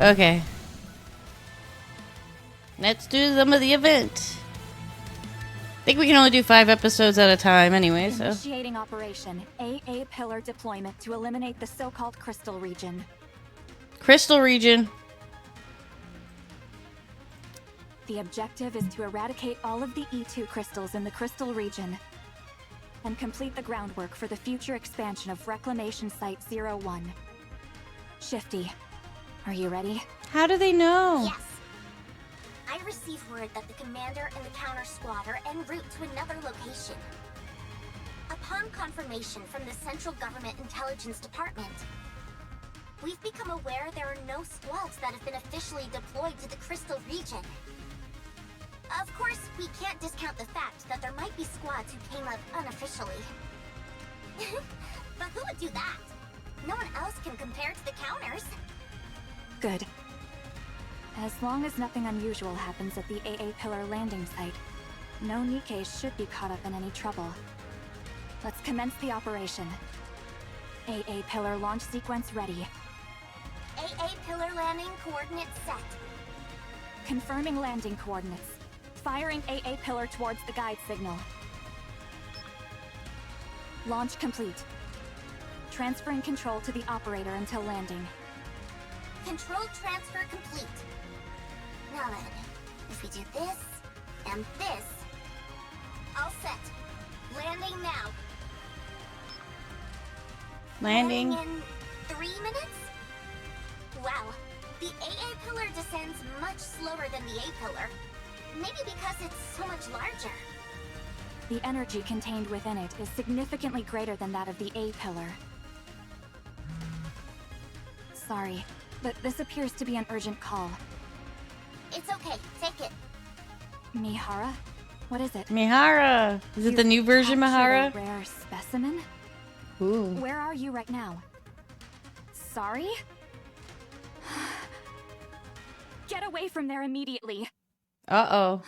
Okay. Let's do some of the event. I think we can only do 5 episodes at a time anyway, so. Initiating operation AA pillar deployment to eliminate the so-called crystal region. Crystal region. The objective is to eradicate all of the E2 crystals in the crystal region and complete the groundwork for the future expansion of Reclamation Site 01. Shifty, are you ready? How do they know? Yes. I received word that the commander and the counter squad are en route to another location. Upon confirmation from the Central Government Intelligence Department, we've become aware there are no squads that have been officially deployed to the Crystal region. Of course, we can't discount the fact that there might be squads who came up unofficially. But who would do that? No one else can compare to the counters. Good. As long as nothing unusual happens at the AA pillar landing site, no NIKKE should be caught up in any trouble. Let's commence the operation. AA pillar launch sequence ready. AA pillar landing coordinates set. Confirming landing coordinates. Firing AA pillar towards the guide signal. Launch complete. Transferring control to the operator until landing. Control transfer complete. Now then, if we do this, and this... All set. Landing now. Landing. In 3 minutes? Wow. The AA pillar descends much slower than the A pillar. Maybe because it's so much larger. The energy contained within it is significantly greater than that of the A pillar. Sorry, but this appears to be an urgent call. It's okay, take it. Mihara? What is it? Mihara! Is it the new version, Mihara? A rare specimen? Ooh. Where are you right now? Sorry? Get away from there immediately. Uh-oh.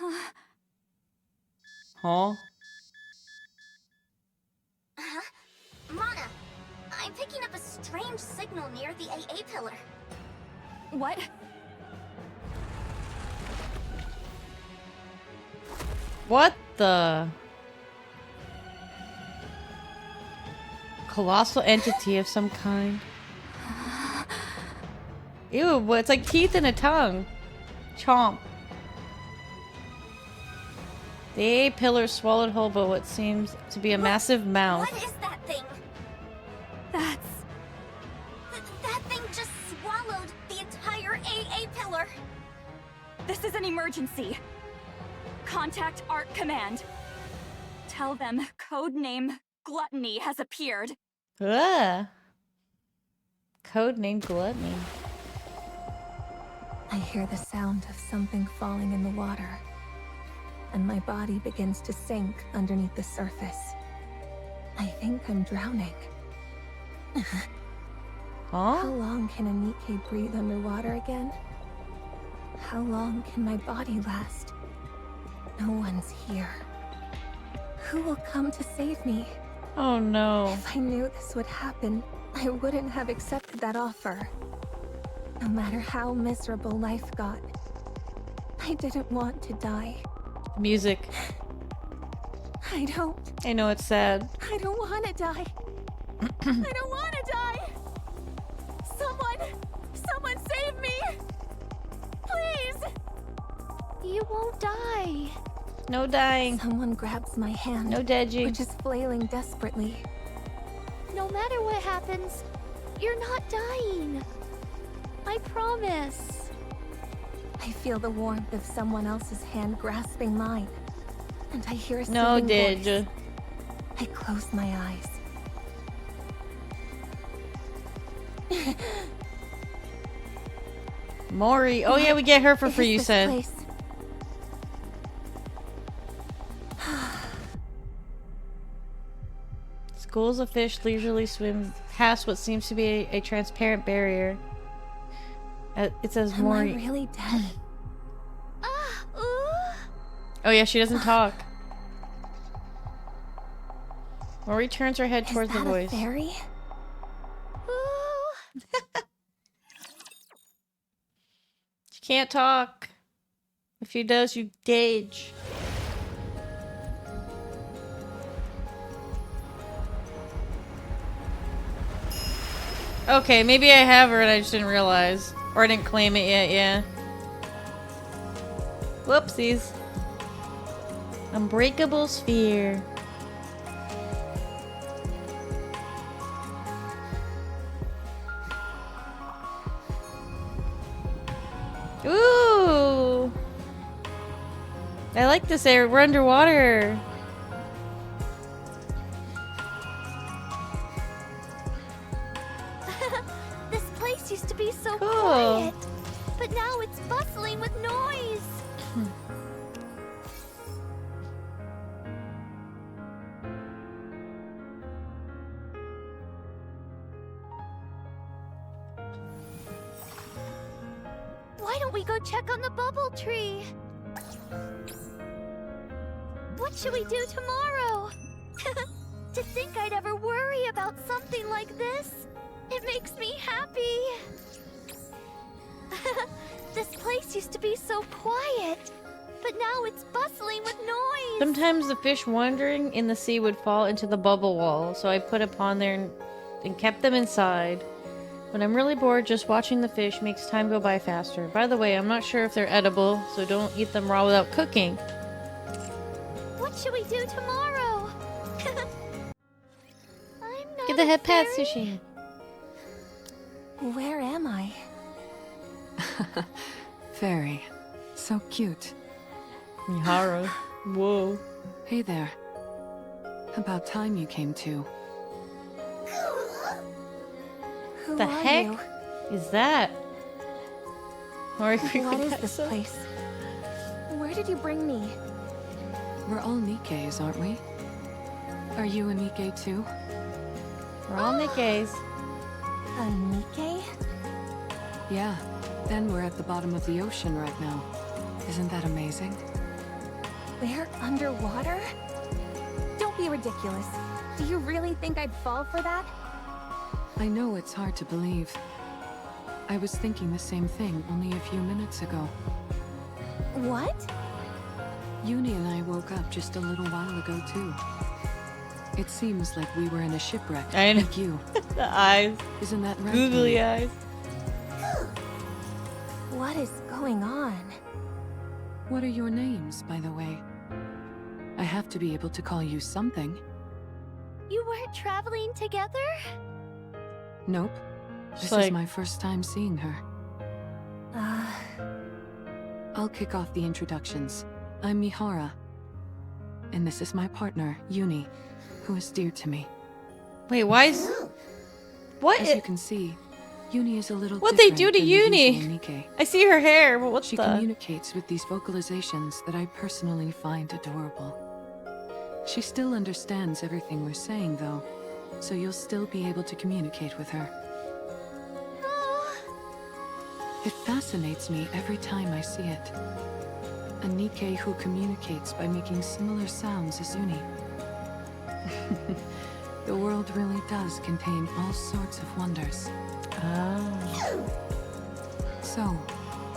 Huh? Huh? Mana, I'm picking up a strange signal near the AA pillar. What? What the? Colossal entity of some kind. Ew, well, it's like teeth and a tongue. Chomp. The A pillar swallowed whole by what seems to be a massive mouth. What is that thing? That's... That thing just swallowed the entire AA pillar. This is an emergency. Contact Art Command. Tell them codename Gluttony has appeared. Ugh. Codename Gluttony. I hear the sound of something falling in the water, and my body begins to sink underneath the surface. I think I'm drowning. How Huh? long can a NIKKE breathe underwater again? How long can my body last? No one's here. Who will come to save me? Oh no. If I knew this would happen, I wouldn't have accepted that offer. No matter how miserable life got, I didn't want to die. Music. I don't I know it's sad. want to die. I don't want to die. Someone save me. Please. You won't die. No dying. Someone grabs my hand, No dodging. which is flailing desperately. No matter what happens, you're not dying. I promise. I feel the warmth of someone else's hand grasping mine, and I hear a No soothing did. voice. I close my eyes. Mori. Oh yeah, we get her for It free, is you this said. place. Schools of fish leisurely swim past what seems to be a transparent barrier. It says Am I Mori. really dead? Oh yeah, she doesn't talk. Mori turns her head Is towards the that a voice. fairy? Can't talk. If he does, you gauge. Okay, maybe I have her and I just didn't realize. Or I didn't claim it yet, yeah. Whoopsies. Unbreakable sphere. Ooh! I like this area. We're underwater. This place used to be so Cool. quiet, but now it's bustling with noise. Why don't we go check on the bubble tree? What should we do tomorrow? To think I'd ever worry about something like this. It makes me happy. This place used to be so quiet, but now it's bustling with noise. Sometimes the fish wandering in the sea would fall into the bubble wall, so I put a pond there and kept them inside. When I'm really bored, just watching the fish makes time go by faster. By the way, I'm not sure if they're edible, so don't eat them raw without cooking. What should we do tomorrow? I'm not Get the a head pad, fairy. Sushi. Where am I? Fairy. So cute. Mihara. Whoa. Hey there. About time you came too. Who The are heck you? is that? Mori, What is this place? Where did you bring me? We're all Nikkes, aren't we? Are you a Nikke too? We're all Nikkes. A Nikke? Yeah. And we're at the bottom of the ocean right now. Isn't that amazing? We're underwater? Don't be ridiculous. Do you really think I'd fall for that? I know it's hard to believe. I was thinking the same thing only a few minutes ago. What? Uni and I woke up just a little while ago too. It seems like we were in a shipwreck, I know. like you. The eyes. Isn't that right? Googly Uni? eyes. What is going on? What are your names, by the way? I have to be able to call you something. You weren't traveling together? Nope. She's This like- is my first time seeing her. Uh, I'll kick off the introductions. I'm Mihara. And this is my partner, Uni, who is dear to me. Wait, why is... What? As you can see, Uni is a little What'd they different do to than the Uni? usual Nikke. I see her hair, but what's She the... communicates with these vocalizations that I personally find adorable. She still understands everything we're saying, though, so you'll still be able to communicate with her. Oh, It fascinates me every time I see it. A Nikke who communicates by making similar sounds as Uni. The world really does contain all sorts of wonders. Oh. So,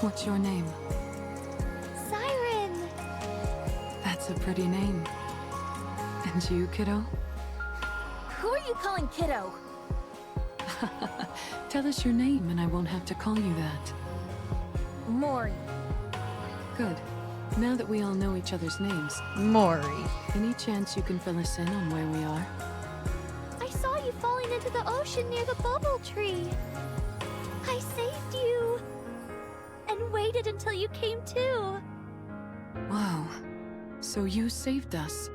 what's your name? Siren! That's a pretty name. And you, kiddo? who are you calling kiddo? Tell us your name and I won't have to call you that. Mori. Good. Now that we all know each other's names, Mori. any chance you can fill us in on where we are? I saw you falling into the ocean near the bubble tree. I saved you. And waited until you came to. Wow. So you saved us.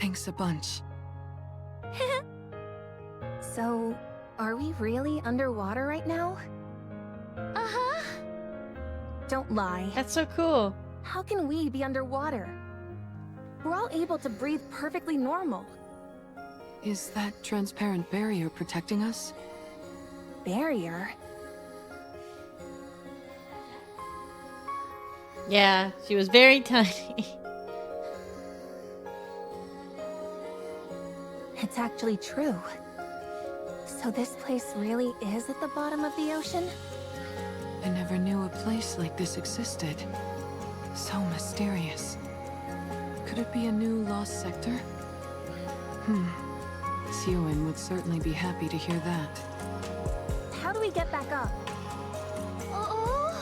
Thanks a bunch. So, are we really underwater right now? Uh-huh. Don't lie. That's so cool. How can we be underwater? We're all able to breathe perfectly normal. Is that transparent barrier protecting us? Barrier? Yeah, she was very tiny. It's actually true. So this place really is at the bottom of the ocean? I never knew a place like this existed. So mysterious. Could it be a new lost sector? Jien would certainly be happy to hear that. How do we get back up? Oh,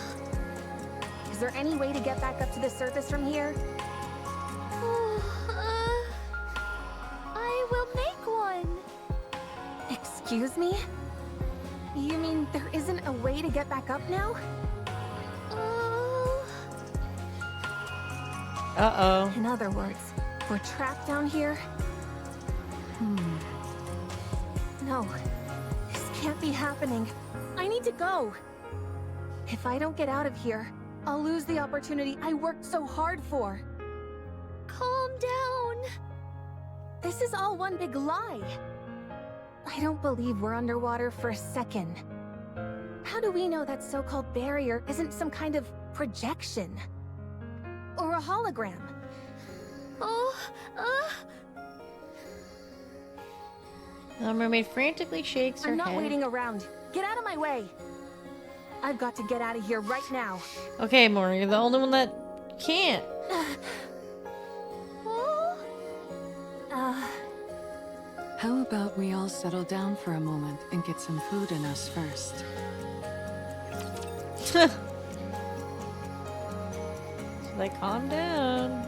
Is there any way to get back up to the surface from here? I will make one. Excuse me? You mean there isn't a way to get back up now? Oh, Uh-oh. In other words, we're trapped down here? No, this can't be happening. I need to go. If I don't get out of here, I'll lose the opportunity I worked so hard for. calm down. This is all one big lie. I don't believe we're underwater for a second. How do we know that so-called barrier isn't some kind of projection? Or a hologram? Oh, The mermaid frantically shakes her I'm not head. waiting around. Get out of my way. I've got to get out of here right now. Okay, Mori, you're the only one that can't. oh. How about we all settle down for a moment and get some food in us first? Like, calm down.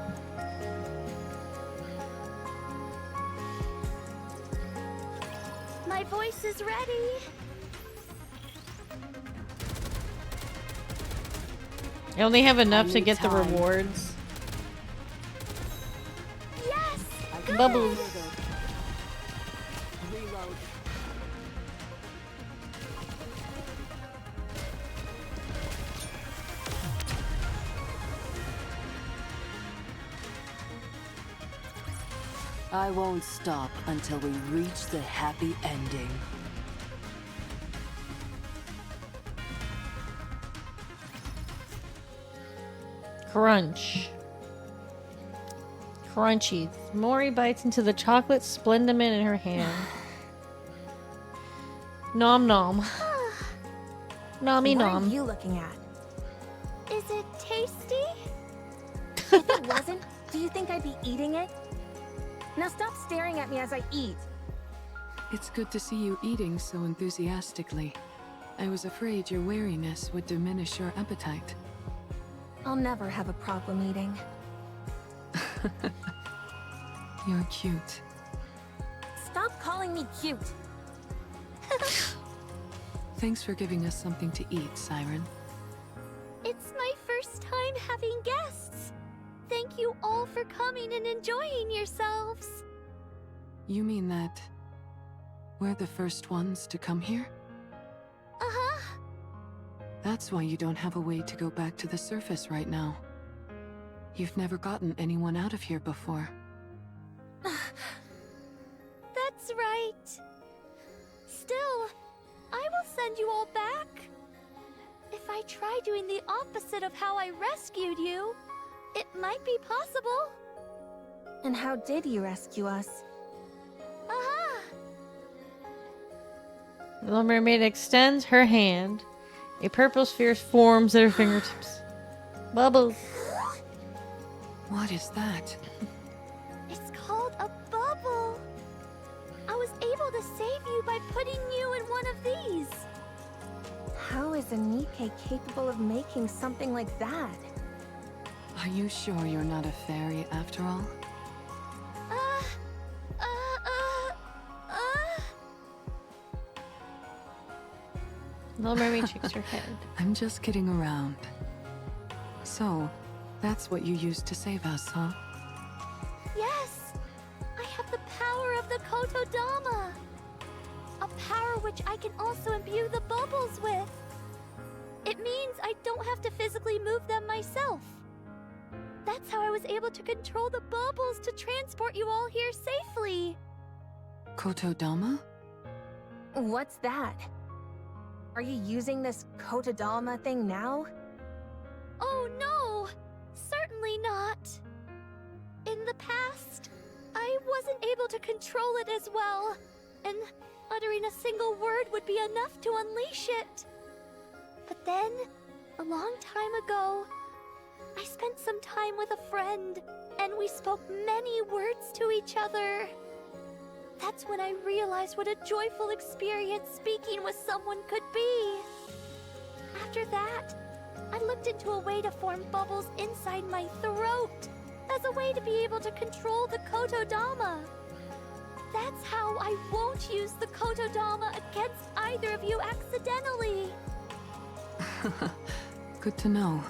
My voice is ready. I only have enough to need get the time. rewards. Yes. Good. Bubbles. Reload. I won't stop until we reach the happy ending. Crunch. Crunchy. Mori bites into the chocolate splendiment in her hand. Nom nom. Nommy What nom. are you looking at? Is it tasty? If it wasn't, do you think I'd be eating it? Now stop staring at me as I eat. It's good to see you eating so enthusiastically. I was afraid your wariness would diminish your appetite. I'll never have a problem eating. You're cute. Stop calling me cute. Thanks for giving us something to eat, Siren. It's my first time having guests. Thank you all for coming and enjoying yourselves. You mean that we're the first ones to come here? Uh-huh. That's why you don't have a way to go back to the surface right now. You've never gotten anyone out of here before. That's right. Still, I will send you all back. If I try doing the opposite of how I rescued you, it might be possible. And how did you rescue us? Uh-huh. The little mermaid extends her hand. A purple sphere forms at her fingertips. Bubbles. What is that? It's called a bubble. I was able to save you by putting you in one of these. How is a Nikke capable of making something like that? Are you sure you're not a fairy after all? Little mermaid shakes her head. I'm just kidding around. So, that's what you used to save us, huh? Yes! I have the power of the Kotodama! A power which I can also imbue the bubbles with. It means I don't have to physically move them myself. That's how I was able to control the bubbles to transport you all here safely. Kotodama? What's that? Are you using this Kotodama thing now? Oh no! Certainly not. In the past, I wasn't able to control it as well, and uttering a single word would be enough to unleash it. But then, A long time ago, I spent some time with a friend, and we spoke many words to each other. That's when I realized what a joyful experience speaking with someone could be. After that, I looked into a way to form bubbles inside my throat as a way to be able to control the Kotodama. That's how I won't use the Kotodama against either of you accidentally. Good to know.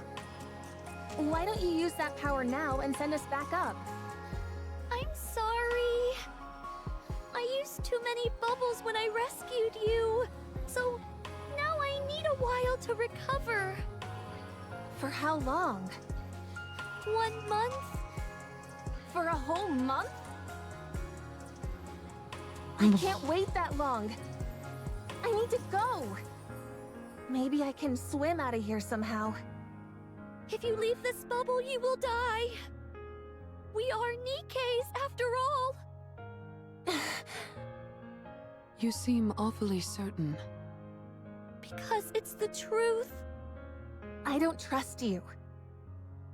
Why don't you use that power now and send us back up? I'm sorry. I used too many bubbles when I rescued you, so now I need a while to recover. For how long? 1 month? For a whole month? I can't wait that long. I need to go. Maybe I can swim out of here somehow. If you leave this bubble, you will die. We are Nikke's after all. You seem awfully certain. Because it's the truth. I don't trust you.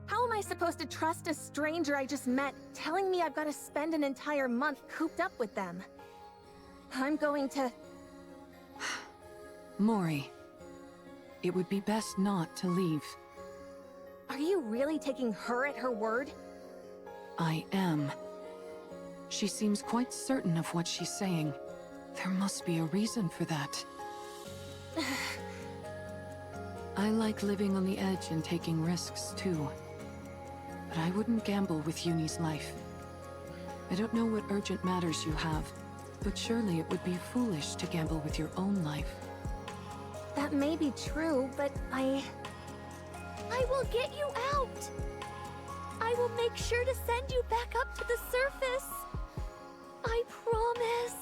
How am I supposed to trust a stranger I just met telling me I've got to spend an entire month cooped up with them? I'm going to... Mori, it would be best not to leave. Are you really taking her at her word? I am. She seems quite certain of what she's saying. There must be a reason for that. I like living on the edge and taking risks too. But I wouldn't gamble with Uni's life. I don't know what urgent matters you have, but surely it would be foolish to gamble with your own life. That may be true, but I will get you out. I will make sure to send you back up to the surface. I promise.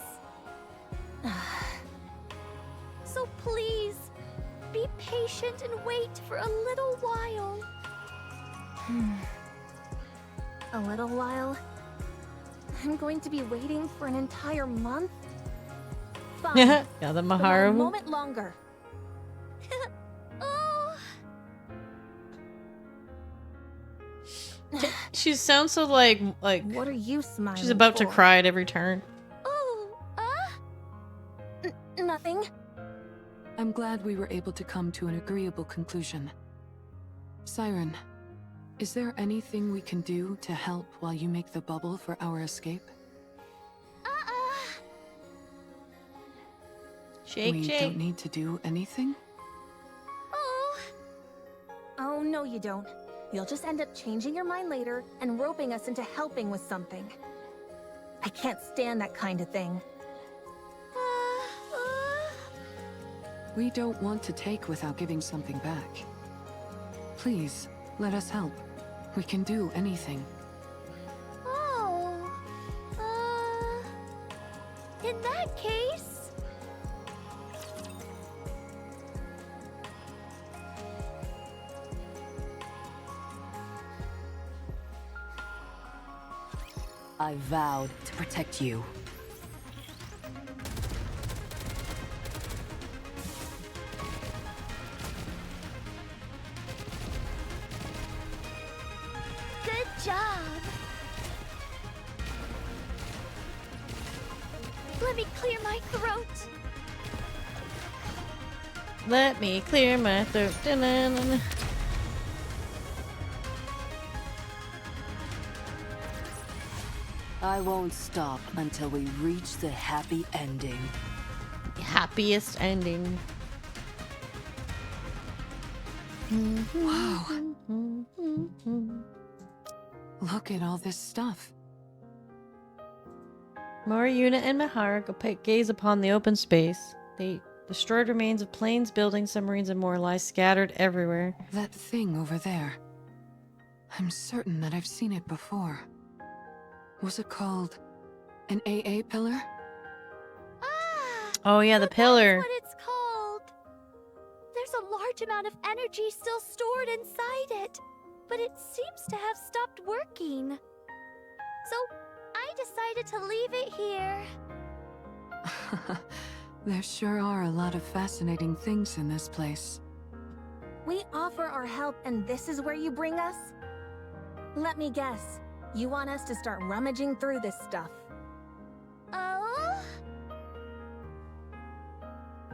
So please, be patient and wait for a little while. A little while? I'm going to be waiting for an entire month? Fine. Yeah, the For a Maharu. moment longer. Oh, She sounds so like What are you smiling she's about to for? cry at every turn. oh, Nothing. I'm glad we were able to come to an agreeable conclusion. Siren, is there anything we can do to help while you make the bubble for our escape? Shake, We shake. don't need to do anything? oh. Oh, no you don't. You'll just end up changing your mind later and roping us into helping with something. I can't stand that kind of thing. We don't want to take without giving something back. Please, let us help. We can do anything. Oh, in that case... I vowed to protect you. Good job. Let me clear my throat. Let me clear my throat. Dun-dun-dun. I won't stop until we reach the happy ending. Happiest ending. Wow. Look at all this stuff. Mori, Yuna, and Maharu gaze upon the open space. The destroyed remains of planes, buildings, submarines, and more lie scattered everywhere. That thing over there. I'm certain that I've seen it before. Was it called an AA pillar? Ah! Oh yeah, the pillar. That's what it's called. There's a large amount of energy still stored inside it, but it seems to have stopped working. So I decided to leave it here. There sure are a lot of fascinating things in this place. We offer our help and this is where you bring us? Let me guess. You want us to start rummaging through this stuff. Oh?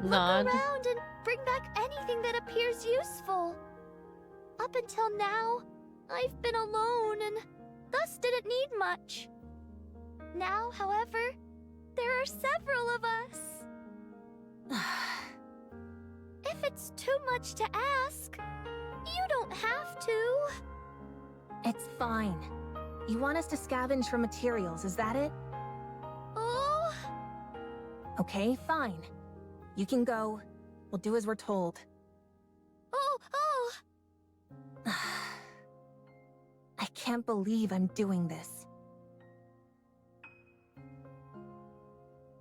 Nod. Look around and bring back anything that appears useful. Up until now, I've been alone and thus didn't need much. Now, however, there are several of us. If it's too much to ask, you don't have to. It's fine. You want us to scavenge for materials, is that it? Oh, Okay, fine. You can go. We'll do as we're told. oh. I can't believe I'm doing this.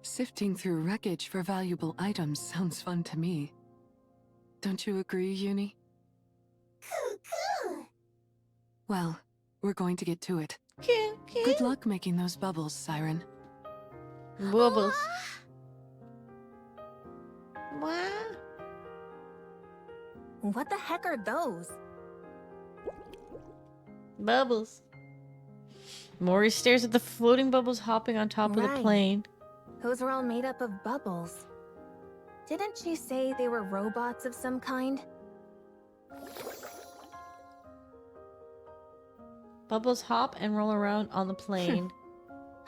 Sifting through wreckage for valuable items sounds fun to me. Don't you agree, Uni? Well, we're going to get to it. Good luck making those bubbles, Siren. Bubbles. Wow. What the heck are those? Bubbles. Mori stares at the floating bubbles hopping on top of the Right. plane. Those were all made up of bubbles. Didn't she say they were robots of some kind? Bubbles hop and roll around on the plane.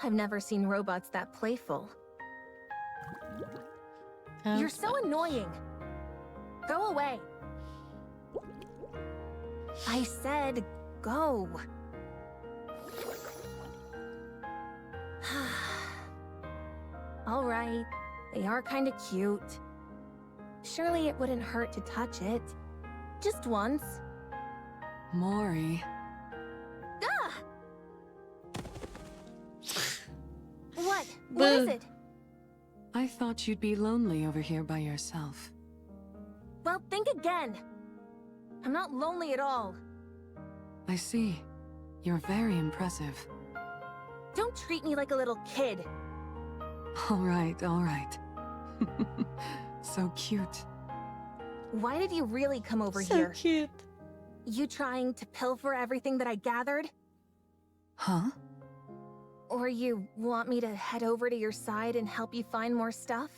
I've never seen robots that playful. You're so annoying. Go away. I said go. All right, they are kind of cute. Surely it wouldn't hurt to touch it. Just once. Mori. Ah! What? What is Boo. it? I thought you'd be lonely over here by yourself. Well, think again. I'm not lonely at all. I see. You're very impressive. Don't treat me like a little kid. All right, all right. So cute. Why did you really come over So here? cute. You trying to pilfer everything that I gathered? Huh? Or you want me to head over to your side and help you find more stuff?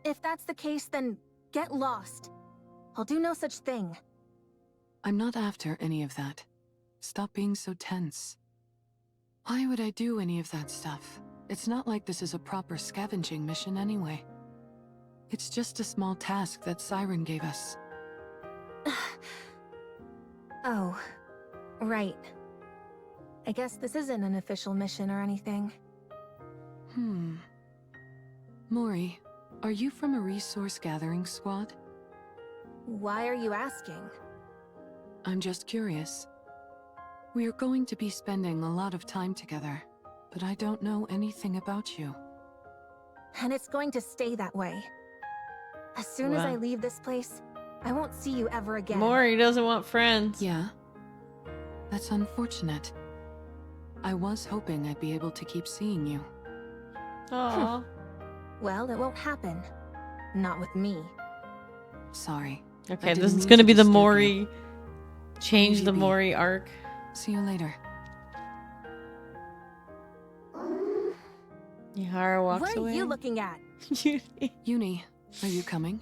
If that's the case, then get lost. I'll do no such thing. I'm not after any of that. Stop being so tense. Why would I do any of that stuff? It's not like this is a proper scavenging mission anyway. It's just a small task that Siren gave us. Oh, right. I guess this isn't an official mission or anything. Mori, are you from a resource gathering squad? Why are you asking? I'm just curious. We are going to be spending a lot of time together, but I don't know anything about you. And it's going to stay that way. As soon as I Wow. leave this place, I won't see you ever again. Mori doesn't want friends. Yeah? That's unfortunate. I was hoping I'd be able to keep seeing you. Aww. Well, it won't happen. Not with me. Sorry. Okay, didn't this is mean gonna to be the disturb you. Mori. Change the Maybe. Mori arc. See you later. Yahara walks What are away. you looking at? Uni, are you coming?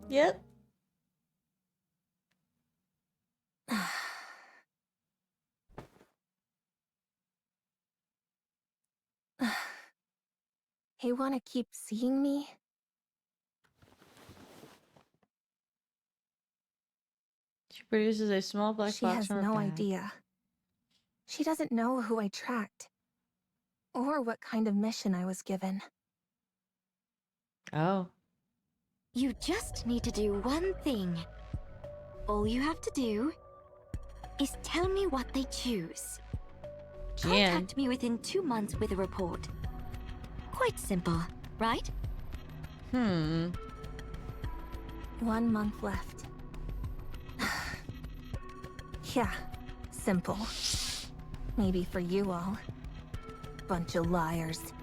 Yep. You want to keep seeing me? She produces a small black She box has from her no bag. idea. She doesn't know who I tracked. Or what kind of mission I was given. Oh. You just need to do one thing. All you have to do is tell me what they choose. Jien. Contact me within 2 months with a report. Quite simple, right? 1 month left. Yeah, simple. Maybe for you all. Bunch of liars.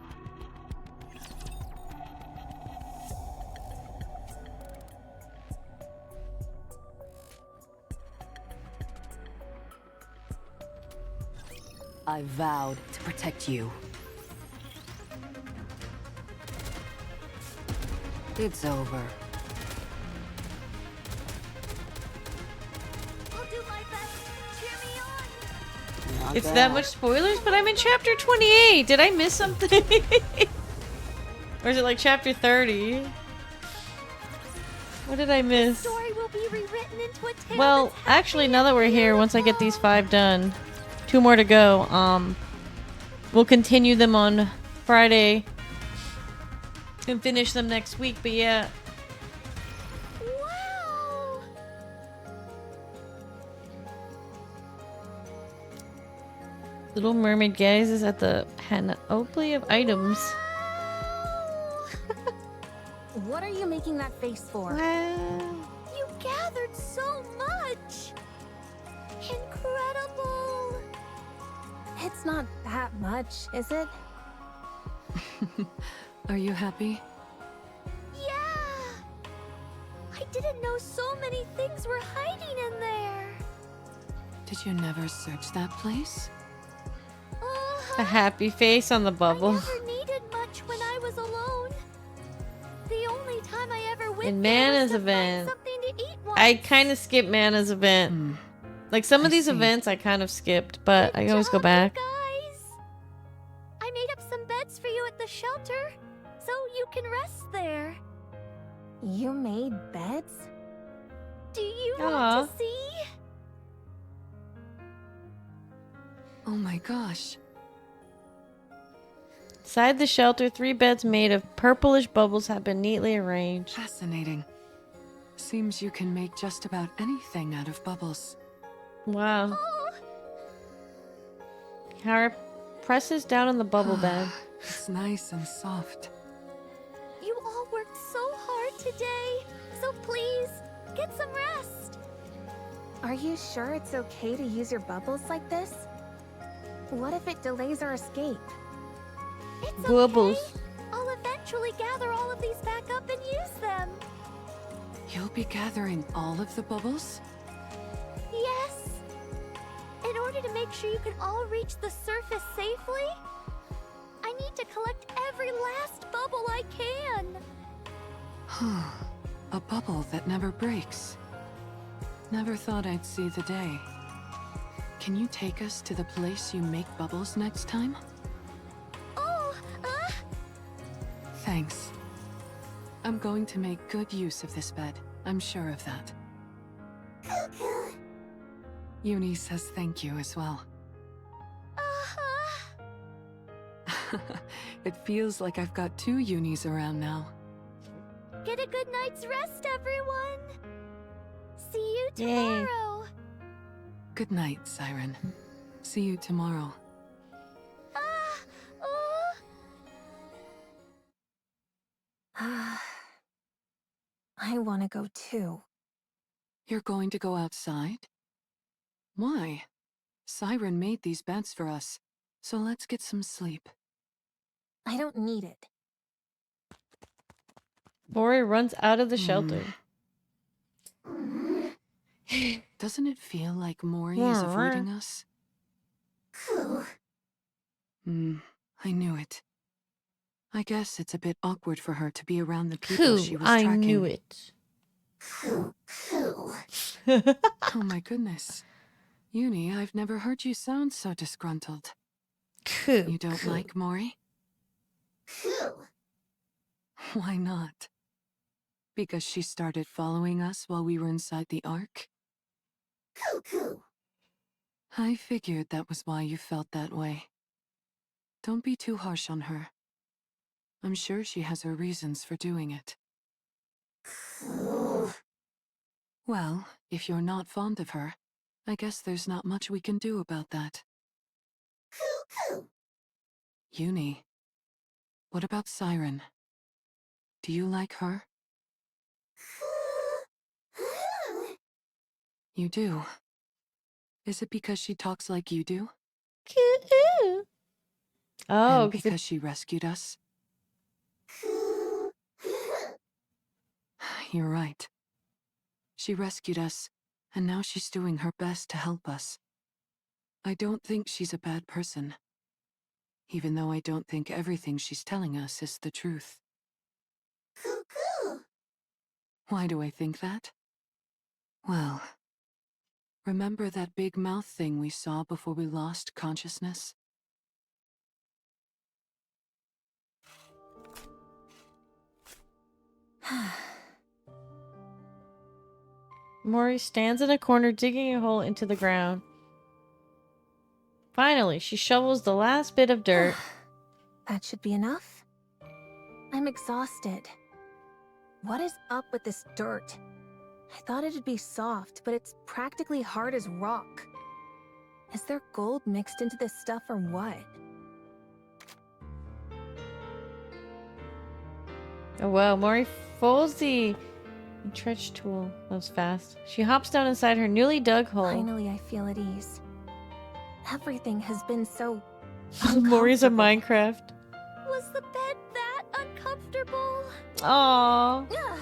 I vowed to protect you. It's over. I'll do my best. Cheer me on. Not It's bad. that much spoilers, but I'm in chapter 28. Did I miss something? Or is it like chapter 30? What did I miss? Story will be rewritten into a tale. Well, that's actually, happy now that and we're here, once I get these beautiful. 5 done, 2 more to go, we'll continue them on Friday and finish them next week, but yeah. Wow. Little Mermaid, guys, is at the panoply of items. What are you making that face for? Wow. You gathered so much. Incredible. It's not that much, is it? Are you happy? Yeah. I didn't know so many things were hiding in there. Did you never search that place? A happy face on the bubble. I never needed much when I was alone. The only time I ever went In there Mana's was to event, find something to eat once. I kind of skipped Mana's event. Hmm. Like some of I these see. events I kind of skipped, but Good I always go job, back. you guys. I made up some beds for you at the shelter, so you can rest there. You made beds? Do you Aw. want to see? Oh my gosh. Inside the shelter, 3 beds made of purplish bubbles have been neatly arranged. Fascinating. Seems you can make just about anything out of bubbles. Wow. Oh, Kara presses down on the bubble bed. It's nice and soft. you all worked so hard today, so please get some rest. Are you sure it's okay to use your bubbles like this? What if it delays our escape? It's Bubbles. okay. I'll eventually gather all of these back up and use them. You'll be gathering all of the bubbles? Yes. In order to make sure you can all reach the surface safely, I need to collect every last bubble I can. A bubble that never breaks. Never thought I'd see the day. Can you take us to the place you make bubbles next time? Oh, Thanks. I'm going to make good use of this bed. I'm sure of that. Uni says thank you as well. It feels like I've got 2 Unis around now. Get a good night's rest, everyone. See you Yay. tomorrow. Good night, Siren. See you tomorrow. Oh. I want to go too. You're going to go outside? Why? Siren made these beds for us, so let's get some sleep. I don't need it. Mori runs out of the shelter. Doesn't it feel like Mori is avoiding us? I knew it. I guess it's a bit awkward for her to be around the people she was I tracking. knew it. Oh my goodness. Uni, I've never heard you sound so disgruntled. You don't like Mori? Why not? Because she started following us while we were inside the Ark? I figured that was why you felt that way. Don't be too harsh on her. I'm sure she has her reasons for doing it. Well, if you're not fond of her, I guess there's not much we can do about that. Uni, what about Siren? Do you like her? You do? Is it because she talks like you do? Oh, And 'cause because she rescued us? You're right. She rescued us, and now she's doing her best to help us. I don't think she's a bad person. Even though I don't think everything she's telling us is the truth. Cuckoo! Why do I think that? Well, remember that big mouth thing we saw before we lost consciousness? Mori stands in a corner digging a hole into the ground. Finally, she shovels the last bit of dirt. That should be enough. I'm exhausted. What is up with this dirt? I thought it'd be soft, but it's practically hard as rock. Is there gold mixed into this stuff or what? Oh wow, Mori folds the trench tool. That was fast. She hops down inside her newly dug hole. Finally, I feel at ease. Everything has been so Mori's a uncomfortable. Minecraft. Was the bed that uncomfortable? Aww. Ugh,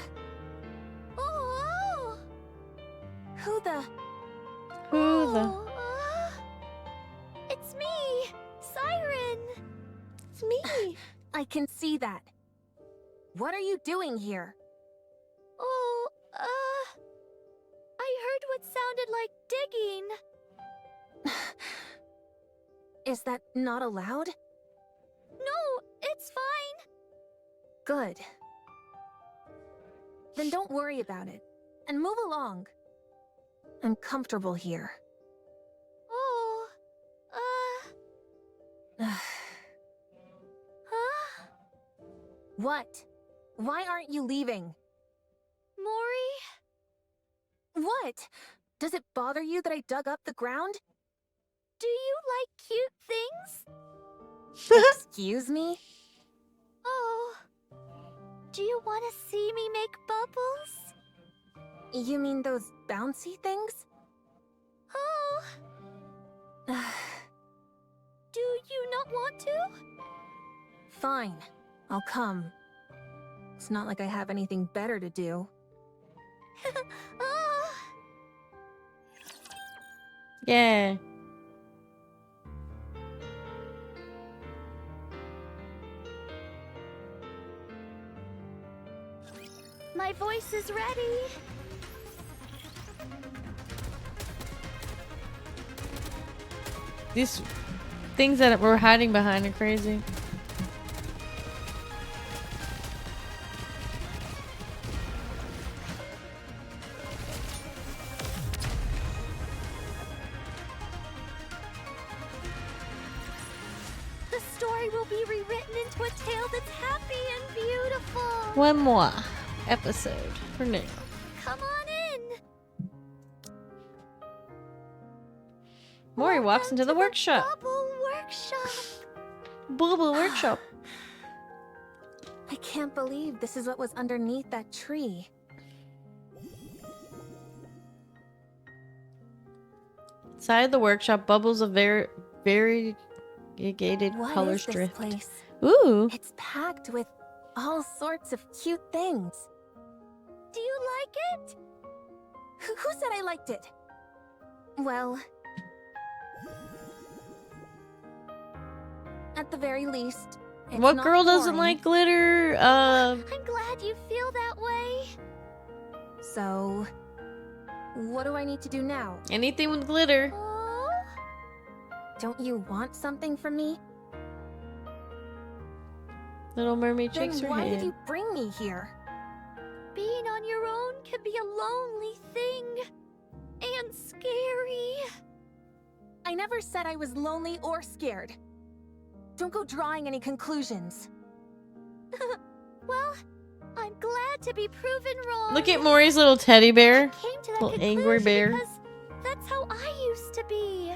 Oh! who the... It's me, Siren. It's me. I can see that. What are you doing here? Oh, I heard what sounded like digging. Is that not allowed? No, it's fine. Good. Then don't worry about it. And move along. I'm comfortable here. Oh, huh? What? Why aren't you leaving? Mori, What? Does it bother you that I dug up the ground? do you like cute things? Excuse me? Oh, do you want to see me make bubbles? You mean those bouncy things? Oh, do you not want to? Fine. I'll come. It's not like I have anything better to do. Oh, Yeah. my voice is ready. These things that we're hiding behind are crazy. The story will be rewritten into a tale that's happy and beautiful. One more episode for now. Come on in. Mori walks into the Welcome to workshop. Bubble workshop. Bubble workshop. I can't believe this is what was underneath that tree. Inside the workshop, bubbles of variegated What colors is this drift. place? Ooh. It's packed with all sorts of cute things. Do you like it? Who said I liked it? Well, at the very least, it's What not girl doesn't boring. like glitter? I'm glad you feel that way. So, what do I need to do now? Anything with glitter. Oh, Don't you want something from me? Little mermaid Then shakes her why head. did you bring me here? being on your own can be a lonely thing. And scary. I never said I was lonely or scared. Don't go drawing any conclusions. Well, I'm glad to be proven wrong. Look at Mori's little teddy I bear. came to that Little angry conclusion bear. because that's how I used to be.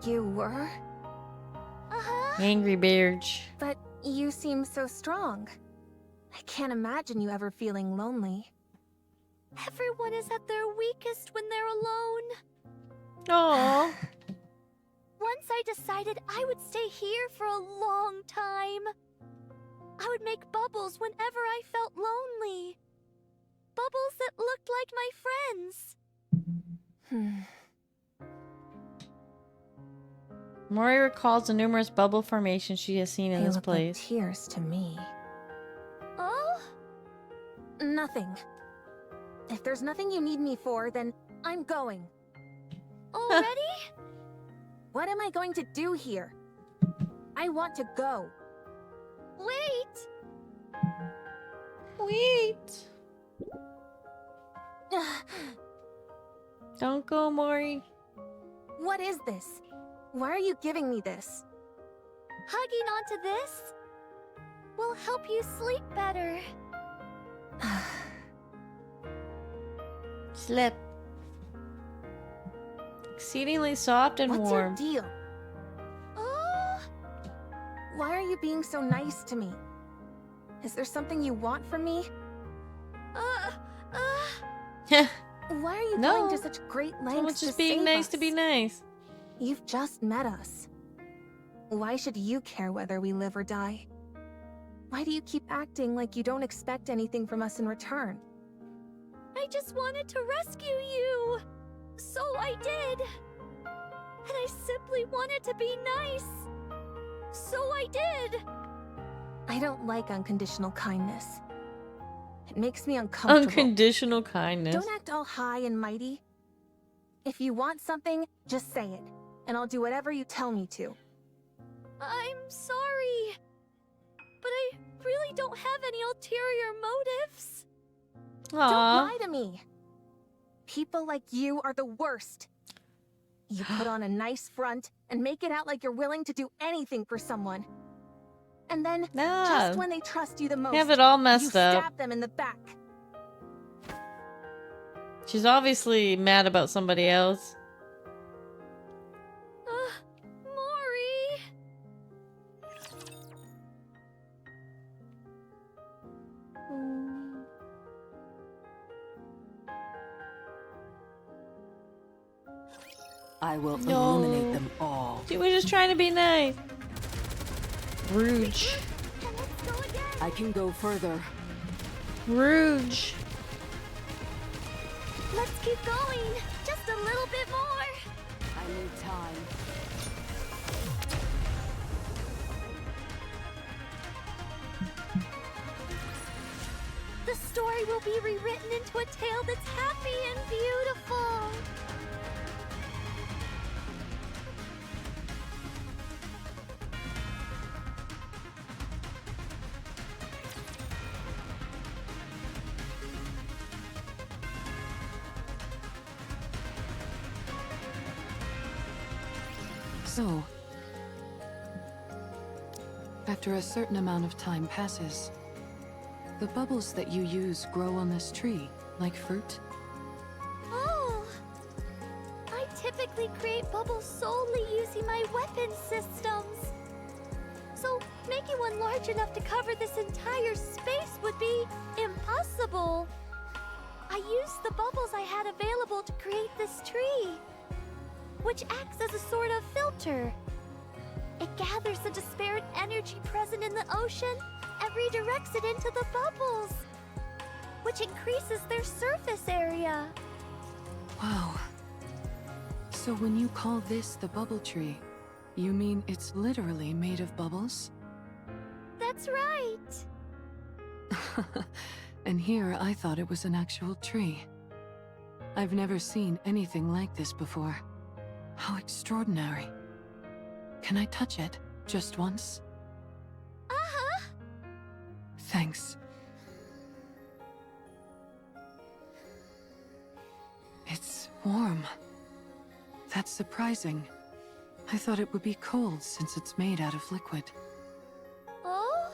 You were? Uh-huh. Angry bearge. But you seem so strong. I can't imagine you ever feeling lonely. Everyone is at their weakest when they're alone. Aww. Once I decided I would stay here for a long time. I would make bubbles whenever I felt lonely. Bubbles that looked like my friends. Mori recalls the numerous bubble formations she has seen in They this look like place. tears to me. Oh? Nothing. If there's nothing you need me for, then I'm going. Already? What am I going to do here? I want to go. Wait! Wait! Don't go, Mori. What is this? Why are you giving me this? Hugging onto this will help you sleep better. Slip. Exceedingly soft and What's warm. your deal? Oh, Why are you being so nice to me? Is there something you want from me? Why are you No. going to such great lengths Someone's to just being save nice us? to be nice. You've just met us. Why should you care whether we live or die? Why do you keep acting like you don't expect anything from us in return? I just wanted to rescue you. So I did. And I simply wanted to be nice. So I did. I don't like unconditional kindness. It makes me uncomfortable. Unconditional kindness. Don't act all high and mighty. If you want something, just say it, and I'll do whatever you tell me to. I'm sorry. But I really don't have any ulterior motives. Don't Aww. lie to me. People like you are the worst. You put on a nice front and make it out like you're willing to do anything for someone. And then, Nah. just when they trust you the most, You have it all you messed up. stab them in the back. She's obviously mad about somebody else. Mori. I will No. illuminate them all. She was just trying to be nice. Rouge. And let's go again. I can go further. Rouge. Let's keep going. Just a little bit more. I need time. The story will be rewritten into a tale that's happy and beautiful. So, after a certain amount of time passes, the bubbles that you use grow on this tree, like fruit. Oh. I typically create bubbles solely using my weapon systems. So, making one large enough to cover this entire space would be impossible. I used the bubbles I had available to create this tree, which acts as a sort of filter. It gathers the disparate energy present in the ocean and redirects it into the bubbles, which increases their surface area. Wow. So when you call this the bubble tree, you mean it's literally made of bubbles? That's right. And here I thought it was an actual tree. I've never seen anything like this before. How extraordinary. Can I touch it? Just once? Uh-huh. Thanks. It's warm. That's surprising. I thought it would be cold since it's made out of liquid. Oh?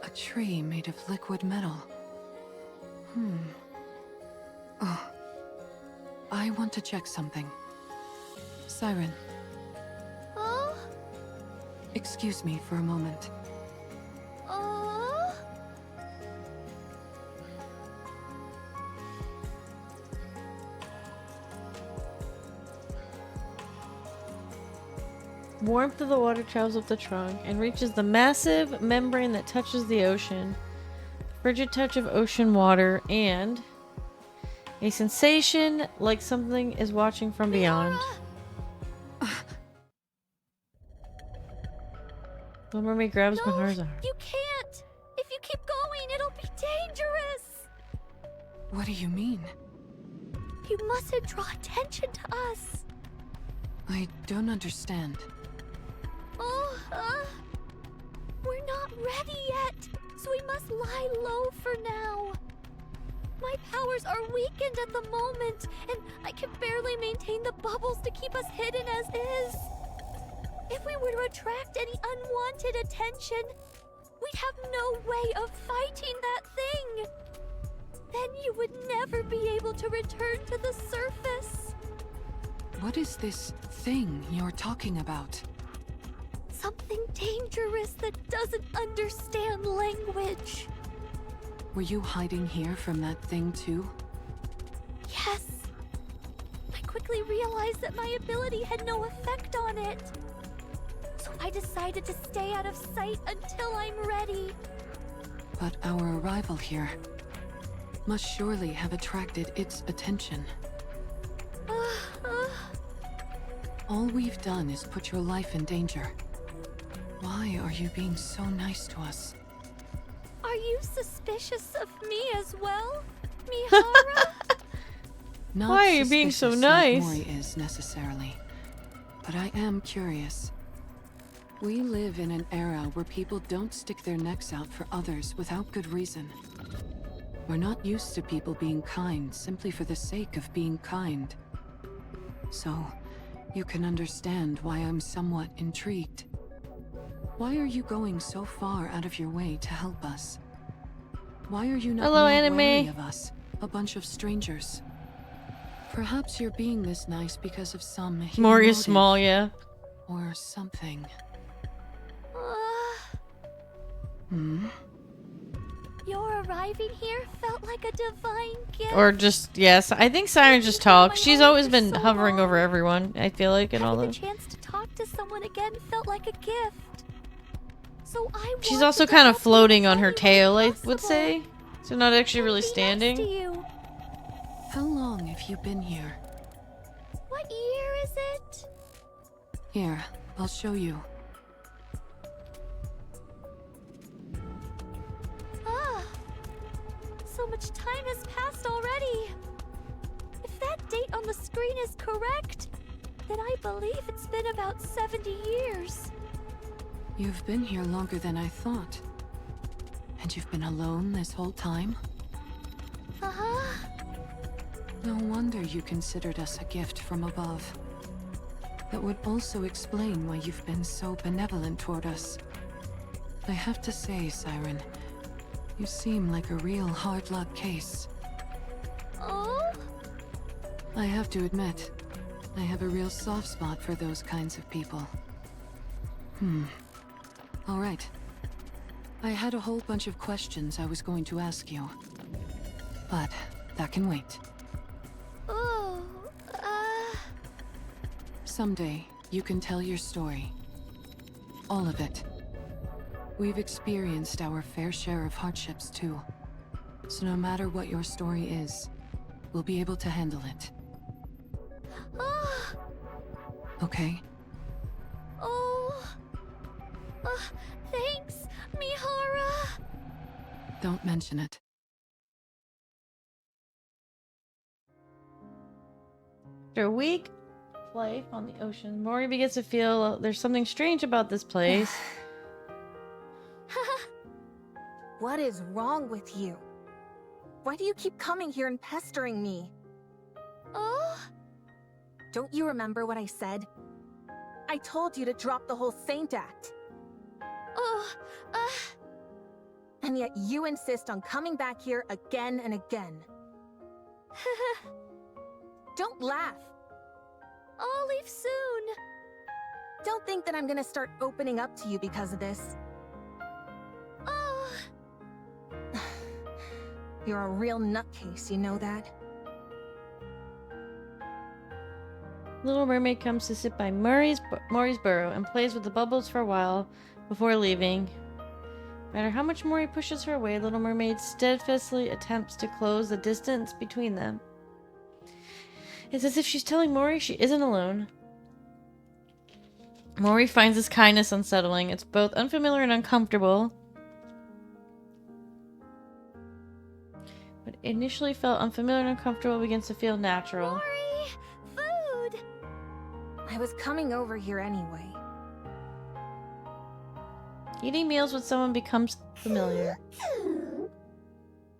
A tree made of liquid metal. Oh. I want to check something. Siren, Oh? excuse me for a moment. Oh? Warmth of the water travels up the trunk and reaches the massive membrane that touches the ocean. Frigid touch of ocean water and a sensation like something is watching from beyond. Little Mermaid grabs No, Mihara's arm. you can't! If you keep going, it'll be dangerous! What do you mean? You mustn't draw attention to us! I don't understand. Oh, we're not ready yet, so we must lie low for now. My powers are weakened at the moment, and I can barely maintain the bubbles to keep us hidden as is. If we were to attract any unwanted attention, we'd have no way of fighting that thing. Then you would never be able to return to the surface. What is this thing you're talking about? Something dangerous that doesn't understand language. Were you hiding here from that thing too? Yes. I quickly realized that my ability had no effect on it. So I decided to stay out of sight until I'm ready. But our arrival here must surely have attracted its attention. All we've done is put your life in danger. Why are you being so nice to us? Are you suspicious of me as well, Mihara? Not Why are you being so suspicious like nice? Mori is necessarily, but I am curious. We live in an era where people don't stick their necks out for others without good reason. We're not used to people being kind simply for the sake of being kind. So, you can understand why I'm somewhat intrigued. Why are you going so far out of your way to help us? Why are you not Hello, more anime. wary of us, a bunch of strangers? Perhaps you're being this nice because of some hidden Mori is motive small, yeah. or something. Uh, Your arriving here felt like a divine gift. Or just, yes. I think Siren just talks. She's always been hovering over everyone, I feel like, and all Having that. the chance to talk to someone again felt like a gift. So I She's wanted also to kind of help you floating in on her any way tail, I would possible. say. So not actually really Be next to standing. you. How long have you been here? What year is it? Here, I'll show you. Ah, so much time has passed already. If that date on the screen is correct, then I believe it's been about 70 years. You've been here longer than I thought. And you've been alone this whole time? Uh-huh. No wonder you considered us a gift from above. That would also explain why you've been so benevolent toward us. I have to say, Siren, you seem like a real hard luck case. Oh? I have to admit, I have a real soft spot for those kinds of people. All right. I had a whole bunch of questions I was going to ask you. But that can wait. Oh, Someday, you can tell your story. All of it. We've experienced our fair share of hardships too. So no matter what your story is, we'll be able to handle it. ah, Okay? oh. Thanks, Mihara. Don't mention it. After a week of life on the ocean, Mori begins to feel there's something strange about this place. What is wrong with you? Why do you keep coming here and pestering me? Oh? Don't you remember what I said? I told you to drop the whole saint act. Oh, And yet you insist on coming back here again and again. Don't laugh. I'll leave soon. Don't think that I'm gonna start opening up to you because of this. Oh, You're a real nutcase, you know that? Little Mermaid comes to sit by Mori's burrow and plays with the bubbles for a while before leaving. No matter how much Mori pushes her away, Little Mermaid steadfastly attempts to close the distance between them. It's as if she's telling Mori she isn't alone. Mori finds his kindness unsettling. It's both unfamiliar and uncomfortable. But initially felt unfamiliar and uncomfortable begins to feel natural. Mori! Food! I was coming over here anyway. Eating meals with someone becomes familiar.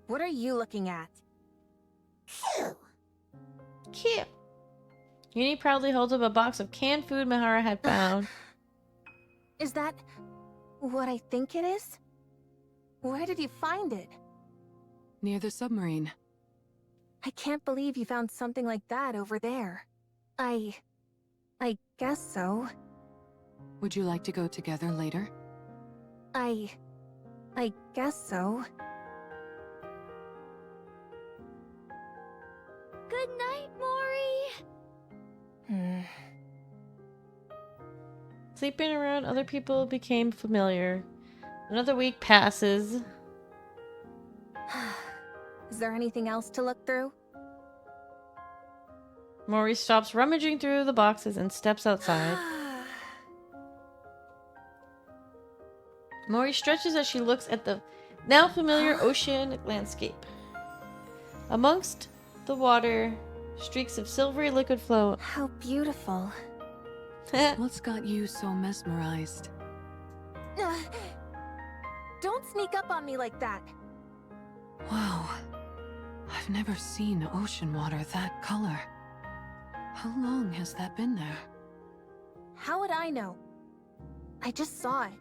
What are you looking at? Cute. Uni proudly holds up a box of canned food Mihara had found. Is that what I think it is? Where did you find it? Near the submarine. I can't believe you found something like that over there. I guess so. Would you like to go together later? I guess so. Good night, Mori! Sleeping around other people became familiar. Another week passes. Is there anything else to look through? Mori stops rummaging through the boxes and steps outside. Mori stretches as she looks at the now familiar ocean landscape. Amongst the water, streaks of silvery liquid flow. How beautiful. What's got you so mesmerized? Don't sneak up on me like that. Wow. I've never seen ocean water that color. How long has that been there? How would I know? I just saw it.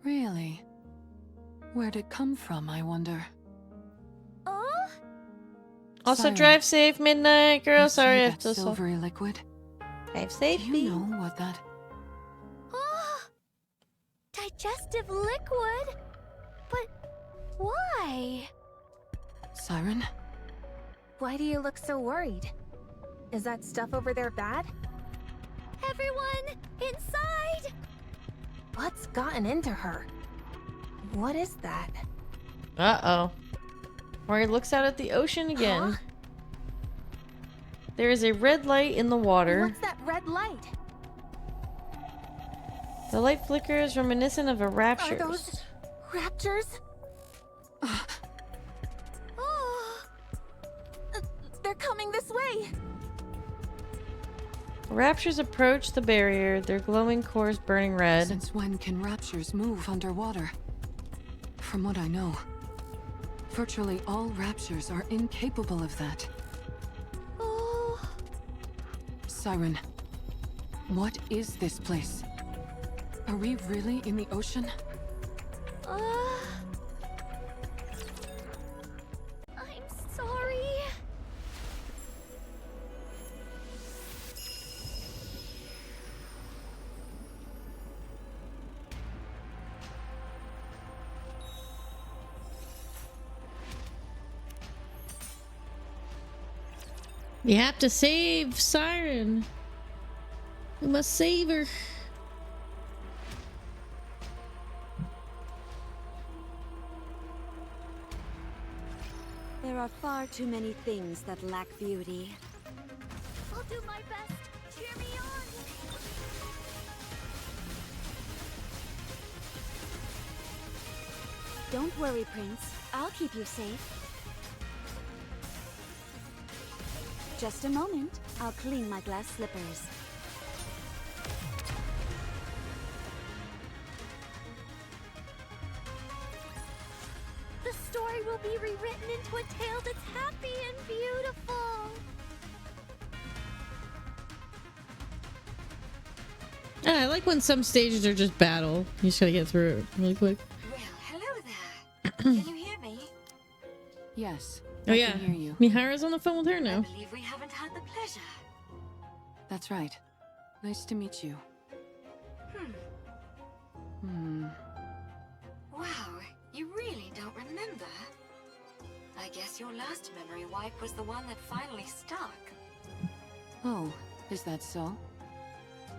Really? Where'd it come from, I wonder? Oh? Also, Siren, drive safe, midnight girl. you see Sorry, I that feel so. silvery liquid? Drive safe, Do you know what that? Oh! Digestive liquid? But why? Siren? Why do you look so worried? Is that stuff over there bad? Everyone, inside! What's gotten into her? What is that? Uh-oh. Mori looks out at the ocean again. Huh? There is a red light in the water. What's that red light? The light flickers, reminiscent of a rapture. Are those raptors? Oh! They're coming this way! Raptures approach the barrier, their glowing cores burning red. Since when can raptures move underwater? From what I know, virtually all raptures are incapable of that. Oh! Siren, what is this place? Are we really in the ocean? I'm sorry. We have to save Siren. We must save her. There are far too many things that lack beauty. I'll do my best. Cheer me on. Don't worry, Prince. I'll keep you safe. Just a moment. I'll clean my glass slippers. The story will be rewritten into a tale that's happy and beautiful. I like when some stages are just battle. You just gotta get through it really quick. Well, hello there. Can you hear me? Yes. Oh I yeah, can hear you. Mihara's on the phone with her I now. believe we haven't had the pleasure. That's right. Nice to meet you. Wow, you really don't remember? I guess your last memory wipe was the one that finally stuck. Oh, is that so?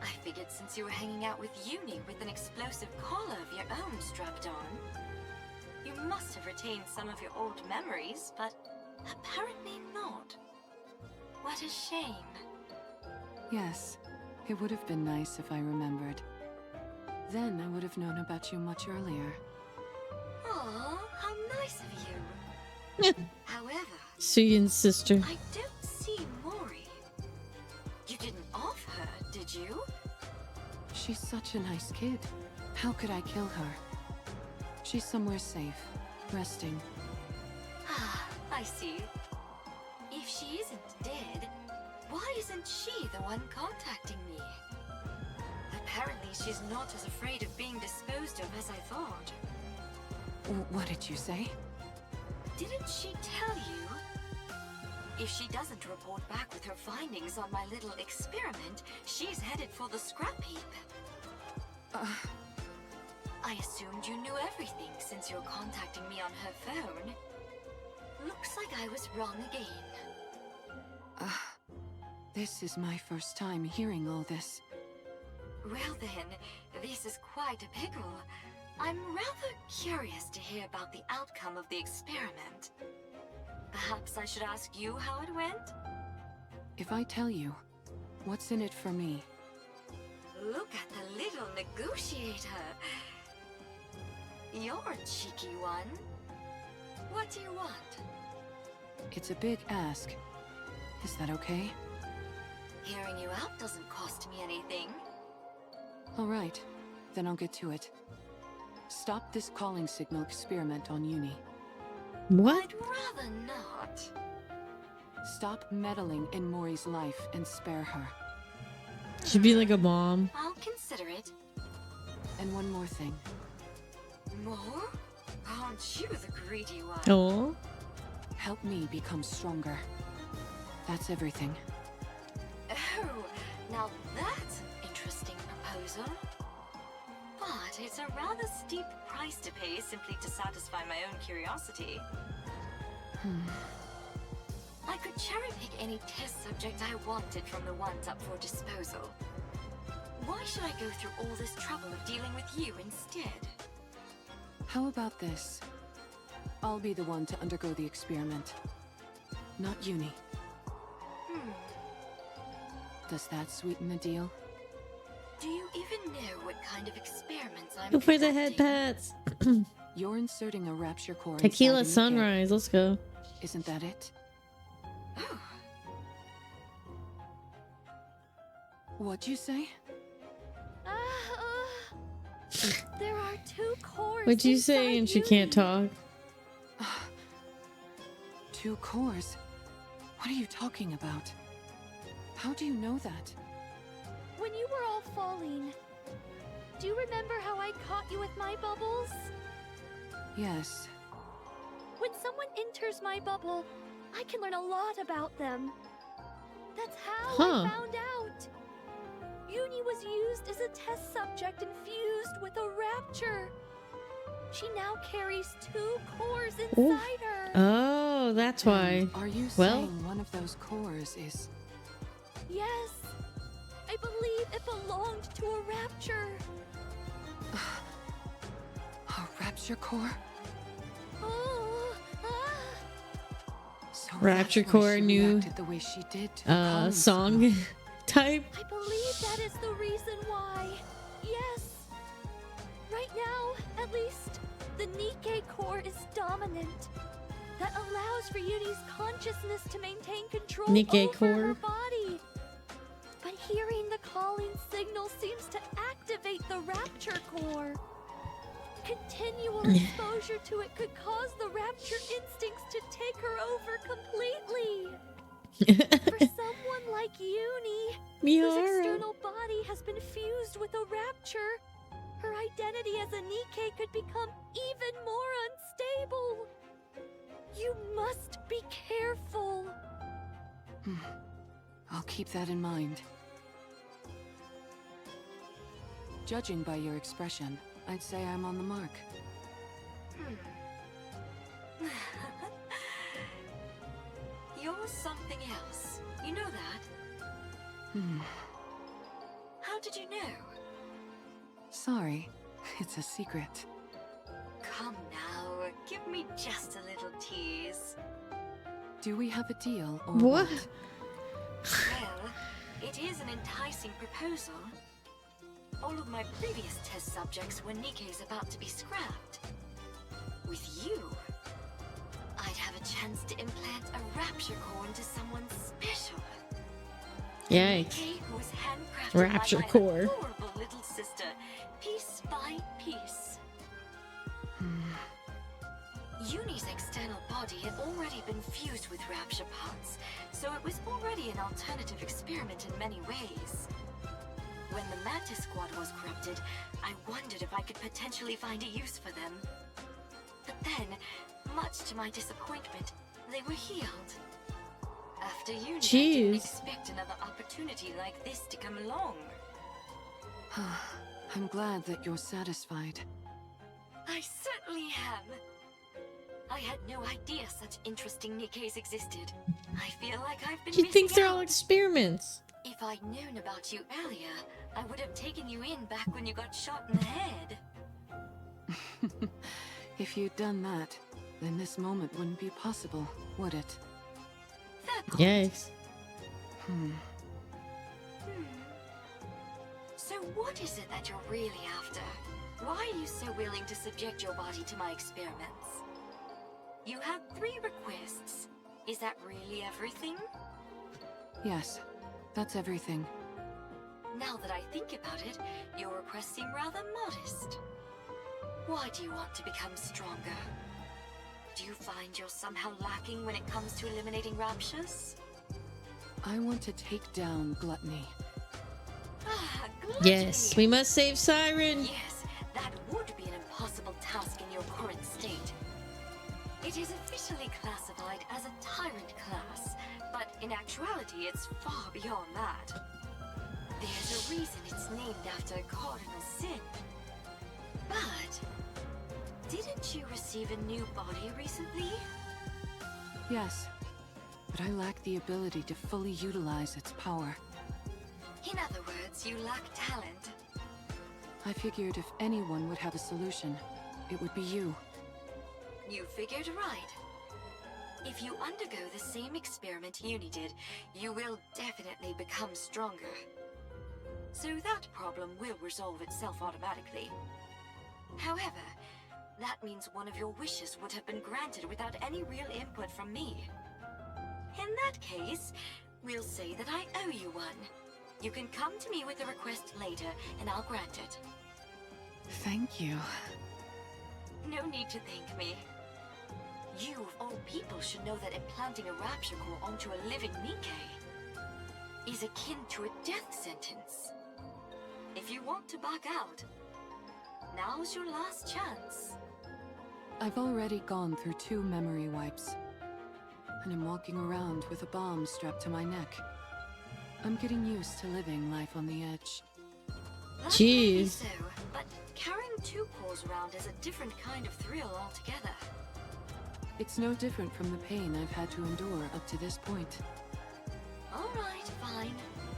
I figured since you were hanging out with Uni with an explosive collar of your own strapped on, you must have retained some of your old memories, but apparently not. What a shame. Yes. It would have been nice if I remembered. Then I would have known about you much earlier. Aw, how nice of you. However, Jien's sister. I don't see Mori. You didn't off her, did you? She's such a nice kid. How could I kill her? She's somewhere safe, resting. Ah, I see. If she isn't dead, why isn't she the one contacting me? Apparently she's not as afraid of being disposed of as I thought. What did you say? Didn't she tell you? If she doesn't report back with her findings on my little experiment, she's headed for the scrap heap. I assumed you knew everything since you're contacting me on her phone. Looks like I was wrong again. This is my first time hearing all this. Well then, this is quite a pickle. I'm rather curious to hear about the outcome of the experiment. Perhaps I should ask you how it went? If I tell you, what's in it for me? Look at the little negotiator. You're a cheeky one. What do you want? It's a big ask. Is that okay? Hearing you out doesn't cost me anything. All right, then I'll get to it. Stop this calling signal experiment on Uni. What? I'd rather not. Stop meddling in Mori's life and spare her. She'd be like a mom. I'll consider it. And one more thing. More? Aren't you the greedy one? Oh. Help me become stronger. That's everything. Oh, now that's interesting proposal. But it's a rather steep price to pay simply to satisfy my own curiosity. I could cherry pick any test subject I wanted from the ones up for disposal. Why should I go through all this trouble of dealing with you instead? How about this? I'll be the one to undergo the experiment. Not Uni. Does that sweeten the deal? Do you even know what kind of experiments I'm Go for the head conducting? pats. You're inserting a rapture core Tequila inside a Nikke. sunrise. Let's go. Isn't that it? Oh, What'd you say? There are 2 cores. What'd you say? inside And she Uni. can't talk. 2 cores? What are you talking about? How do you know that? When you were all falling, do you remember how I caught you with my bubbles? Yes. When someone enters my bubble, I can learn a lot about them. That's how Huh. I found out. Uni was used as a test subject and fused with a rapture. She now carries 2 cores inside her. Oh, that's why. Are you Well- saying one of those cores is... Yes, I believe it belonged to a rapture. a rapture core? Oh, So Rapture that's why core she new, reacted the way she did to the calling song signal. type. I believe that is the reason why. Yes. Right now, at least, the Nikke core is dominant. That allows for Uni's consciousness to maintain control Nikke over core. her body. But hearing the calling signal seems to activate the rapture core. Continual exposure to it could cause the rapture instincts to take her over completely. For someone like Uni, whose Miara. external body has been fused with a rapture, her identity as a Nikke could become even more unstable. You must be careful. I'll keep that in mind. Judging by your expression, I'd say I'm on the mark. You're something else. You know that? How did you know? Sorry, it's a secret. Come now, give me just a little tease. Do we have a deal or What? Well, it It is an enticing proposal. All of my previous test subjects were Nikke's about to be scrapped. With you, I'd have a chance to implant a rapture core into someone special. Yikes. Nikke, who was handcrafted Rapture by my core. adorable little sister, piece by piece. Uni's external body had already been fused with rapture parts, so it was already an alternative experiment in many ways. When the Mantis Squad was corrupted, I wondered if I could potentially find a use for them. But then, much to my disappointment, they were healed. After Uni, I didn't expect another opportunity like this to come along. I'm glad that you're satisfied. I certainly am. I had no idea such interesting Nikkes existed. I feel like I've been She missing thinks they're all out. experiments. If I'd known about you earlier, I would have taken you in back when you got shot in the head. If you'd done that, then this moment wouldn't be possible, would it? Fair point. Yikes. So what is it that you're really after? Why are you so willing to subject your body to my experiments? You had 3 requests. Is that really everything? Yes, that's everything. Now that I think about it, your requests seem rather modest. Why do you want to become stronger? Do you find you're somehow lacking when it comes to eliminating raptures? I want to take down gluttony. Ah, gluttony. Yes, we must save Siren. Yes, that would be an impossible task in your current state. It is officially classified as a tyrant class, but in actuality it's far beyond that. There's a reason it's named after a cardinal sin. But didn't you receive a new body recently? Yes, but I lack the ability to fully utilize its power. In other words, you lack talent. I figured if anyone would have a solution, it would be you. You figured right. If you undergo the same experiment Uni did, you will definitely become stronger. So that problem will resolve itself automatically. However, that means one of your wishes would have been granted without any real input from me. In that case, we'll say that I owe you one. You can come to me with a request later, and I'll grant it. Thank you. No need to thank me. You, of all people, should know that implanting a rapture core onto a living Nikke is akin to a death sentence. If you want to back out, now's your last chance. I've already gone through 2 memory wipes, and I'm walking around with a bomb strapped to my neck. I'm getting used to living life on the edge. That may be Jeez. so, but carrying 2 cores around is a different kind of thrill altogether. It's no different from the pain I've had to endure up to this point. Alright, fine.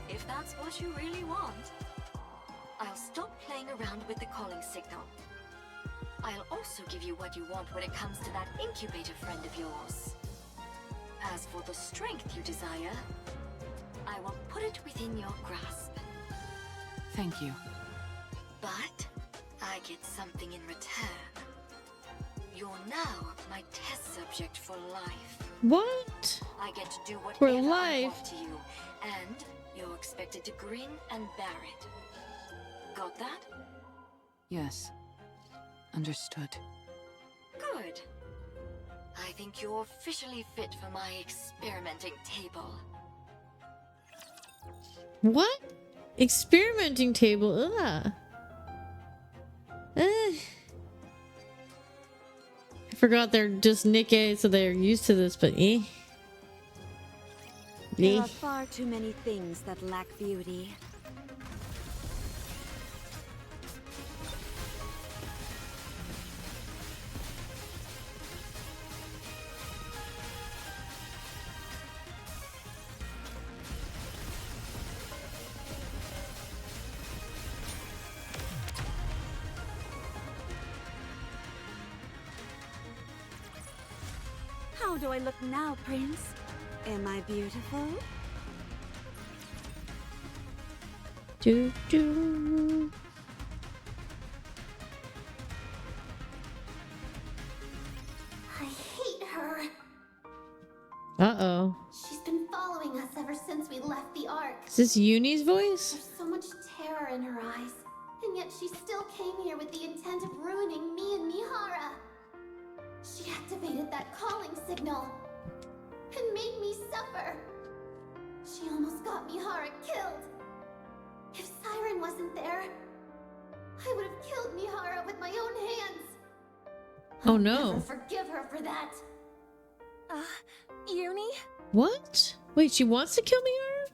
If that's what you really want. I'll stop playing around with the calling signal. I'll also give you what you want when it comes to that incubator friend of yours. As for the strength you desire, I will put it within your grasp. Thank you. But I get something in return. You're now my test subject for life. What? I get to do For whatever I life? want to you, and you're expected to grin and bear it. Got that? Yes. Understood. Good. I think you're officially fit for my experimenting table. What? Experimenting table. Ugh. I forgot they're just Nikke, so they're used to this, but eh. There Eh. are far too many things that lack beauty. How do I look now, Prince? Am I beautiful? Do do. I hate her. Uh-oh. She's been following us ever since we left the Ark. Is this Uni's voice? There's so much terror in her eyes, and yet she still came here with the intent of ruining me and Mihara. She activated that calling signal and made me suffer. She almost got Mihara killed. If Siren wasn't there, I would have killed Mihara with my own hands. Oh I'll no. never forgive her for that. Uni? What? Wait, she wants to kill Mihara?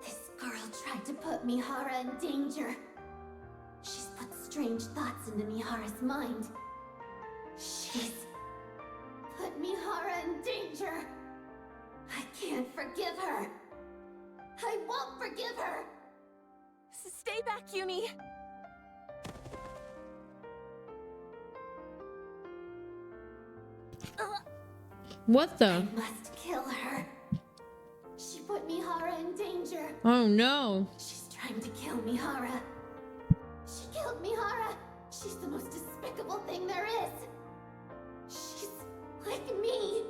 This girl tried to put Mihara in danger. She's put strange thoughts into Mihara's mind. She's put Mihara in danger. I can't forgive her. I won't forgive her. Stay back, Uni. What the? I must kill her. She put Mihara in danger. Oh no. She's trying to kill Mihara. She killed Mihara. She's the most despicable thing there is. She's like me.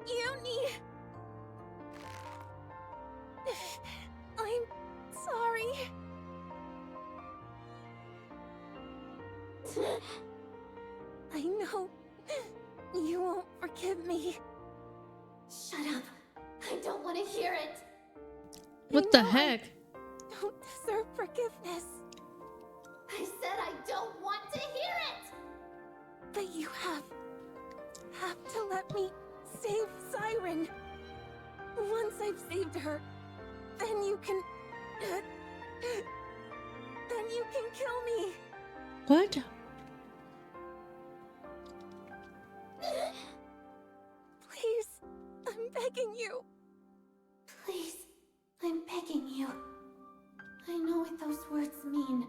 Uni! I'm sorry. I know you won't forgive me. Shut up. I don't want to hear it. What the heck? I don't deserve forgiveness. I said I don't want to hear it. But you have to let me save Siren. Once I've saved her, then you can kill me. What? Please, I'm begging you. Please, I'm begging you. I know what those words mean.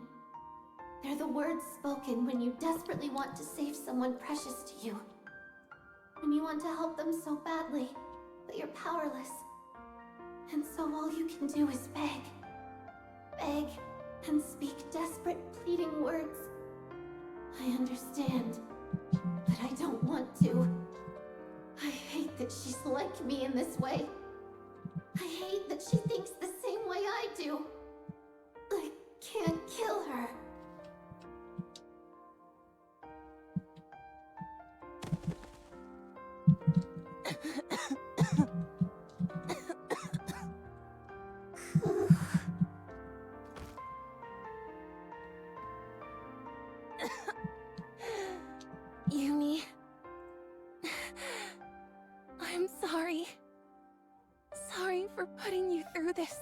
They're the words spoken when you desperately want to save someone precious to you. When you want to help them so badly, but you're powerless. And so all you can do is beg. Beg and speak desperate, pleading words. I understand, but I don't want to. I hate that she's like me in this way. I hate that she thinks the same way I do. I can't kill her. Uni, I'm sorry. Sorry for putting you through this.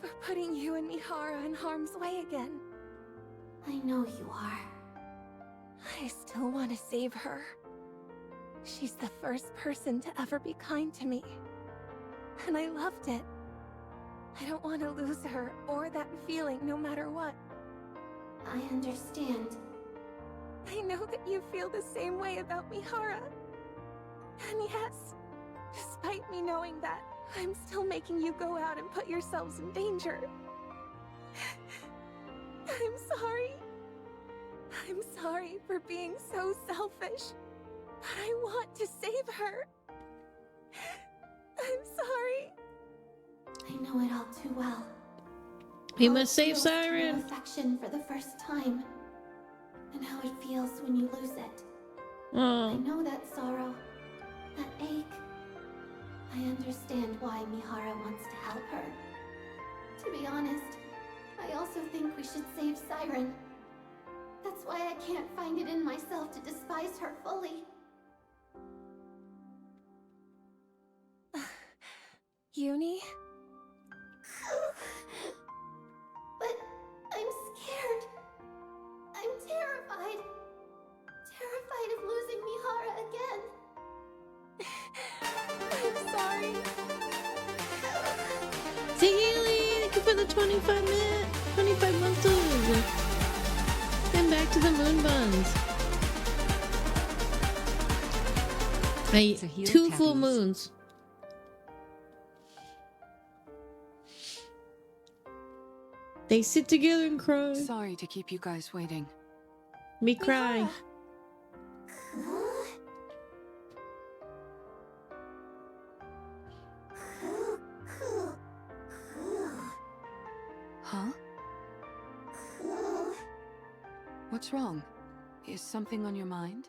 For putting you and Mihara in harm's way again. I know you are. I still want to save her. She's the first person to ever be kind to me. And I loved it. I don't want to lose her or that feeling no matter what. I understand. I know that you feel the same way about Mihara. And yes, despite me knowing that, I'm still making you go out and put yourselves in danger. I'm sorry. I'm sorry for being so selfish. But I want to save her. I'm sorry. I know it all too well. We How must it save feels to know Siren. affection for the first time. And how it feels when you lose it. I Oh. know that sorrow. That ache. I understand why Mihara wants to help her. To be honest, I also think we should save Siren. That's why I can't find it in myself to despise her fully. Uni? But I'm scared. I'm terrified. Terrified of losing Mihara again. I'm sorry. Ziggy, thank you for the 25 months old. And back to the moon buns. To heal 2 full tabbies. moons. They sit together and cry. Sorry to keep you guys waiting. Me cry. Huh? What's wrong? Is something on your mind?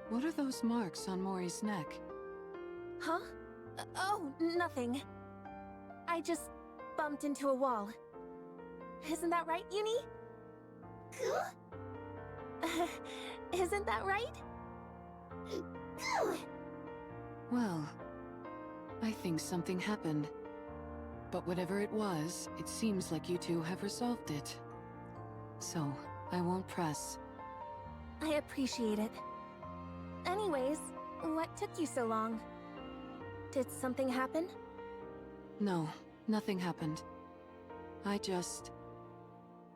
What are those marks on Mori's neck? Huh? Oh, nothing. I just bumped into a wall. Isn't that right, Uni? Isn't that right? Well, I think something happened. But whatever it was, it seems like you two have resolved it. So, I won't press. I appreciate it. Anyways, what took you so long? Did something happen? No, nothing happened. I just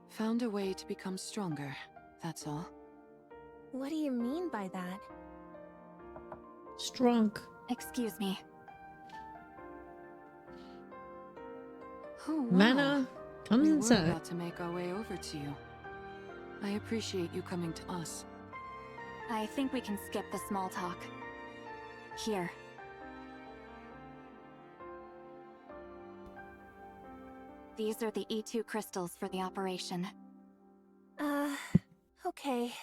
found a way to become stronger, that's all. What do you mean by that? Strunk. Excuse me. Oh, wow. Mana comes We were inside. about to make our way over to you. I appreciate you coming to us. I think we can skip the small talk. Here. These are the E2 crystals for the operation. Okay.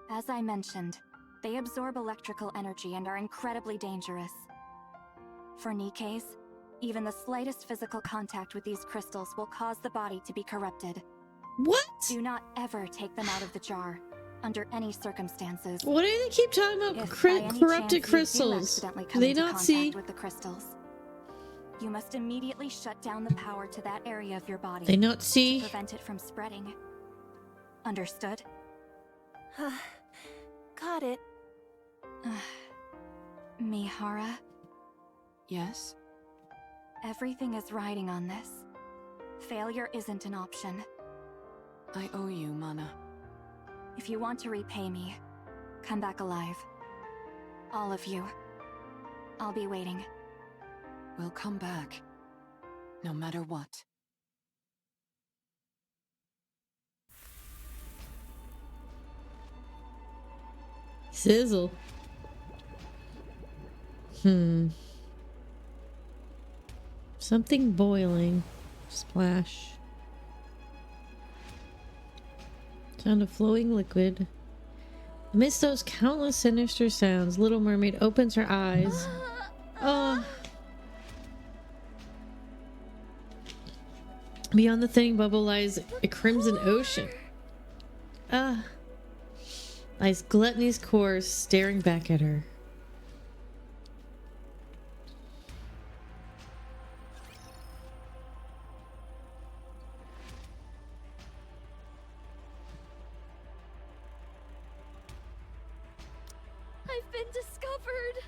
As I mentioned, they absorb electrical energy and are incredibly dangerous. For Nikke's, even the slightest physical contact with these crystals will cause the body to be corrupted. What? Do not ever take them out of the jar, under any circumstances. What do they keep talking about? If by any Corrupted chance you do crystals. accidentally Do come they into not contact see? with the crystals, you must immediately shut down the power to that area of your body They not to see? prevent it from spreading. Understood? Got it. Mihara, Yes? everything is riding on this. Failure isn't an option. I owe you, Mana. If you want to repay me, come back alive. All of you. I'll be waiting. We'll come back. No matter what. Sizzle. Something boiling. Splash. Sound of flowing liquid. Amidst those countless sinister sounds, Little Mermaid opens her eyes. Oh. Beyond the thinning bubble lies a crimson ocean. Lies Gluttony's core staring back at her. I've been discovered!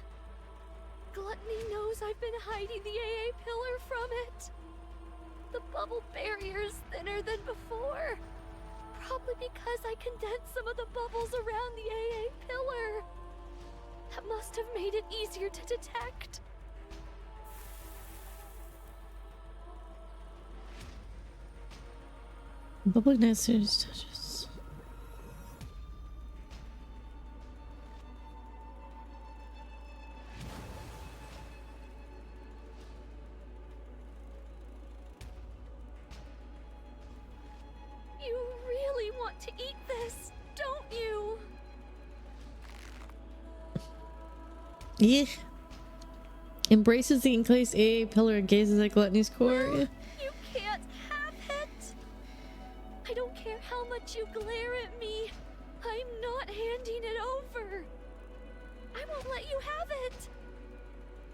Gluttony knows I've been hiding the AA pillar from it. The bubble barrier is thinner than before. Probably because I condensed some of the bubbles around the AA pillar. That must have made it easier to detect. Bubble nesters touches. You really want to eat this, don't you? Yeah. Embraces the encased AA pillar and gazes at Gluttony's core. Yeah. You can't have it. I don't care how much you glare at me. I'm not handing it over. I won't let you have it.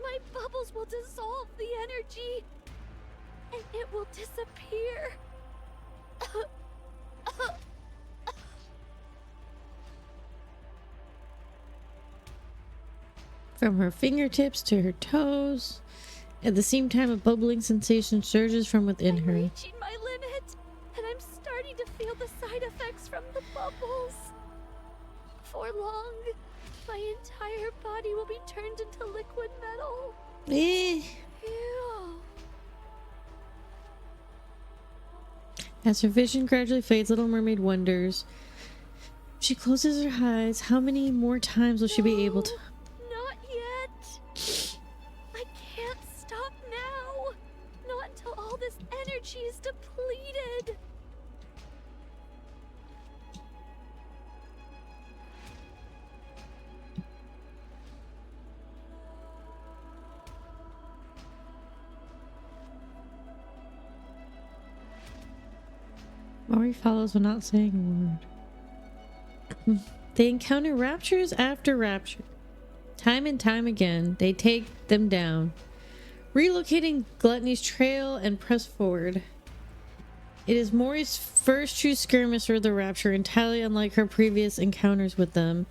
My bubbles will dissolve the energy, and it will disappear. From her fingertips to her toes. At the same time, a bubbling sensation surges from within I'm her. reaching my limit, and I'm starting to feel the side effects from the bubbles. For long, my entire body will be turned into liquid metal. Eh. Ew. As her vision gradually fades, Little Mermaid wonders. She closes her eyes. How many more times will she be able to? Not yet. I can't stop now. Not until all this energy is depleted. Mori follows without saying a word. They encounter raptures after rapture. Time and time again, they take them down, relocating Gluttony's trail and press forward. It is Mori's first true skirmish with the rapture, entirely unlike her previous encounters with them.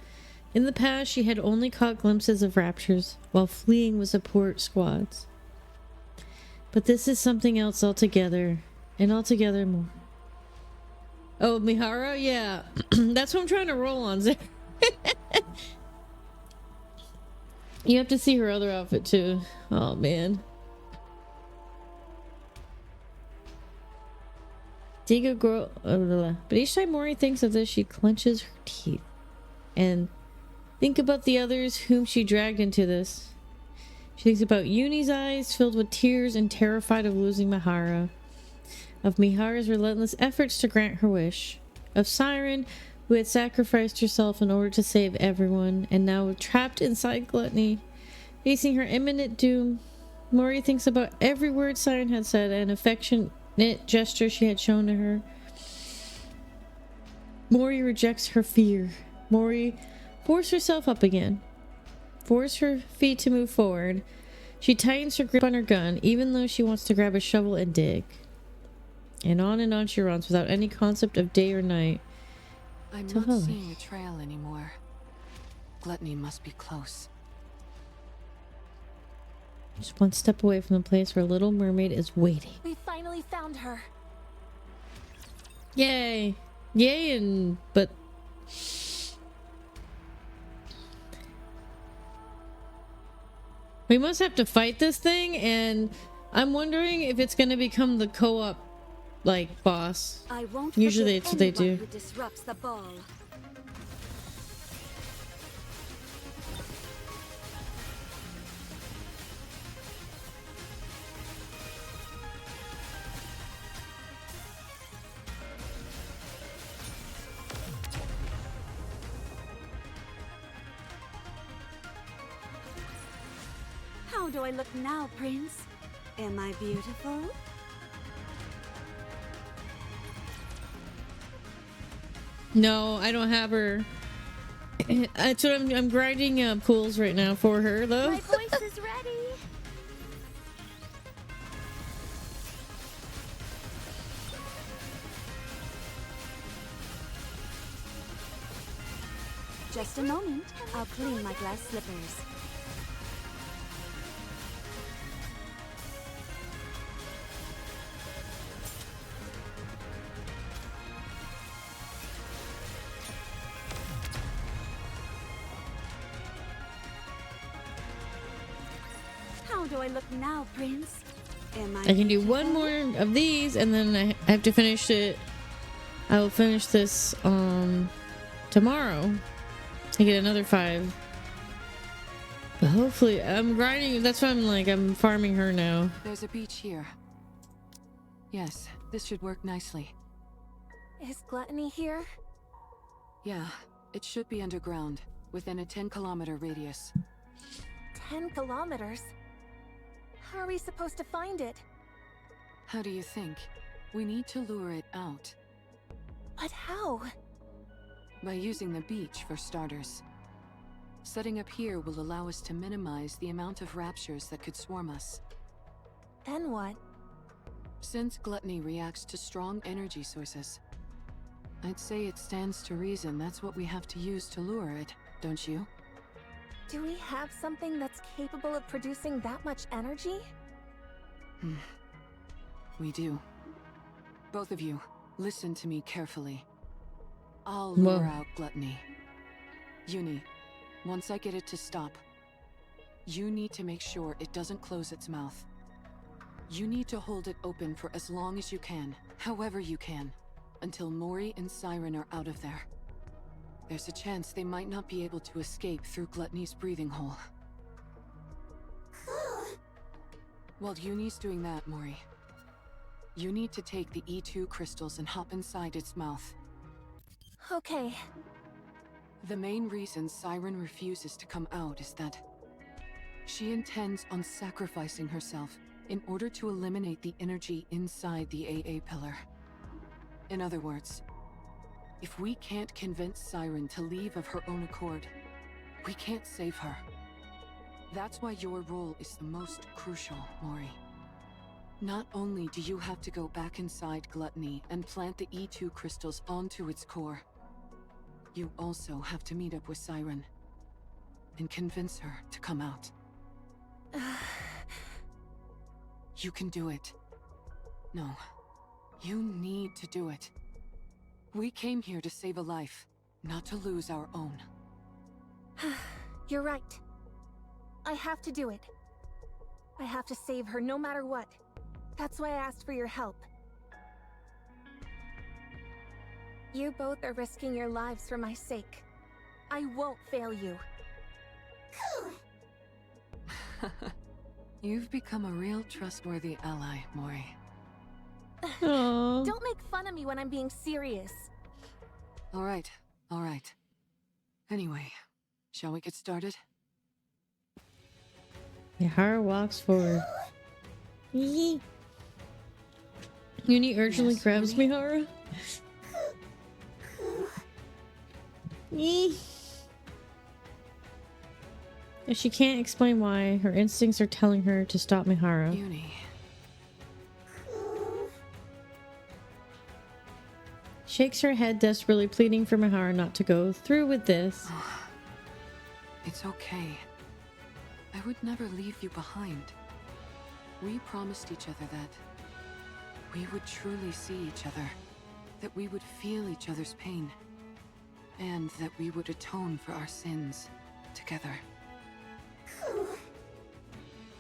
In the past, she had only caught glimpses of raptures while fleeing with support squads. But this is something else altogether, and altogether more. Oh, Mihara? Yeah. That's what I'm trying to roll on, Zach. You have to see her other outfit, too. Oh, man. Diga girl. But each time Mori thinks of this, she clenches her teeth. And think about the others whom she dragged into this. She thinks about Uni's eyes filled with tears and terrified of losing Mihara. Of Mihara's relentless efforts to grant her wish. Of Siren, who had sacrificed herself in order to save everyone, and now trapped inside Gluttony, facing her imminent doom. Mori thinks about every word Siren had said and affectionate gesture she had shown to her. Mori rejects her fear. Mori forces herself up again. Force her feet to move forward. She tightens her grip on her gun, even though she wants to grab a shovel and dig. And on she runs without any concept of day or night. I'm not seeing a trail anymore. Gluttony must be close. Just one step away from the place where Little Mermaid is waiting. We finally found her. Yay! Yay, but we must have to fight this thing, and I'm wondering if it's going to become the co-op like boss. I won't Usually forgive it's what they anyone do. who disrupts the ball. How do I look now, Prince? Am I beautiful? No, I don't have her. That's what I'm grinding pools right now for her, though. My voice is ready. Just a moment. I'll clean my glass slippers. How do I look now, Prince? Am I can do one more of these, and then I have to finish it. I will finish this tomorrow. I get another 5. But hopefully, I'm grinding. That's why I'm farming her now. There's a beach here. Yes, this should work nicely. Is Gluttony here? Yeah, it should be underground, within a 10-kilometer radius. 10 kilometers? How are we supposed to find it? How do you think? We need to lure it out. But how? By using the beach, for starters. Setting up here will allow us to minimize the amount of raptures that could swarm us. Then what? Since Gluttony reacts to strong energy sources, I'd say it stands to reason that's what we have to use to lure it, don't you? Do we have something that's capable of producing that much energy? We do. Both of you, Listen to me carefully. I'll Whoa. lure out gluttony. Uni, once I get it to stop, you need to make sure it doesn't close its mouth. You need to hold it open for as long as you can, however you can, until Mori and Siren are out of there. There's a chance they might not be able to escape through Gluttony's breathing hole. While Uni's doing that, Mori, you need to take the E2 crystals and hop inside its mouth. Okay. The main reason Siren refuses to come out is that she intends on sacrificing herself in order to eliminate the energy inside the AA pillar. In other words, if we can't convince Siren to leave of her own accord, we can't save her. That's why your role is the most crucial, Mori. Not only do you have to go back inside Gluttony and plant the E2 crystals onto its core, you also have to meet up with Siren and convince her to come out. You can do it. No, you need to do it. We came here to save a life, not to lose our own. You're right. I have to do it. I have to save her no matter what. That's why I asked for your help. You both are risking your lives for my sake. I won't fail you. You've become a real trustworthy ally, Mori. Aww. Don't make fun of me when I'm being serious. All right. Anyway, shall we get started? Mihara walks forward. Yee. Uni urgently Yes, grabs Uni? Mihara. Yee. If she can't explain why, her instincts are telling her to stop Mihara. Uni. Shakes her head desperately, pleading for Mihara not to go through with this. It's okay. I would never leave you behind. We promised each other that we would truly see each other, that we would feel each other's pain, and that we would atone for our sins together.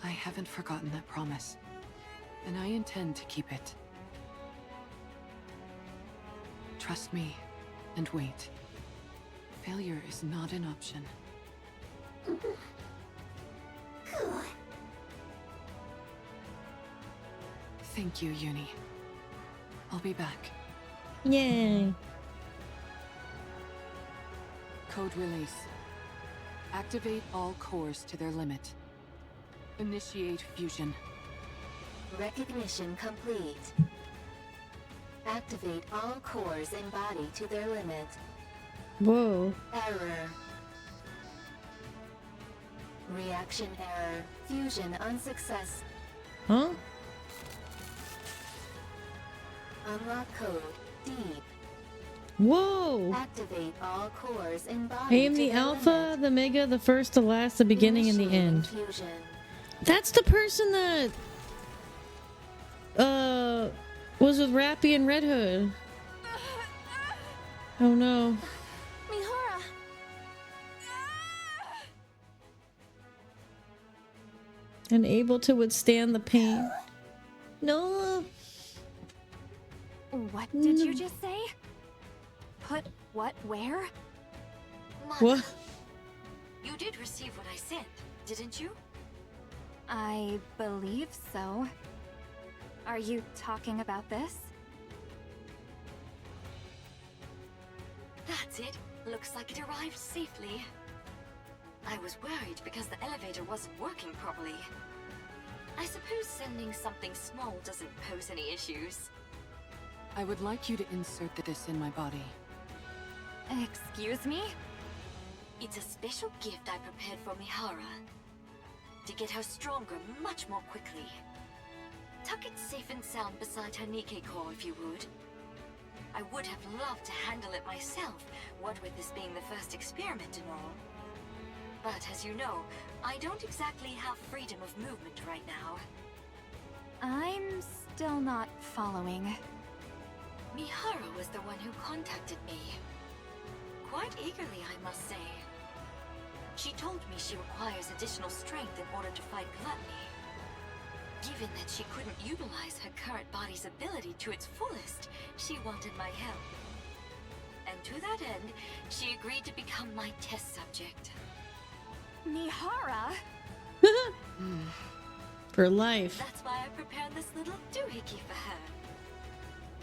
I haven't forgotten that promise, and I intend to keep it. Trust me, and wait. Failure is not an option. Thank you, Uni. I'll be back. Yay. Code release. Activate all cores to their limit. Initiate fusion. Recognition complete. Activate all cores in body to their limit. Whoa. Error. Reaction error. Fusion unsuccess. Huh? Unlock code. Deep. Whoa. Activate all cores in I body am to the their Alpha, limit. the Mega, the first, the last, the beginning, and the Initiating end. Fusion. That's the person that was with Rappy and Red Hood. Oh no. Mihara! Unable to withstand the pain. No. What did you just say? Put what where? Mother, What? you did receive what I sent, didn't you? I believe so. Are you talking about this? That's it. Looks like it arrived safely. I was worried because the elevator wasn't working properly. I suppose sending something small doesn't pose any issues. I would like you to insert this in my body. Excuse me? It's a special gift I prepared for Mihara. To get her stronger much more quickly. Tuck it safe and sound beside her NIKKE core if you would. I would have loved to handle it myself, what with this being the first experiment and all. But as you know, I don't exactly have freedom of movement right now. I'm still not following. Mihara was the one who contacted me. Quite eagerly, I must say. She told me she requires additional strength in order to fight gluttony. Given that she couldn't utilize her current body's ability to its fullest, she wanted my help. And to that end, she agreed to become my test subject. Mihara? For life. That's why I prepared this little doohickey for her.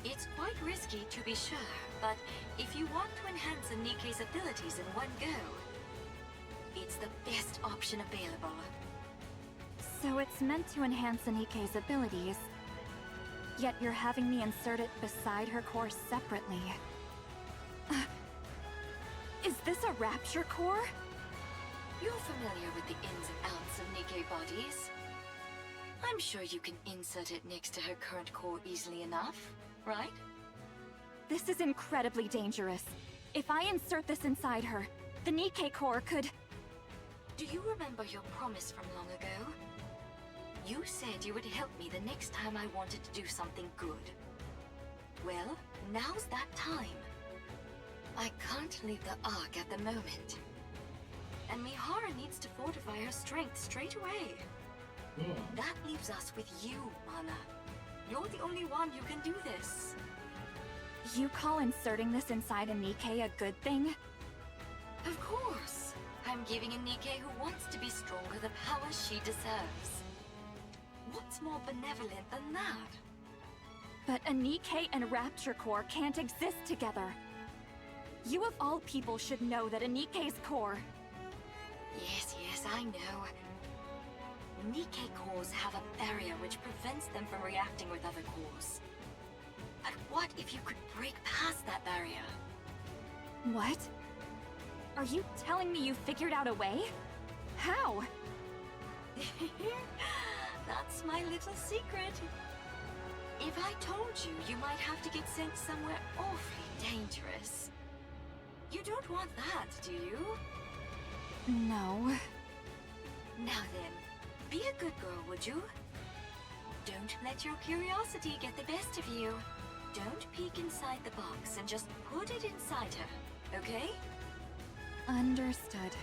It's quite risky, to be sure, but if you want to enhance a Nikke's abilities in one go, it's the best option available. So it's meant to enhance Nikke's abilities, yet you're having me insert it beside her core separately. Is this a rapture core? You're familiar with the ins and outs of Nikke bodies. I'm sure you can insert it next to her current core easily enough, right? This is incredibly dangerous. If I insert this inside her, the Nikke core could... Do you remember your promise from long ago? You said you would help me the next time I wanted to do something good. Well, now's that time. I can't leave the Ark at the moment. And Mihara needs to fortify her strength straight away. That leaves us with you, Mana. You're the only one who can do this. You call inserting this inside a Nikke a good thing? Of course. I'm giving a Nikke who wants to be stronger the power she deserves. What's more benevolent than that? But a Nikke and Rapture Core can't exist together. You of all people should know that a Nikke's core... Yes, I know. Nikke cores have a barrier which prevents them from reacting with other cores. But what if you could break past that barrier? What? Are you telling me you figured out a way? How? That's my little secret. If I told you, you might have to get sent somewhere awfully dangerous. You don't want that, do you? No. Now then, be a good girl, would you? Don't let your curiosity get the best of you. Don't peek inside the box and just put it inside her, okay? Understood.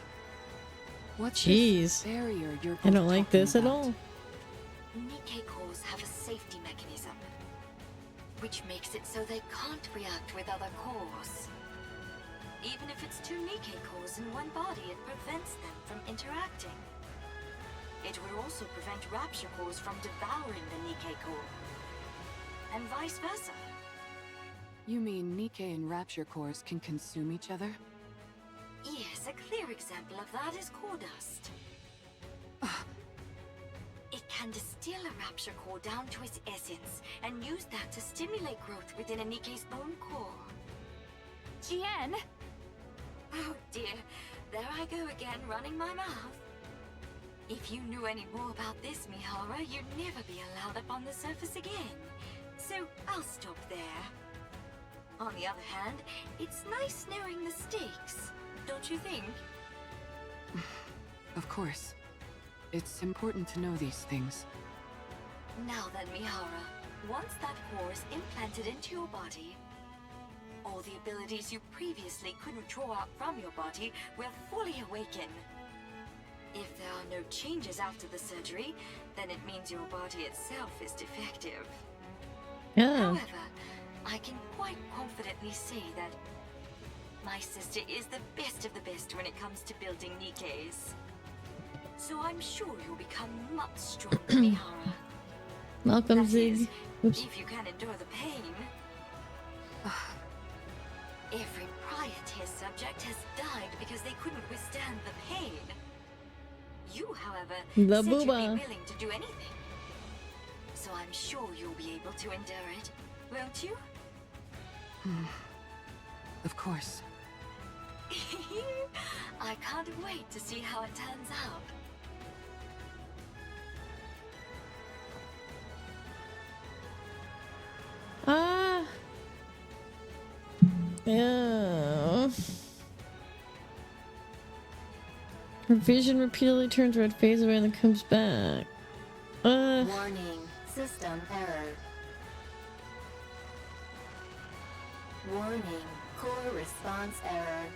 What's Jeez. this barrier you're I both don't like talking this at about? all. Nikke cores have a safety mechanism, which makes it so they can't react with other cores. Even if it's two Nikke cores in one body, it prevents them from interacting. It would also prevent Rapture cores from devouring the Nikke core, and vice versa. You mean Nikke and Rapture cores can consume each other? Yes, a clear example of that is core dust. It can distill a Rapture core down to its essence, and use that to stimulate growth within a Nikke's own core. Jien! Oh dear, there I go again, running my mouth. If you knew any more about this, Mihara, you'd never be allowed up on the surface again. So I'll stop there. On the other hand, it's nice knowing the stakes, don't you think? Of course. It's important to know these things. Now then, Mihara, once that core is implanted into your body, all the abilities you previously couldn't draw out from your body will fully awaken. If there are no changes after the surgery, then it means your body itself is defective. Yeah. However, I can quite confidently say that my sister is the best of the best when it comes to building Nikkes. So I'm sure you'll become much stronger, Mihara. Welcome, That Zig. is, Oops. if you can endure the pain. Every prior test subject has died because they couldn't withstand the pain. You, however, The said you'd be booba. willing to do anything. So I'm sure you'll be able to endure it, won't you? Of course. I can't wait to see how it turns out. Ah. Yeah. Her vision repeatedly turns red, fades away, and then comes back. Warning. System error. Warning, core response error.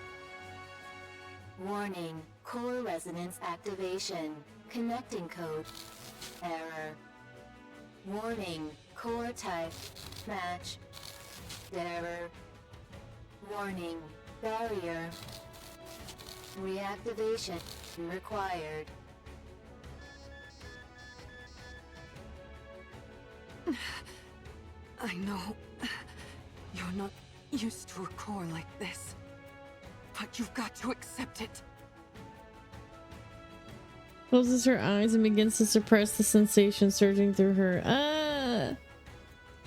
Warning, core resonance activation. Connecting code. Error. Warning, core type. Match. Error. Warning, barrier. Reactivation required. I know you're not used to a core like this, but you've got to accept it. Closes her eyes and begins to suppress the sensation surging through her. Ah!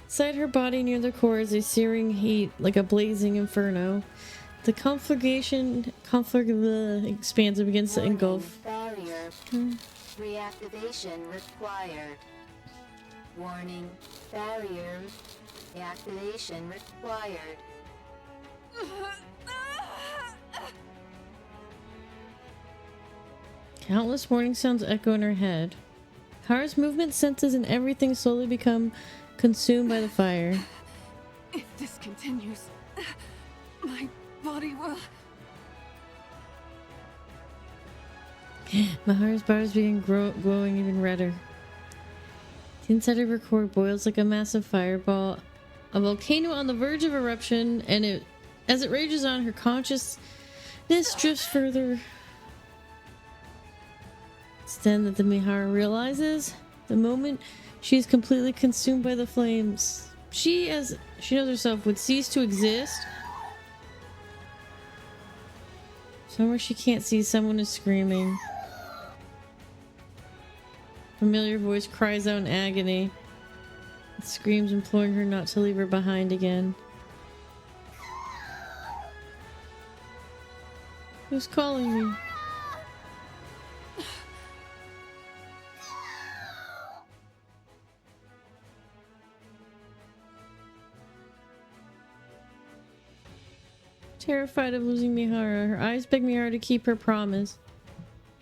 Inside her body near the core is a searing heat, like a blazing inferno. The conflagration expands and begins to engulf. Barrier. Reactivation required. Warning, barrier. Reactivation required. Countless warning sounds echo in her head. Hara's movement, senses, and everything slowly become consumed by the fire. If this continues, my body will... Mahara's bodies begin glowing even redder. The inside of her core boils like a massive fireball, a volcano on the verge of eruption, and as it rages on, her consciousness drifts further. It's then that the Mihara realizes the moment she is completely consumed by the flames. She, as she knows herself, would cease to exist. Somewhere she can't see, someone is screaming. Familiar voice cries out in agony. It screams, imploring her not to leave her behind again. Who's calling me? Terrified of losing Mihara, her eyes beg Mihara to keep her promise.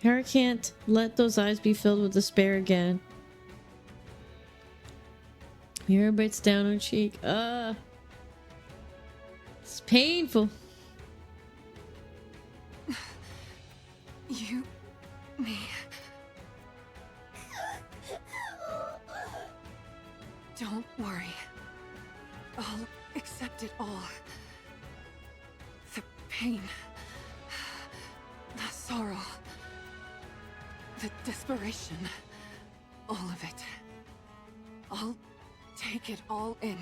Mihara can't let those eyes be filled with despair again. Mihara bites down her cheek. It's painful. Me. Don't worry. I'll accept it all. The pain. The sorrow. The desperation. All of it. I'll take it all in.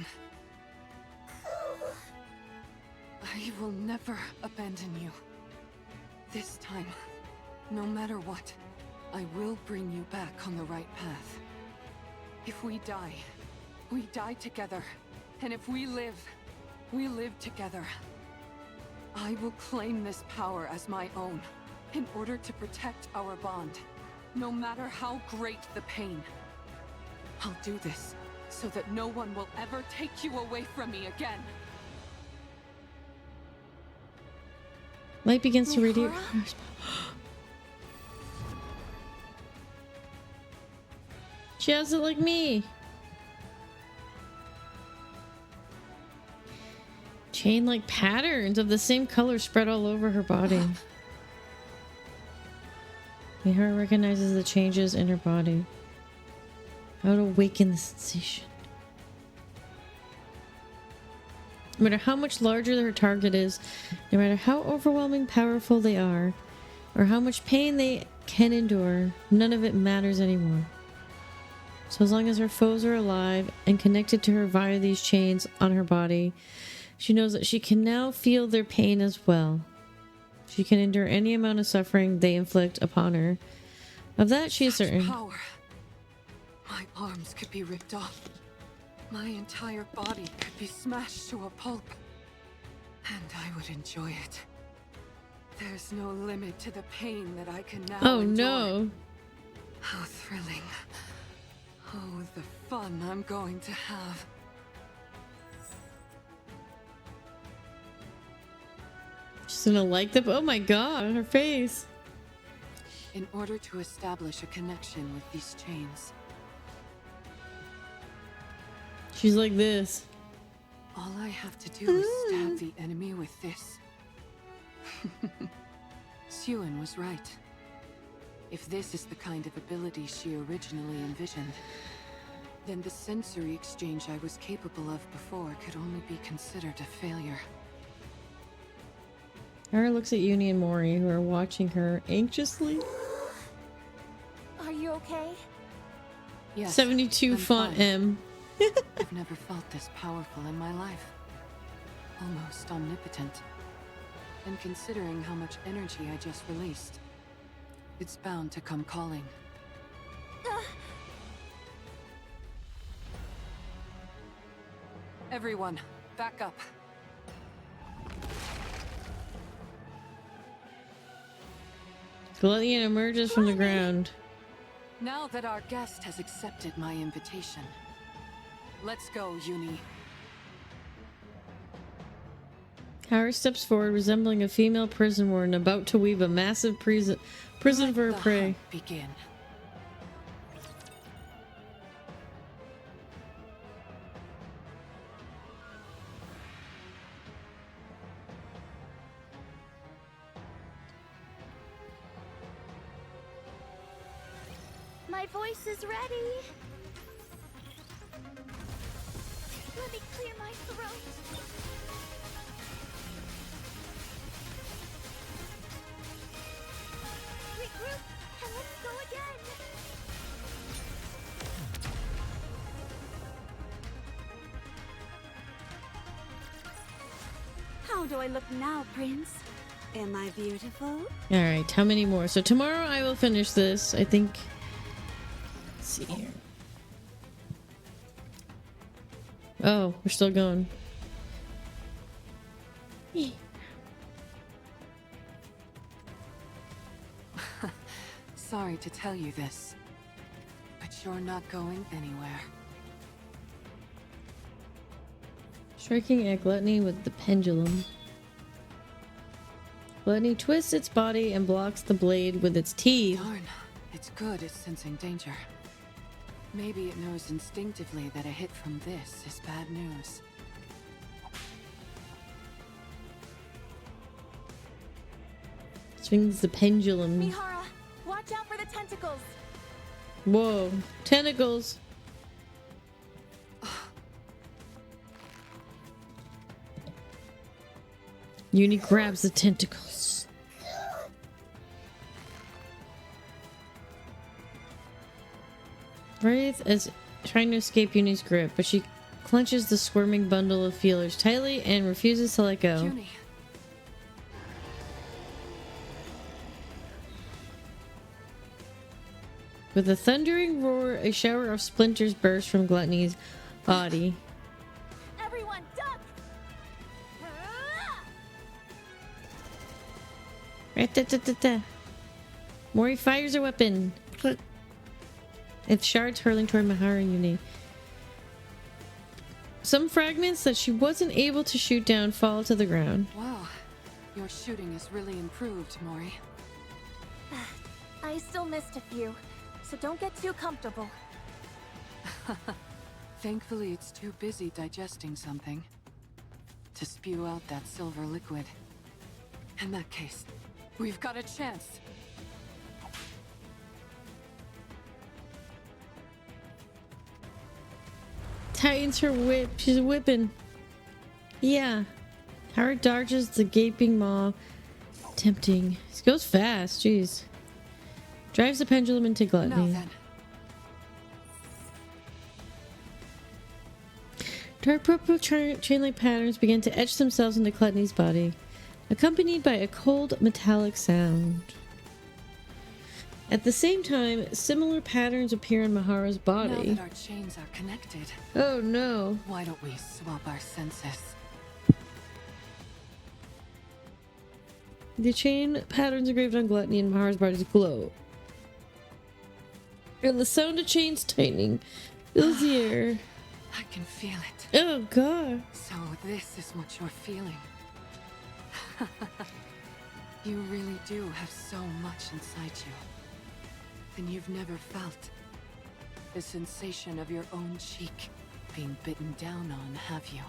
I will never abandon you. This time, no matter what, I will bring you back on the right path. If we die together. And if we live together. I will claim this power as my own, in order to protect our bond, no matter how great the pain. I'll do this, so that no one will ever take you away from me again. Light begins to radiate. She has it like me. Chain-like patterns of the same color spread all over her body. Mihara recognizes the changes in her body. How to awaken the sensation. No matter how much larger her target is, no matter how overwhelming powerful they are, or how much pain they can endure, none of it matters anymore. So as long as her foes are alive and connected to her via these chains on her body, she knows that she can now feel their pain as well. She can endure any amount of suffering they inflict upon her. Of that she is certain. Power. My arms could be ripped off. My entire body could be smashed to a pulp. And I would enjoy it. There's no limit to the pain that I can now endure. No. How thrilling. Oh, the fun I'm going to have. She's gonna like the... Oh my god, her face. In order to establish a connection with these chains, She's like this. All I have to do is stab the enemy with this. Jien was right. If this is the kind of ability she originally envisioned, then the sensory exchange I was capable of before could only be considered a failure. Hera looks at Uni and Mori, who are watching her anxiously. Are you okay? Yes, 72 I'm font fine. M. I've never felt this powerful in my life. Almost omnipotent. And considering how much energy I just released, it's bound to come calling. Everyone, back up. Gluttony emerges from the ground. Now that our guest has accepted my invitation, let's go, Uni. Hera steps forward, resembling a female prison warden about to weave a massive prison for her Let the prey. hunt begin. My voice is ready. Let me clear my throat. Regroup and let's go again. How do I look now, Prince? Am I beautiful? Alright, how many more? So tomorrow I will finish this. I think. Let's see here. Oh, we're still going. Sorry to tell you this, but you're not going anywhere. Striking at Gluttony with the pendulum. Gluttony twists its body and blocks the blade with its teeth. Darn, it's good at sensing danger. Maybe it knows instinctively that a hit from this is bad news. Swings the pendulum. Mihara, watch out for the tentacles. Whoa, tentacles. Uni grabs the tentacles. Wraith is trying to escape Uni's grip, but she clenches the squirming bundle of feelers tightly and refuses to let go. Uni. With a thundering roar, a shower of splinters bursts from Gluttony's body. Everyone, duck! Ra-ta-ta-ta-ta. Mori fires a weapon. It shards hurling toward Mihara and Uni. Some fragments that she wasn't able to shoot down fall to the ground. Wow, your shooting is really improved, Mori. I still missed a few, so don't get too comfortable. Thankfully, it's too busy digesting something to spew out that silver liquid. In that case, we've got a chance. Tightens her whip. She's whipping. Yeah. Howard dodges the gaping maw. Tempting. This goes fast. Jeez. Drives the pendulum into Now Gluttony. then. Dark purple chain-like patterns begin to etch themselves into Gluttony's body, accompanied by a cold metallic sound. At the same time, similar patterns appear in Mihara's Now body. that our chains are connected, Oh no. why don't we swap our senses? The chain patterns engraved on Gluttony and Mihara's bodies glow. And the sound of chains tightening fills the air. I can feel it. Oh god. So this is what you're feeling. You really do have so much inside you. Than you've never felt. The sensation of your own cheek being bitten down on, have you?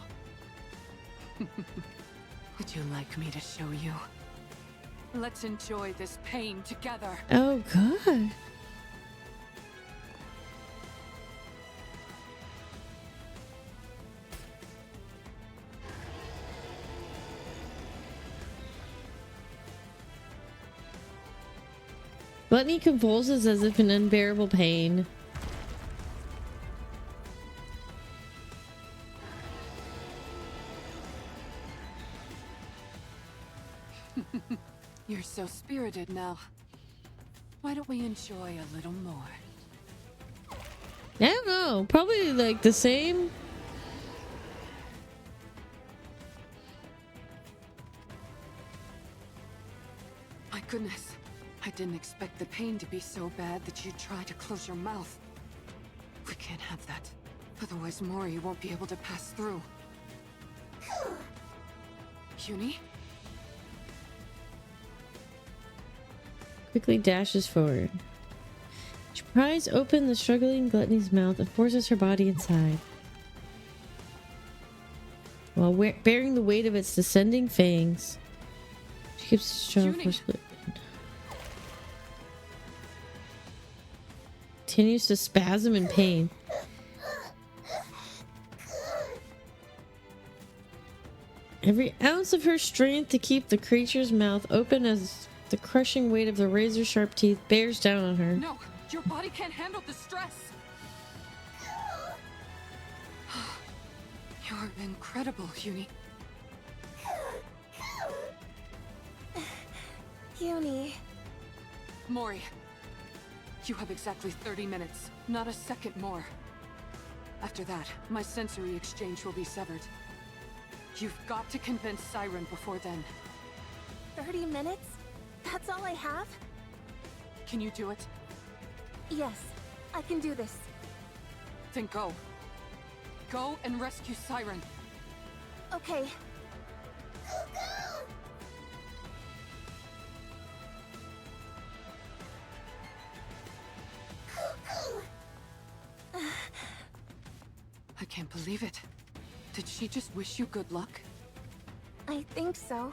Would you like me to show you? Let's enjoy this pain together. Oh, God. Gluttony convulses as if in unbearable pain. You're so spirited now. Why don't we enjoy a little more? I don't know. Probably like the same. My goodness. I didn't expect the pain to be so bad that you'd try to close your mouth. We can't have that. Otherwise Mori won't be able to pass through. Uni? Quickly dashes forward. She pries open the struggling Gluttony's mouth and forces her body inside. While bearing the weight of its descending fangs, she keeps the straw for split. Continues to spasm in pain. Every ounce of her strength to keep the creature's mouth open as the crushing weight of the razor-sharp teeth bears down on her. No, your body can't handle the stress. You're incredible, Uni. Uni. Mori, you have exactly 30 minutes, not a second more. After that, my sensory exchange will be severed. You've got to convince Siren before then. 30 minutes? That's all I have? Can you do it? Yes, I can do this. Then go. Go and rescue Siren. Okay. I can't believe it. Did she just wish you good luck? I think so.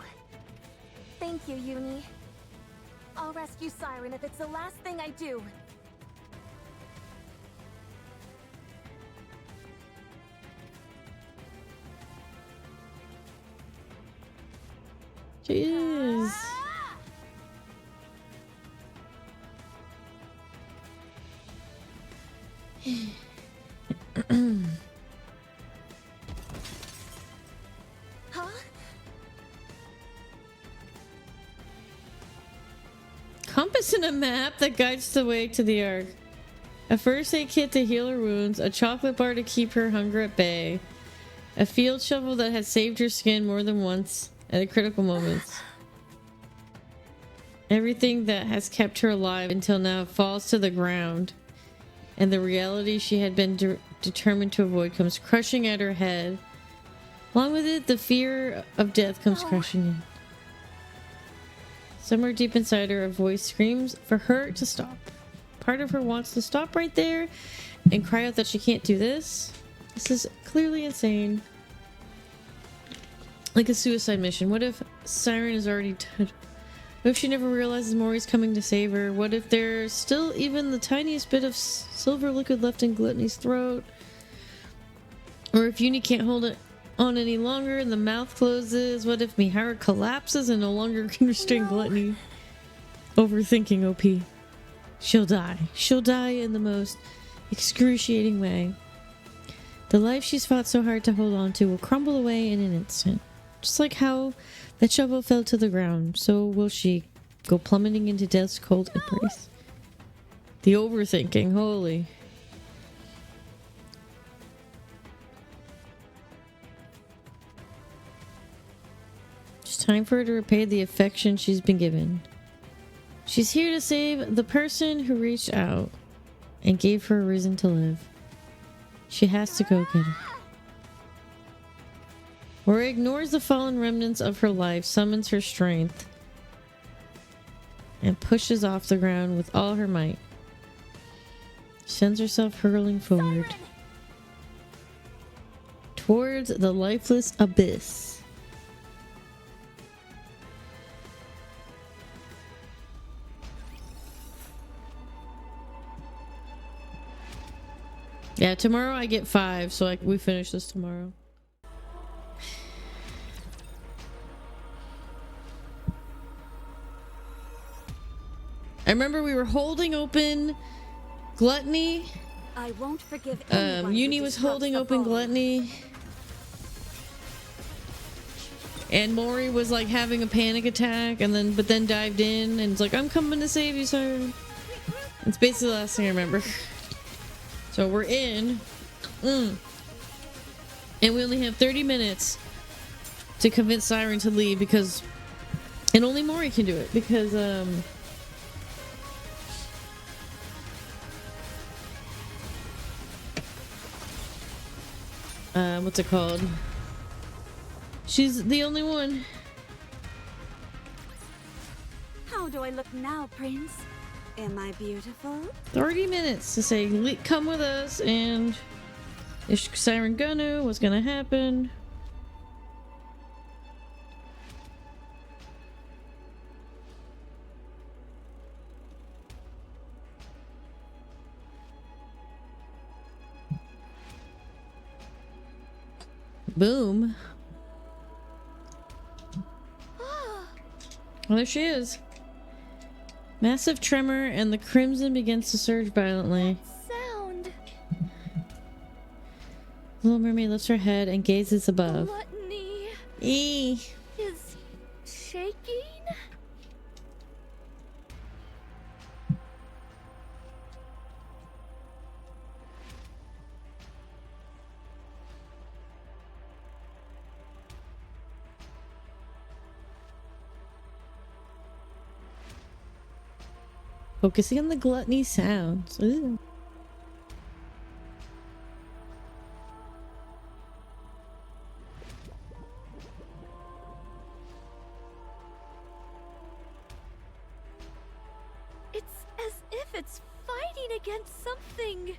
Thank you, Uni. I'll rescue Siren if it's the last thing I do. Jeez. Huh? Compass and a map that guides the way to the Ark. A first aid kit to heal her wounds. A chocolate bar to keep her hunger at bay. A field shovel that has saved her skin more than once at the critical moments. Everything that has kept her alive until now falls to the ground. And the reality she had been determined to avoid comes crushing at her head. Along with it, the fear of death comes crushing in. Somewhere deep inside her, a voice screams for her to stop. Part of her wants to stop right there and cry out that she can't do this. This is clearly insane. Like a suicide mission. What if Siren is already dead? What if she never realizes Mori's coming to save her? What if there's still even the tiniest bit of silver liquid left in Gluttony's throat? Or if Uni can't hold it on any longer and the mouth closes? What if Mihara collapses and no longer can restrain Gluttony? Overthinking OP. She'll die. She'll die in the most excruciating way. The life she's fought so hard to hold on to will crumble away in an instant. Just like how that shovel fell to the ground, so will she go plummeting into death's cold embrace. The overthinking, holy. It's time for her to repay the affection she's been given. She's here to save the person who reached out and gave her a reason to live. She has to go get her. Or ignores the fallen remnants of her life, summons her strength, and pushes off the ground with all her might. She sends herself hurling forward towards the lifeless abyss. Yeah, tomorrow I get 5, so we finish this tomorrow. I remember we were holding open Gluttony. I won't forgive anyone Uni who was disrupts holding the open ball. Gluttony. And Mori was like having a panic attack but then dived in and was like, I'm coming to save you, Siren. It's basically the last thing I remember. So we're in. And we only have 30 minutes to convince Siren to leave because... And only Mori can do it because, what's it called? She's the only one. How do I look now, Prince? Am I beautiful? 30 minutes to say, come with us, and is Siren gonna? What's gonna happen? Boom. Well, there she is. Massive tremor and the crimson begins to surge violently. Sound. Little Mermaid lifts her head and gazes above. Gluttony Eee. is shaking. Focusing on the gluttony sounds. Ooh. It's as if it's fighting against something.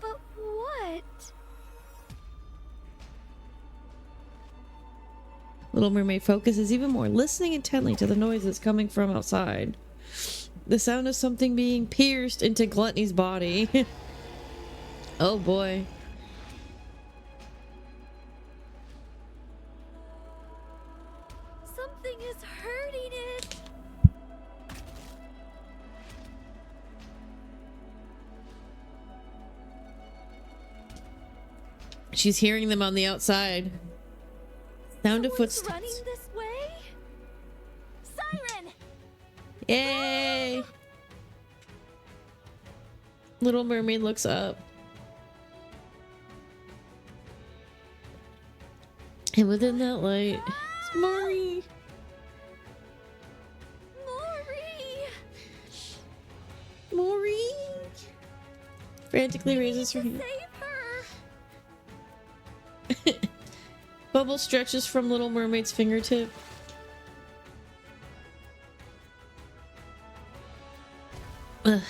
But what? Little Mermaid focuses even more, listening intently to the noises coming from outside. The sound of something being pierced into Gluttony's body. Oh boy. Something is hurting it. She's hearing them on the outside. Sound of Someone's footsteps. running this way. Siren! Yay! Little Mermaid looks up. And within that light, it's Mori. Mori! Frantically raises her hand. Save her! Bubble stretches from Little Mermaid's fingertip. Ugh.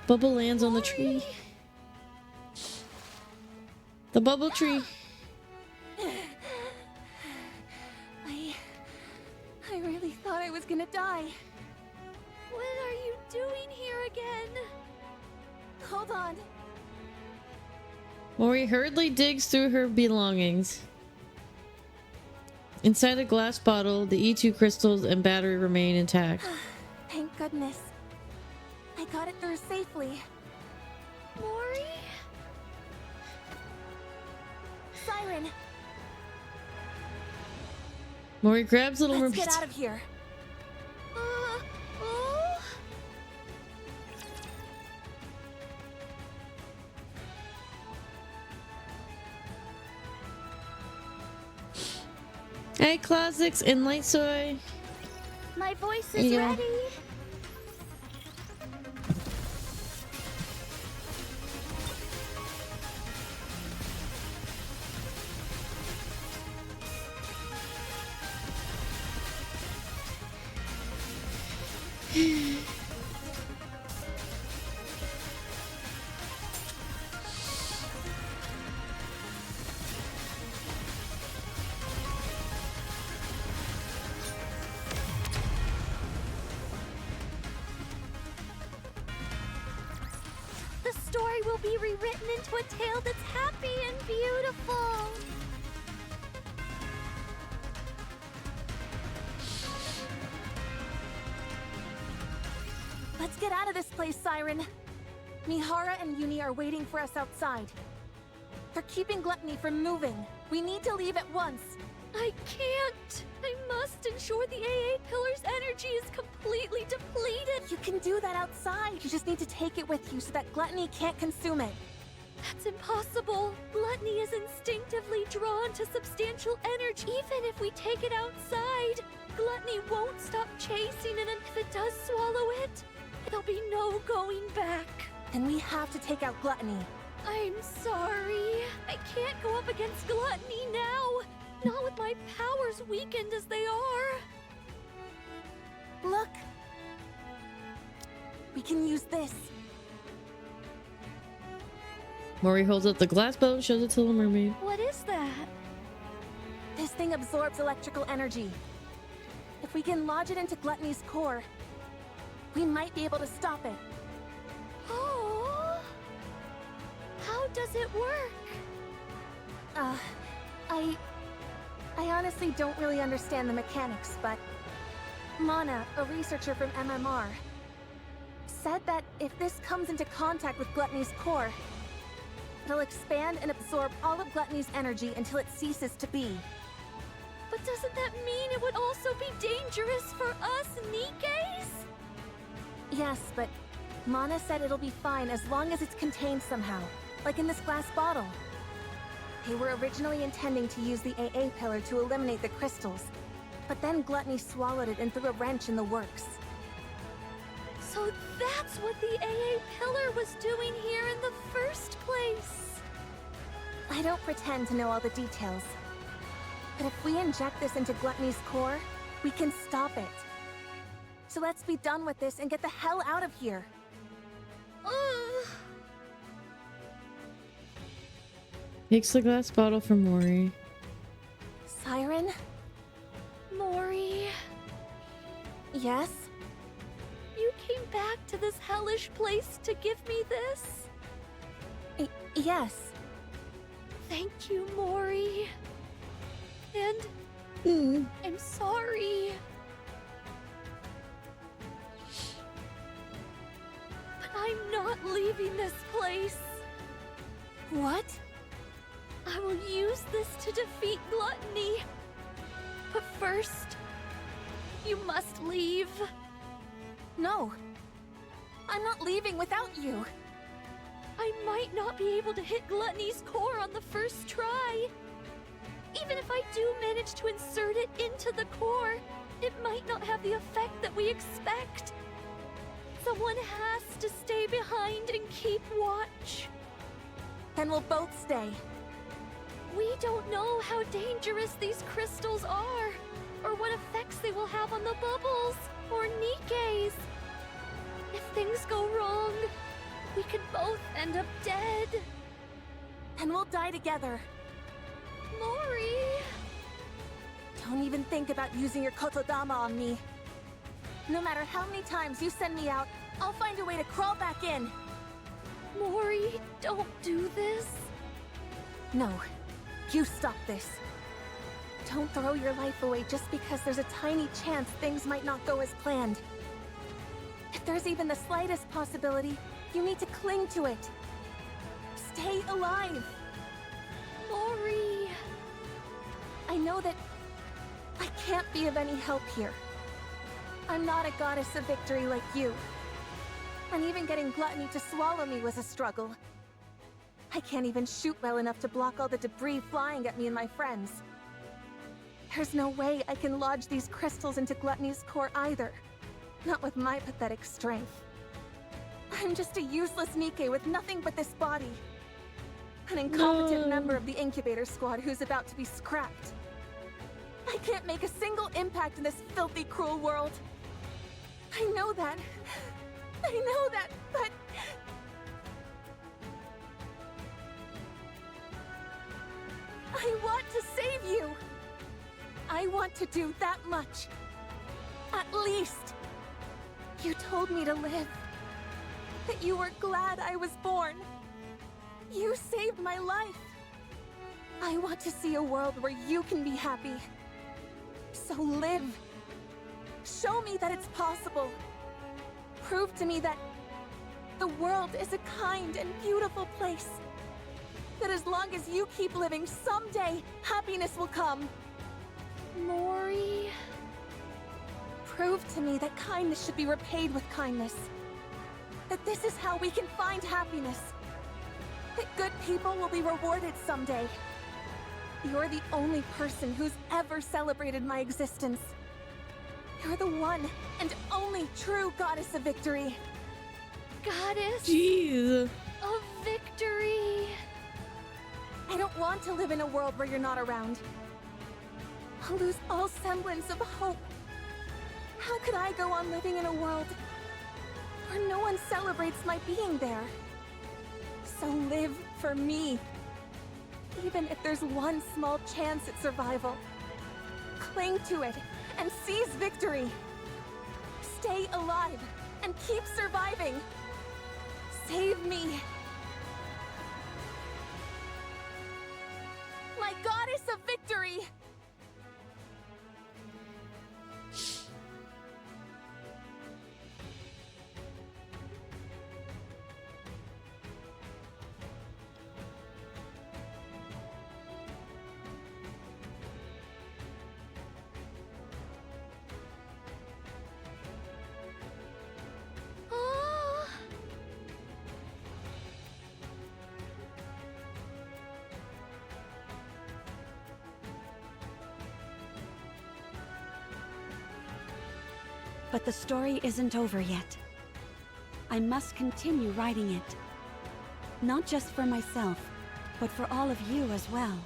Bubble lands on the tree. The bubble tree. I really thought I was gonna die. What are you doing here again? Hold on. Mori hurriedly digs through her belongings. Inside a glass bottle, the E2 crystals and battery remain intact. Thank goodness. I got it through safely. Mori? Siren, Mori grabs Little let's Mermaid. get out of here. Oh? Hey, Classics and Light Soy. My voice is Yeah. ready. The story will be rewritten into a tale that's happy and beautiful. Let's get out of this place, Siren. Mihara and Uni are waiting for us outside. They're keeping Gluttony from moving. We need to leave at once. I can't. I must ensure the AA Pillar's energy is completely depleted. You can do that outside. You just need to take it with you so that Gluttony can't consume it. That's impossible. Gluttony is instinctively drawn to substantial energy. Even if we take it outside, Gluttony won't stop chasing it, and if it does swallow it, there'll be no going back. Then we have to take out Gluttony. I'm sorry. I can't go up against Gluttony now. Not with my powers weakened as they are. Look. We can use this. Mori holds up the glass boat and shows it to the mermaid. What is that? This thing absorbs electrical energy. If we can lodge it into Gluttony's core, we might be able to stop it. Oh. How does it work? I honestly don't really understand the mechanics, but Mana, a researcher from MMR, said that if this comes into contact with Gluttony's core, it'll expand and absorb all of Gluttony's energy until it ceases to be. But doesn't that mean it would also be dangerous for us Nikkes? Yes, but Mana said it'll be fine as long as it's contained somehow, like in this glass bottle. They were originally intending to use the AA pillar to eliminate the crystals, but then Gluttony swallowed it and threw a wrench in the works. So that's what the AA pillar was doing here in the first place. I don't pretend to know all the details, but if we inject this into Gluttony's core, we can stop it. So let's be done with this and get the hell out of here. Takes the glass bottle from Mori. Siren? Mori, Yes? you came back to this hellish place to give me this? Yes. Thank you, Mori. And I'm sorry. But I'm not leaving this place. What? I will use this to defeat Gluttony. But first, you must leave. No. I'm not leaving without you. I might not be able to hit Gluttony's core on the first try. Even if I do manage to insert it into the core, it might not have the effect that we expect. Someone has to stay behind and keep watch. Then we'll both stay. We don't know how dangerous these crystals are, or what effects they will have on the bubbles, or Nikkes. If things go wrong, we could both end up dead. And we'll die together. Mori! Don't even think about using your kotodama on me. No matter how many times you send me out, I'll find a way to crawl back in. Mori, don't do this. No. You stop this. Don't throw your life away just because there's a tiny chance things might not go as planned. If there's even the slightest possibility, you need to cling to it. Stay alive. Mori. I know that I can't be of any help here. I'm not a goddess of victory like you. And even getting Gluttony to swallow me was a struggle. I can't even shoot well enough to block all the debris flying at me and my friends. There's no way I can lodge these crystals into Gluttony's core either. Not with my pathetic strength. I'm just a useless Nikke with nothing but this body. An incompetent member of the incubator squad who's about to be scrapped. I can't make a single impact in this filthy, cruel world. I know that. I know that, but... I want to save you! I want to do that much. At least. You told me to live. that you were glad I was born. You saved my life. I want to see a world where you can be happy. So live. Show me that it's possible. Prove to me that the world is a kind and beautiful place. That as long as you keep living, someday happiness will come. Mori... Prove to me that kindness should be repaid with kindness. That this is how we can find happiness. That good people will be rewarded someday. You're the only person who's ever celebrated my existence. You're the one and only true goddess of victory. Goddess Jeez. of victory. I don't want to live in a world where you're not around. I'll lose all semblance of hope. How could I go on living in a world where no one celebrates my being there? So live for me. Even if there's one small chance at survival. Cling to it and seize victory. Stay alive and keep surviving. Save me. My goddess of victory! Oh. But the story isn't over yet. I must continue writing it. Not just for myself, but for all of you as well.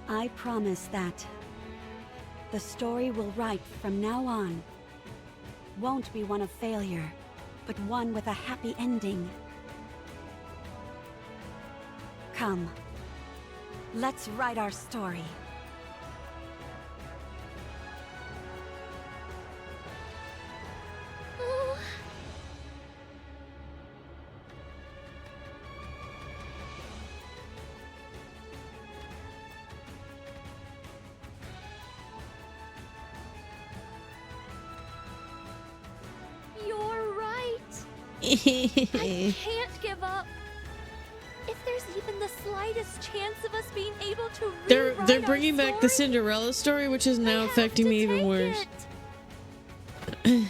I promise that the story we'll write from now on won't be one of failure, but one with a happy ending. Come, let's write our story. Oh. You're right. I can't give up. If there's even the slightest chance of us being able to They're rewrite bringing our back the story, Cinderella story, which is now I have affecting to me even take worse. it.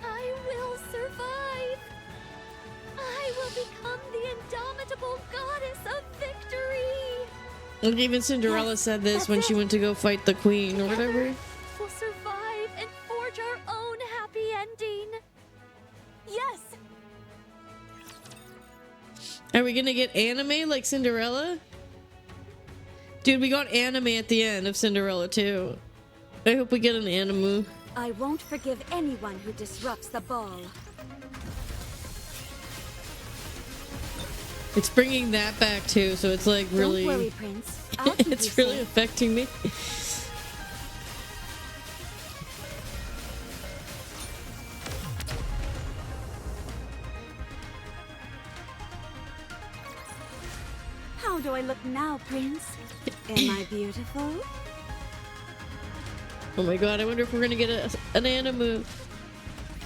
I will survive. I will become the indomitable goddess of victory. Like even Cinderella Yes, said this that's when she it. went to go fight the queen or Together, whatever. we'll survive and forge our own happy ending. Yes! Are we gonna get anime like Cinderella? Dude, we got anime at the end of Cinderella too. I hope we get an anime. I won't forgive anyone who disrupts the ball. It's bringing that back too, so it's like really, Don't worry, Prince. I'll keep it's you really safe. affecting me. How do I look now, Prince? Am I beautiful? Oh my god, I wonder if we're gonna get an anime.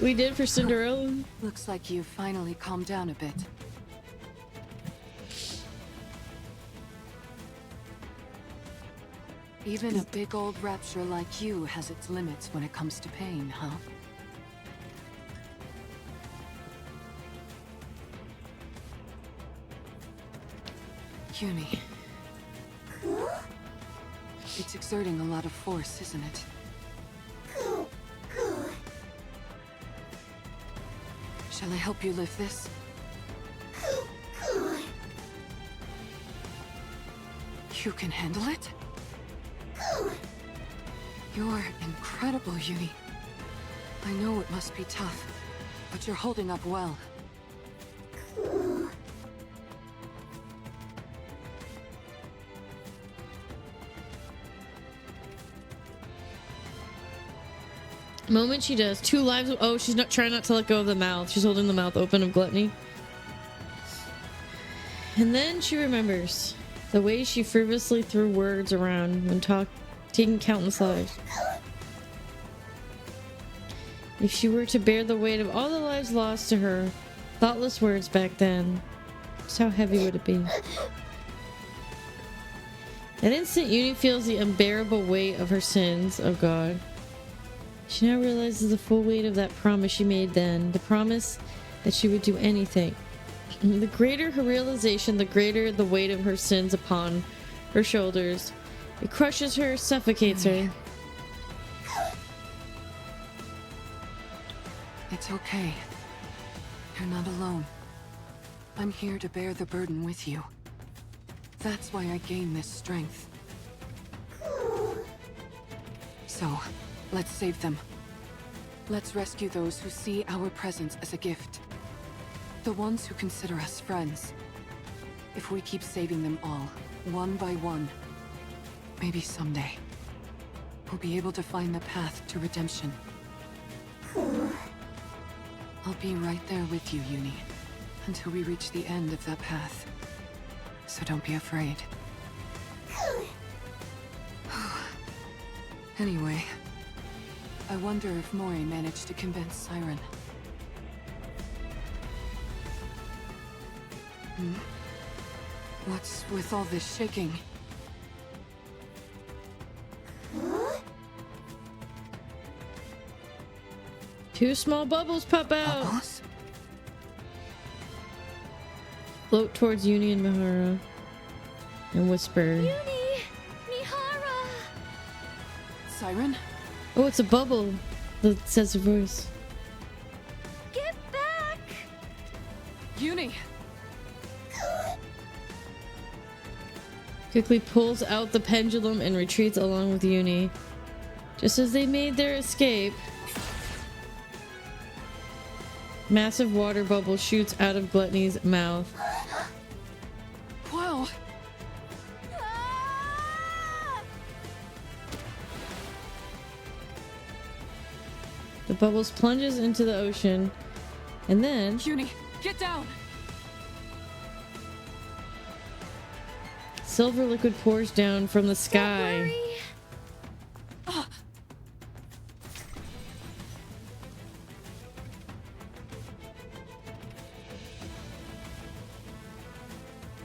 We did for Cinderella. Looks like you've finally calmed down a bit. Even a big old rapture like you has its limits when it comes to pain, huh? Yumi. It's exerting a lot of force, isn't it? Shall I help you lift this? You can handle it? You're incredible, Yumi. I know it must be tough, but you're holding up well. Moment she does. 2 lives. Oh, she's not trying not to let go of the mouth. She's holding the mouth open of gluttony. And then she remembers the way she frivolously threw words around when taking countless lives. If she were to bear the weight of all the lives lost to her, thoughtless words back then, just how heavy would it be? That instant, Uni feels the unbearable weight of her sins. Oh God. She now realizes the full weight of that promise she made then. The promise that she would do anything. The greater her realization, the greater the weight of her sins upon her shoulders. It crushes her, suffocates her. It's okay. You're not alone. I'm here to bear the burden with you. That's why I gain this strength. So, let's save them. Let's rescue those who see our presence as a gift. The ones who consider us friends. If we keep saving them all, one by one, maybe someday, we'll be able to find the path to redemption. I'll be right there with you, Uni, until we reach the end of that path. So don't be afraid. Anyway, I wonder if Mori managed to convince Siren. What's with all this shaking? Two small bubbles pop out. Bubbles? Float towards Uni and Mihara and whisper. Uni! Mihara! Siren? Oh, it's a bubble that says a voice. Get back! Uni! Quickly pulls out the pendulum and retreats along with Uni. Just as they made their escape, massive water bubble shoots out of Gluttony's mouth. Wow! The bubbles plunges into the ocean, and then Uni, get down! silver liquid pours down from the sky.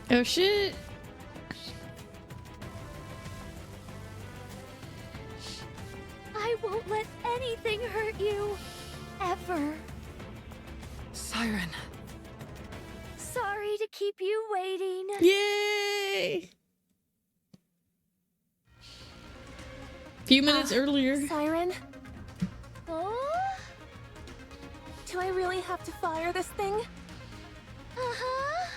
Oh shit! I won't let anything hurt you. Ever. Siren. Sorry to keep you waiting. Yay! Few minutes earlier. Siren, Oh? do I really have to fire this thing? Uh-huh.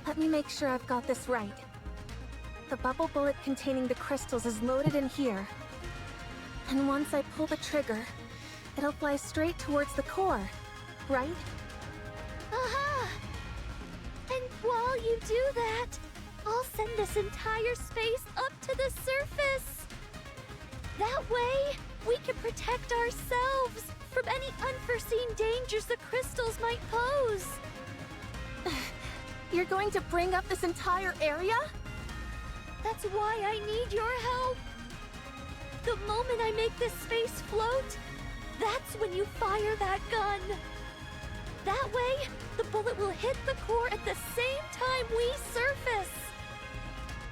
Let me make sure I've got this right. The bubble bullet containing the crystals is loaded in here. And once I pull the trigger, it'll fly straight towards the core, right? Uh-huh. And while you do that, I'll send this entire space up to the surface. That way, we can protect ourselves from any unforeseen dangers the crystals might pose. You're going to bring up this entire area? That's why I need your help. The moment I make this space float, that's when you fire that gun. That way, the bullet will hit the core at the same time we surface.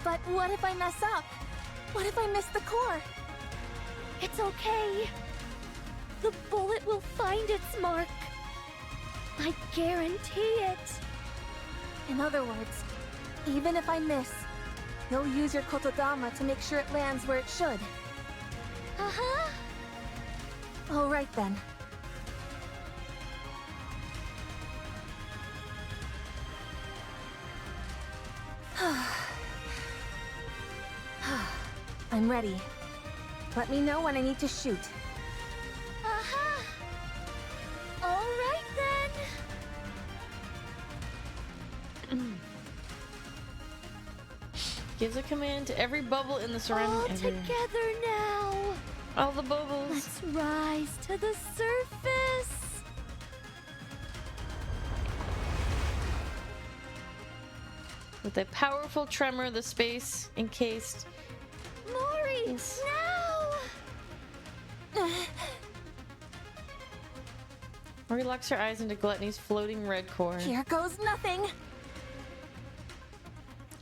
But what if I mess up? What if I miss the core? It's okay. The bullet will find its mark. I guarantee it. In other words, even if I miss, you'll use your kotodama to make sure it lands where it should. Uh-huh. All right then. I'm ready. Let me know when I need to shoot. Uh-huh. All right then. Gives a command to every bubble in the All surrounding area. together now. All the bubbles. Let's rise to the surface. With a powerful tremor, the space encased. Mori, Yes. now. Mori locks her eyes into Gluttony's floating red core. Here goes nothing.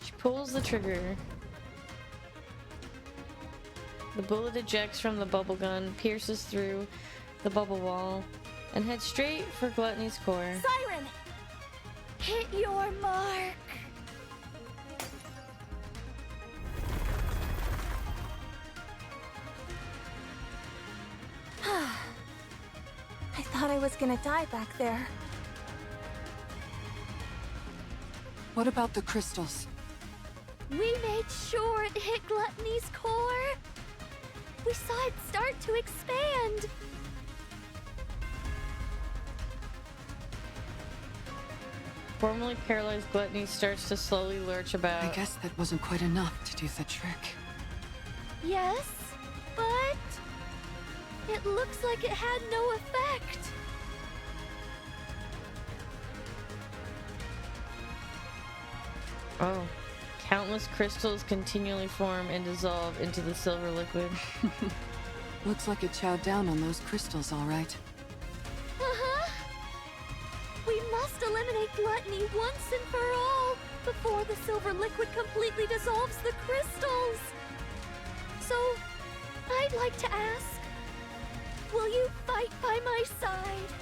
She pulls the trigger. The bullet ejects from the bubble gun, pierces through the bubble wall, and heads straight for Gluttony's core. Siren! Hit your mark. I thought I was gonna die back there. What about the crystals? We made sure it hit Gluttony's core. We saw it start to expand. Formerly paralyzed Gluttony starts to slowly lurch about. I guess that wasn't quite enough to do the trick. Yes, but it looks like it had no effect. Oh. Countless crystals continually form and dissolve into the silver liquid. Looks like it chowed down on those crystals, all right. Uh-huh. We must eliminate Gluttony once and for all before the silver liquid completely dissolves the crystals. So, I'd like to ask, will you fight by my side?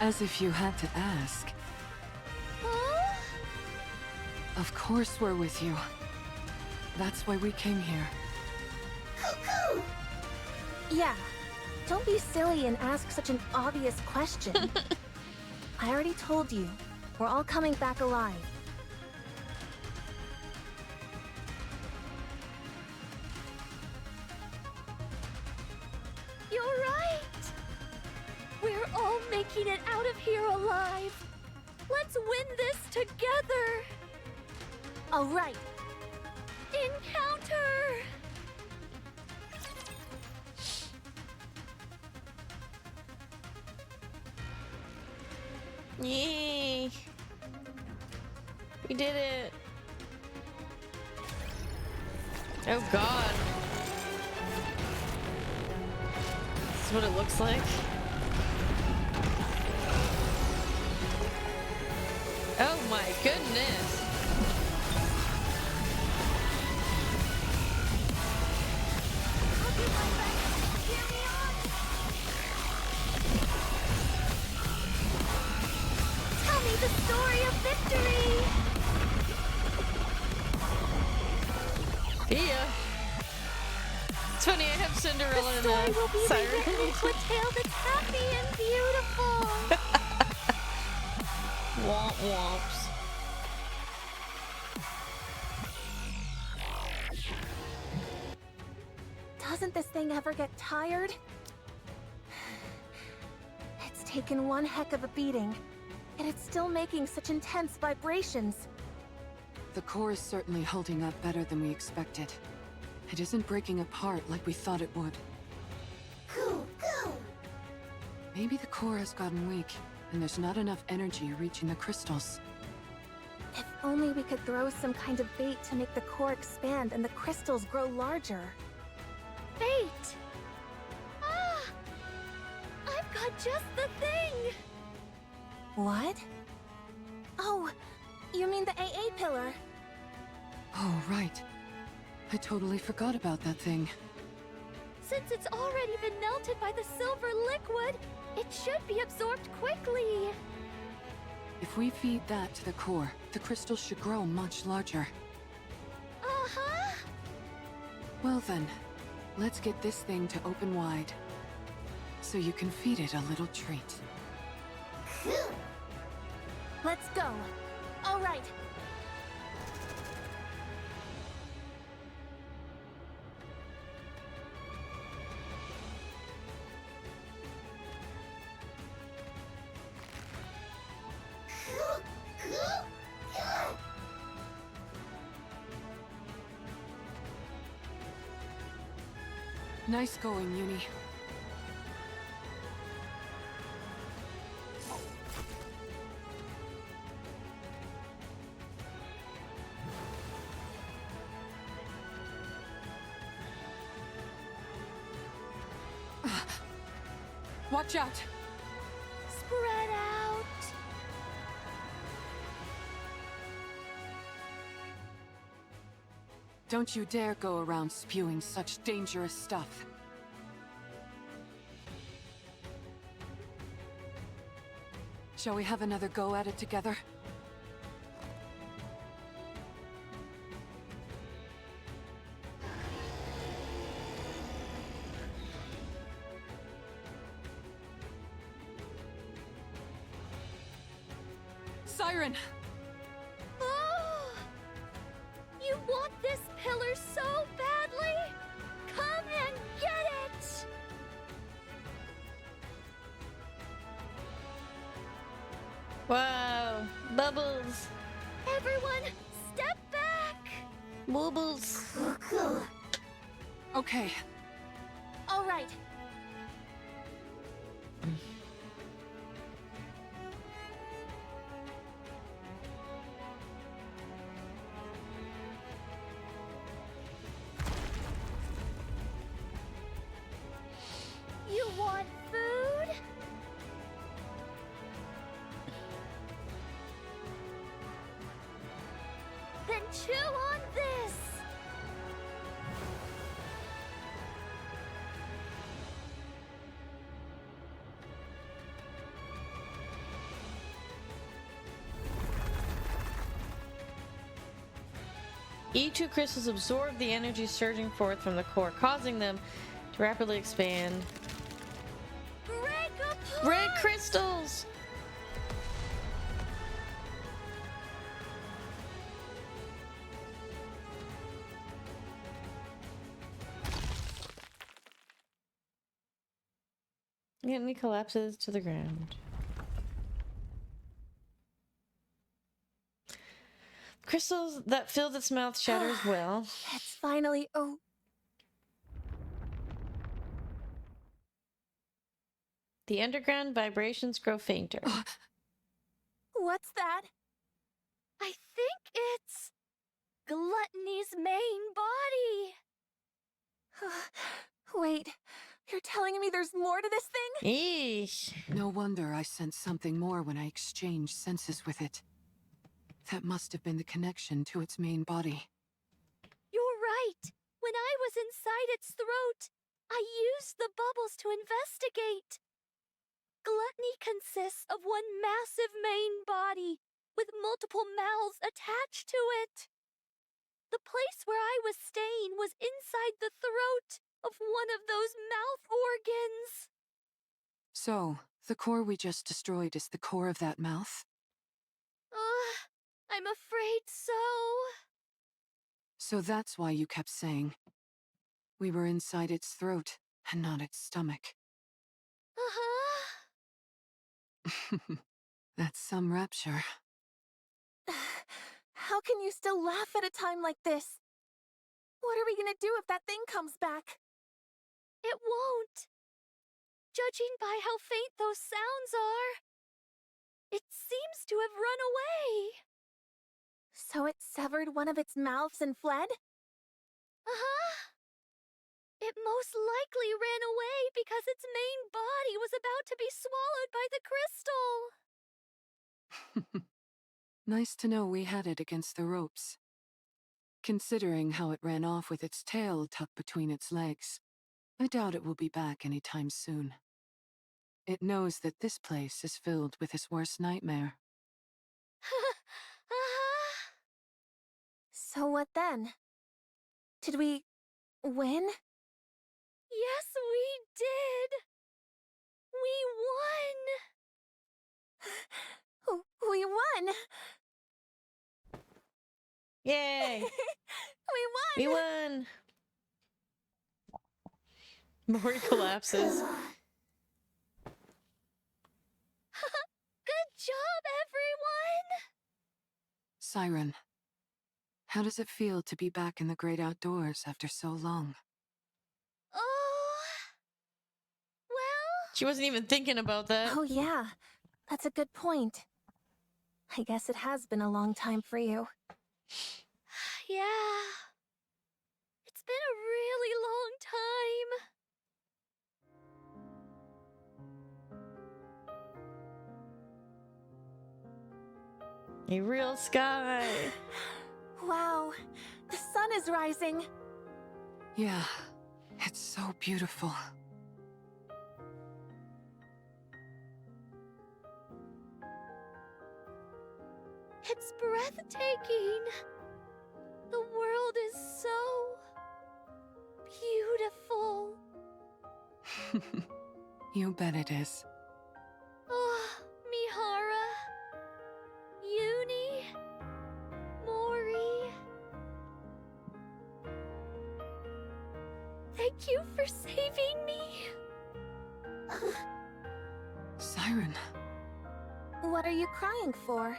As if you had to ask. Huh? Of course we're with you. That's why we came here. Cuckoo! Yeah, don't be silly and ask such an obvious question. I already told you, we're all coming back alive. You're right! We're all making it out of here alive! Let's win this together! All right, Encounter! Yay! We did it! Oh god! This is what it looks like. Oh my goodness! Tell me the story of victory! Yeah. It's funny, I have Cinderella The and story will be Siren. rewritten into a tale that's happy and beautiful! Womp womps. doesn't this thing ever get tired? It's taken one heck of a beating, and it's still making such intense vibrations. The core is certainly holding up better than we expected. It isn't breaking apart like we thought it would. Cool, cool. Maybe the core has gotten weak, and there's not enough energy reaching the crystals. If only we could throw some kind of bait to make the core expand and the crystals grow larger. Fate! Ah! I've got just the thing! What? Oh, you mean the AA pillar? Oh, right. I totally forgot about that thing. Since it's already been melted by the silver liquid, it should be absorbed quickly. If we feed that to the core, the crystals should grow much larger. Uh-huh. Well then, let's get this thing to open wide. So you can feed it a little treat. Let's go. All right. Cool, cool. Nice going, Uni. Watch out! Spread out. Don't you dare go around spewing such dangerous stuff. Shall we have another go at it together? Siren! Oh! You want this pillar so badly? Come and get it! Wow, bubbles, Everyone, step back! bubbles. Okay, All right. You want food? Then chew on this! E2 crystals absorb the energy surging forth from the core, causing them to rapidly expand. Break apart! Red crystals! And he collapses to the ground. Crystals that filled its mouth shatter as well. It's finally. Oh, The underground vibrations grow fainter. what's that? I think it's Gluttony's main body. Wait, you're telling me there's more to this thing? Eesh. no wonder I sensed something more when I exchanged senses with it. That must have been the connection to its main body. You're right. When I was inside its throat, I used the bubbles to investigate. Gluttony consists of one massive main body with multiple mouths attached to it. The place where I was staying was inside the throat of one of those mouth organs. So, the core we just destroyed is the core of that mouth? I'm afraid so. So that's why you kept saying we were inside its throat and not its stomach. That's some rapture. How can you still laugh at a time like this? What are we gonna do if that thing comes back? It won't. Judging by how faint those sounds are, it seems to have run away. So it severed one of its mouths and fled? It most likely ran away because its main body was about to be swallowed by the crystal. Nice to know we had it against the ropes. Considering how it ran off with its tail tucked between its legs, I doubt it will be back anytime soon. It knows that this place is filled with his worst nightmare. So what then? Did we win? Yes, we did. We won. We won! Yay! We won! We won! Mori collapses. Good job, everyone. Siren, how does it feel to be back in the great outdoors after so long? Oh, She wasn't even thinking about that. Oh yeah, that's a good point. I guess it has been a long time for you. Yeah. It's been a really long time. A real sky. Wow, the sun is rising. Yeah, it's so beautiful. It's breathtaking. The world is so beautiful. You bet it is. Oh, Mihara, Uni, Mori. Thank you for saving me. Siren. What are you crying for?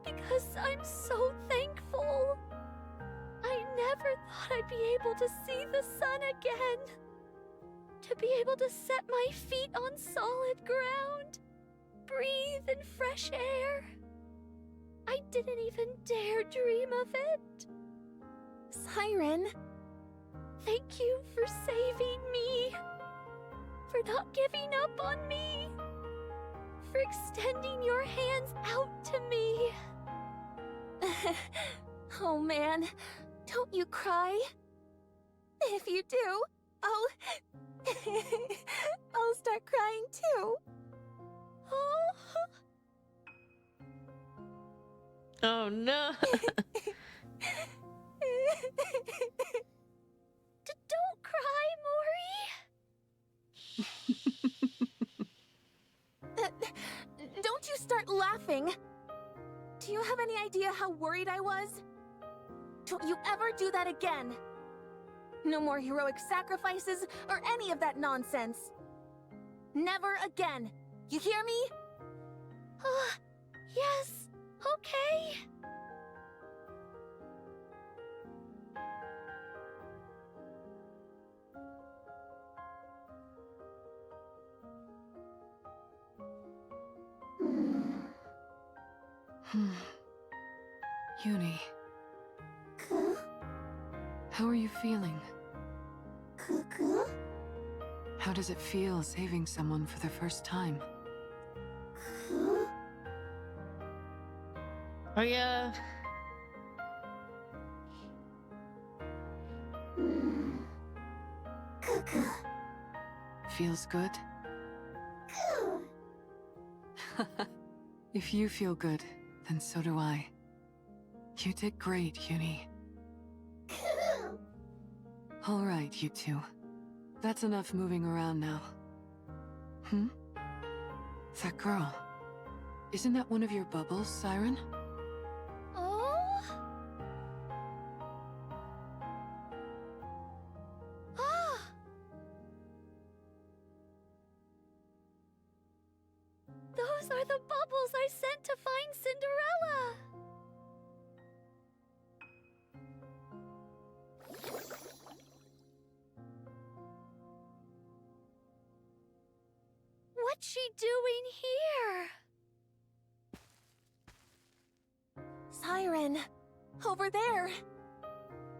Because I'm so thankful. I never thought I'd be able to see the sun again. To be able to set my feet on solid ground. Breathe in fresh air. I didn't even dare dream of it. Siren. Thank you for saving me. For not giving up on me. For extending your hands out to me. Oh man, don't you cry. If you do, I'll start crying too. Oh no. Don't cry, Mori. Don't you start laughing. Do you have any idea how worried I was? Don't you ever do that again. No more heroic sacrifices or any of that nonsense. Never again. You hear me? Yes, okay. Uni. How are you feeling? How does it feel saving someone for the first time? Oh yeah. Feels good? If you feel good, then so do I. You did great, Uni. All right, you two. That's enough moving around now. That girl. Isn't that one of your bubbles, Siren? Oh? Ah! Those are the bubbles I sent to find Cinderella! What's she doing here? Siren. Over there.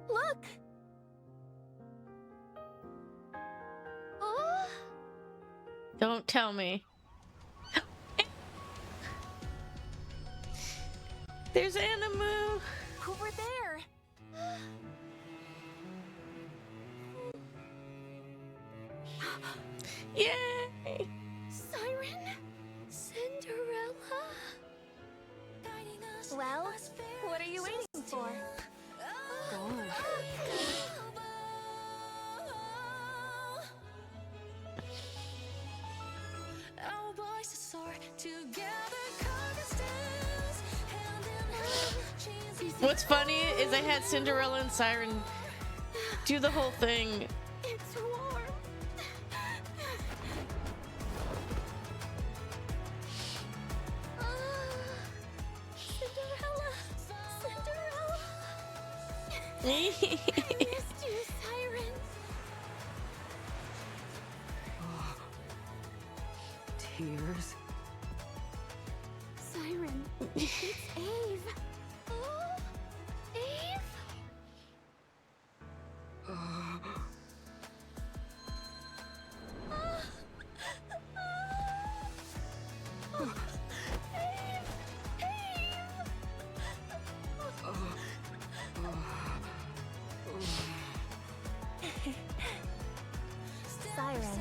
Look. Oh? Don't tell me. There's Animu. Over there. Yay! Siren? Cinderella? Well, what are you waiting for? Go on. What's funny is I had Cinderella and Siren do the whole thing. It's warm. Cinderella! Cinderella! I missed you, Siren. tears. Siren, it's Eve. Oh, Eve? Siren.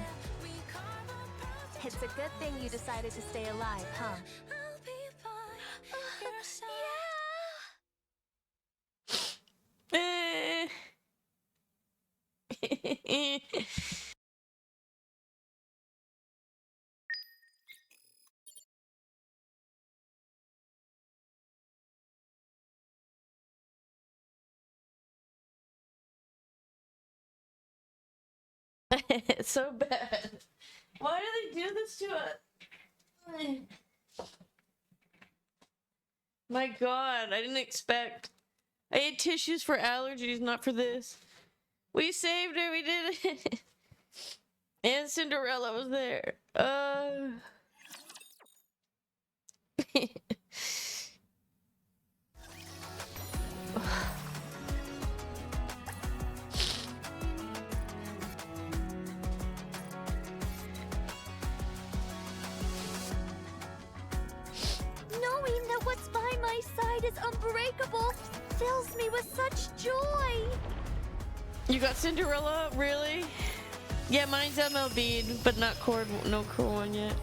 It's a good thing you decided to stay alive, huh? It's so bad. Why do they do this to us? My god, I didn't expect. I ate tissues for allergies, not for this. We saved it, we did it. And Cinderella was there. Knowing that what's by my side is unbreakable fills me with such joy. You got Cinderella? Really? Yeah, mine's MLB'd, but not cord, no cool one yet.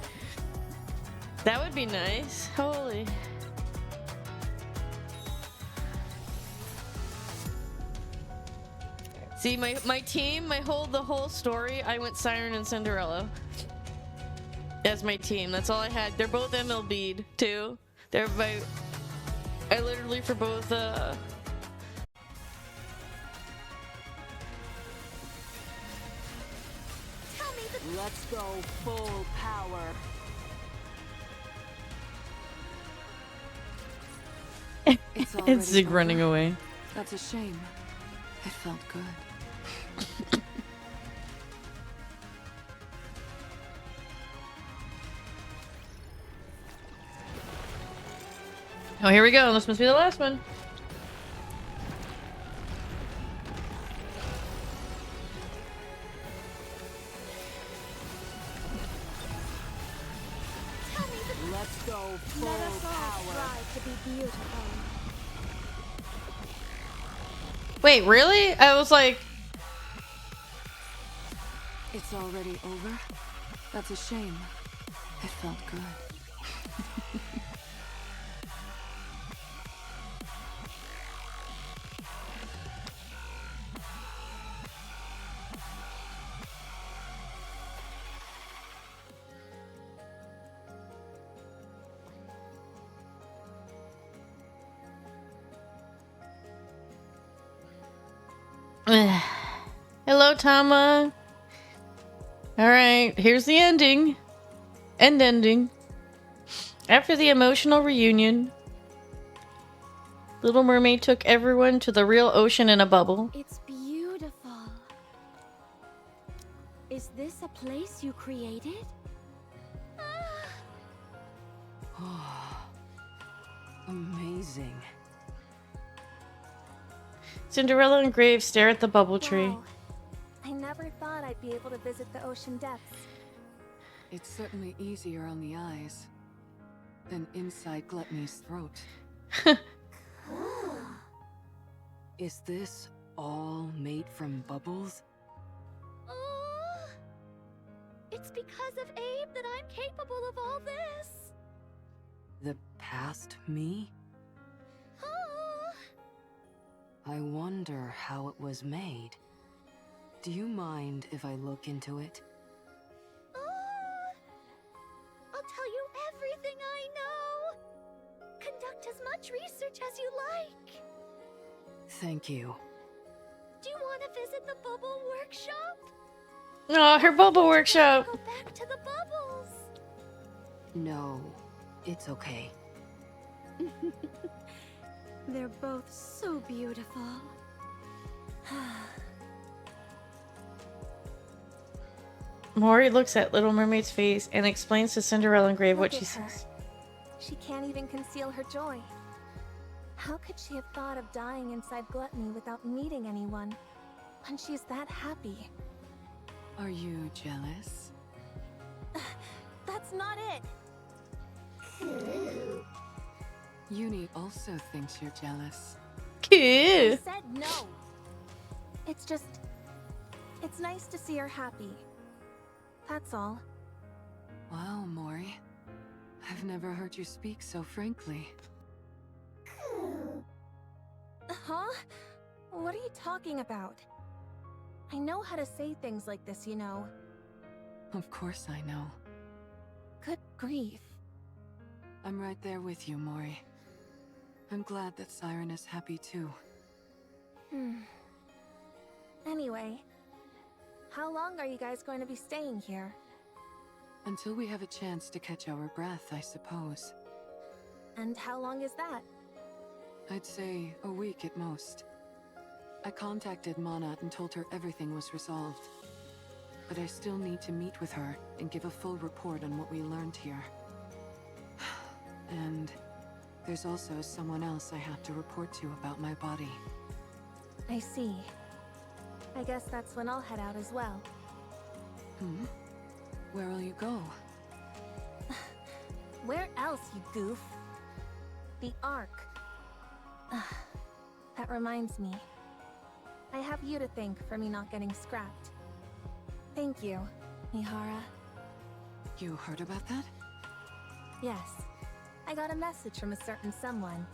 That would be nice. Holy. See, my team, the whole story, I went Siren and Cinderella as my team. That's all I had. They're both MLB'd too. They're I literally for both Let's go full power. It's Zig running away. That's a shame. It felt good. Oh, here we go. This must be the last one. Let's go full Let us all power. strive to be beautiful. Wait, really? I was like... It's already over? That's a shame. It felt good. Hello, Tama. Alright, here's the ending. Ending. After the emotional reunion, Little Mermaid took everyone to the real ocean in a bubble. It's beautiful. Is this a place you created? Amazing. Cinderella and Graves stare at the bubble tree. Wow. I never thought I'd be able to visit the ocean depths. It's certainly easier on the eyes than inside Gluttony's throat. Is this all made from bubbles? It's because of Abe that I'm capable of all this. The past me? I wonder how it was made. Do you mind if I look into it? I'll tell you everything I know. Conduct as much research as you like. Thank you. Do you want to visit the bubble workshop? Oh, her bubble workshop. Go back to the bubbles. No, it's okay. They're both so beautiful. Mori looks at Little Mermaid's face and explains to Cinderella and Grave what Look she at her. sees. She can't even conceal her joy. How could she have thought of dying inside Gluttony without meeting anyone when she's that happy? Are you jealous? That's not it. Uni also thinks you're jealous. I Cool. said no. It's just... It's nice to see her happy. That's all. Wow, Mori. I've never heard you speak so frankly. Huh? What are you talking about? I know how to say things like this, you know. Of course I know. Good grief. I'm right there with you, Mori. I'm glad that Siren is happy too. Anyway, how long are you guys going to be staying here? Until we have a chance to catch our breath, I suppose. And how long is that? I'd say a week at most. I contacted Mana and told her everything was resolved. But I still need to meet with her and give a full report on what we learned here. And there's also someone else I have to report to about my body. I see. I guess that's when I'll head out as well. Where will you go? Where else, you goof? The Ark. That reminds me. I have you to thank for me not getting scrapped. Thank you, Mihara. You heard about that? Yes. I got a message from a certain someone.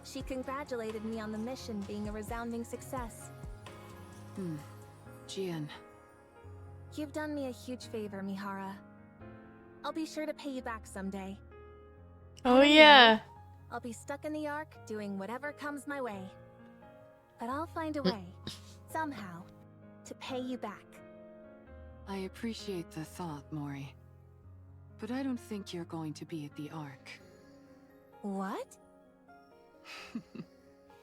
She congratulated me on the mission being a resounding success. Jien. You've done me a huge favor, Mihara. I'll be sure to pay you back someday. Oh yeah. I'll be stuck in the Ark doing whatever comes my way. But I'll find a way, somehow, to pay you back. I appreciate the thought, Mori. But I don't think you're going to be at the Ark. What?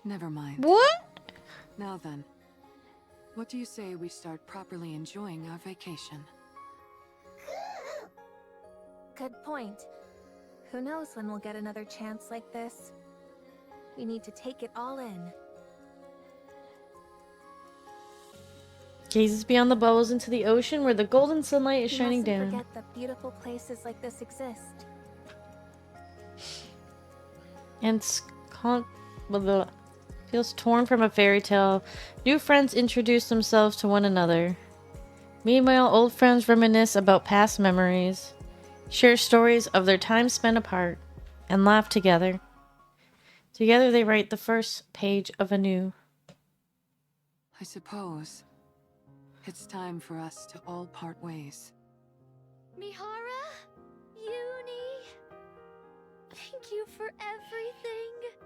Never mind. What? Now then, what do you say we start properly enjoying our vacation? Good point. Who knows when we'll get another chance like this? We need to take it all in. Gazes beyond the bubbles into the ocean where the golden sunlight is We shining mustn't down. forget that beautiful places like this exist. And feels torn from a fairy tale. New friends introduce themselves to one another. Meanwhile, old friends reminisce about past memories, share stories of their time spent apart, and laugh together. Together they write the first page of anew. I suppose it's time for us to all part ways. Mihara, Uni, thank you for everything.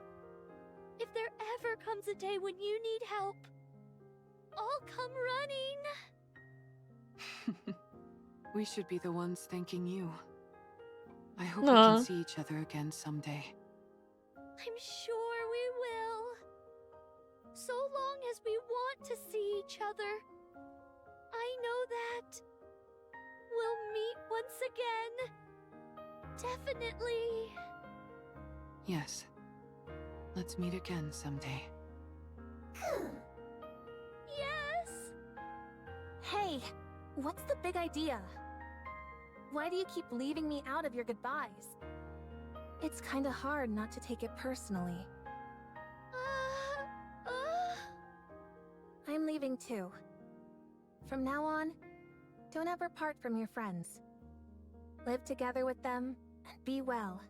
If there ever comes a day when you need help, I'll come running. We should be the ones thanking you. I hope Aw. we can see each other again someday. I'm sure we will. So long as we want to see each other. I know that we'll meet once again. Definitely. Yes. Let's meet again someday. Yes. Hey, what's the big idea? Why do you keep leaving me out of your goodbyes? It's kinda hard not to take it personally. I'm leaving too. From now on, don't ever part from your friends. Live together with them, and be well.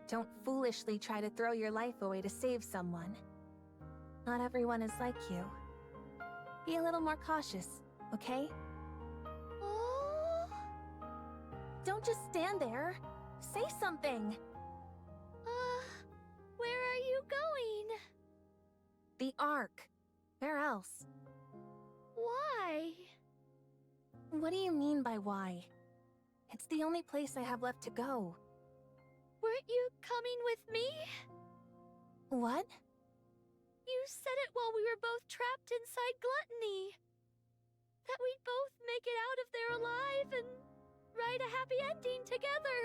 Don't foolishly try to throw your life away to save someone. Not everyone is like you. Be a little more cautious, okay? Oh. Don't just stand there. Say something. Where are you going? The Ark. Where else? Why? What do you mean by why? It's the only place I have left to go. Weren't you coming with me? What? You said it while we were both trapped inside Gluttony. That we'd both make it out if they're alive and write a happy ending together.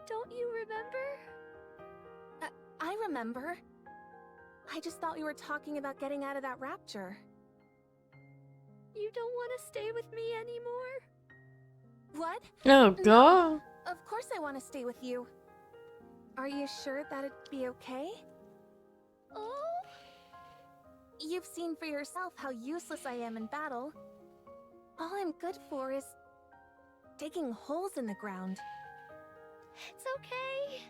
Don't you remember? I remember. I just thought we were talking about getting out of that rapture. You don't want to stay with me anymore? What? Oh, God. Of course I want to stay with you. Are you sure that it'd be okay? Oh? You've seen for yourself how useless I am in battle. All I'm good for is digging holes in the ground. It's okay.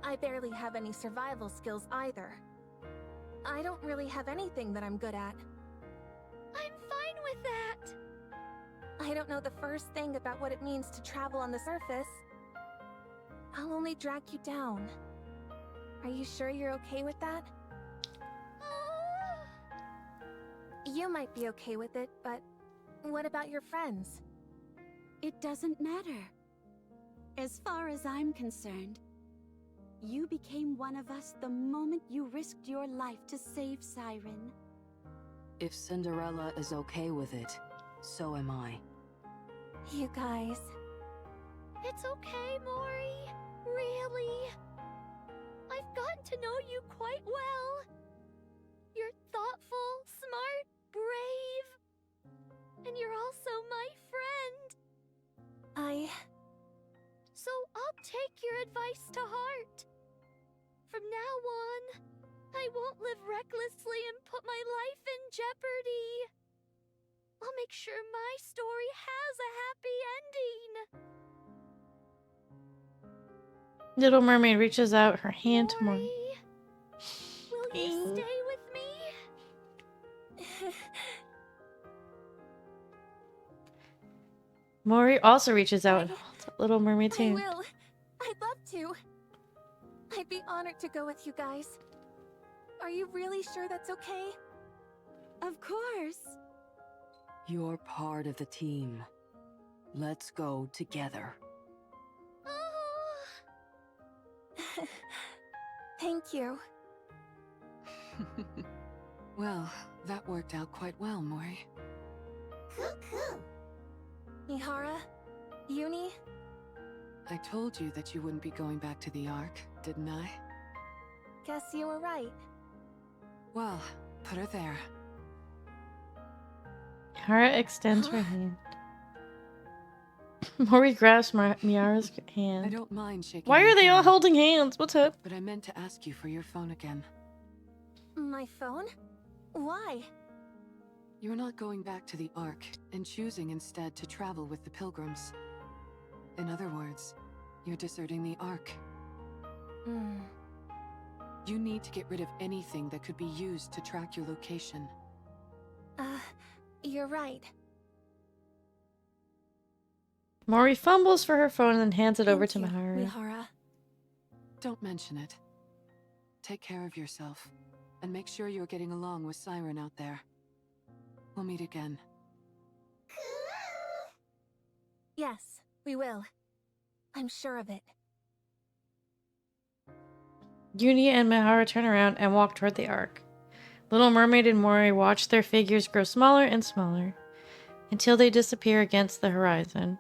I barely have any survival skills either. I don't really have anything that I'm good at. I'm fine with that. I don't know the first thing about what it means to travel on the surface. I'll only drag you down. Are you sure you're okay with that? You might be okay with it, but what about your friends? It doesn't matter. As far as I'm concerned, you became one of us the moment you risked your life to save Siren. If Cinderella is okay with it, so am I. You guys... It's okay, Mori. Really. I've gotten to know you quite well. You're thoughtful, smart, brave. And you're also my friend. So I'll take your advice to heart. From now on, I won't live recklessly and put my life in jeopardy. I'll make sure my story has a happy ending. Little Mermaid reaches out her hand to Mori. Mori, will you stay with me? Mori also reaches out and holds up Little Mermaid's I hand. will. I'd love to. I'd be honored to go with you guys. Are you really sure that's okay? Of course. You're part of the team. Let's go together. Thank you. Well, that worked out quite well, Mori. Mihara? Uni? I told you that you wouldn't be going back to the Ark, didn't I? Guess you were right. Well, put her there. Mihara extends her hand. Mori grasps Mihara's I hand. don't mind shaking Why your are they all hand, holding hands? What's up? But I meant to ask you for your phone again. My phone? Why? You're not going back to the Ark, and choosing instead to travel with the Pilgrims. In other words, you're deserting the Ark. You need to get rid of anything that could be used to track your location. You're right. Mori fumbles for her phone and then hands it over to Thank you, Mihara. Mihara. Don't mention it. Take care of yourself, and make sure you're getting along with Siren out there. We'll meet again. Yes, we will. I'm sure of it. Uni and Mihara turn around and walk toward the Ark. Little Mermaid and Mori watch their figures grow smaller and smaller until they disappear against the horizon.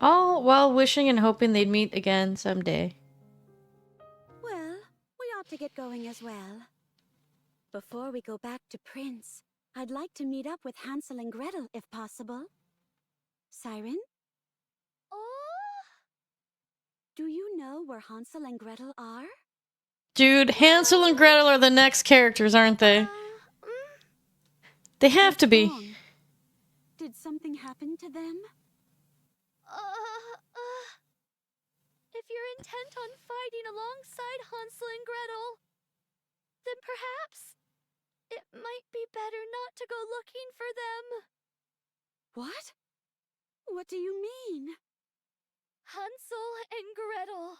All while wishing and hoping they'd meet again someday. Well, we ought to get going as well. Before we go back to Prince, I'd like to meet up with Hansel and Gretel if possible. Siren? Oh? Do you know where Hansel and Gretel are? Dude, Hansel and Gretel are the next characters, aren't they? They have to be. Wrong? Did something happen to them? If you're intent on fighting alongside Hansel and Gretel, then perhaps it might be better not to go looking for them. What? What do you mean? Hansel and Gretel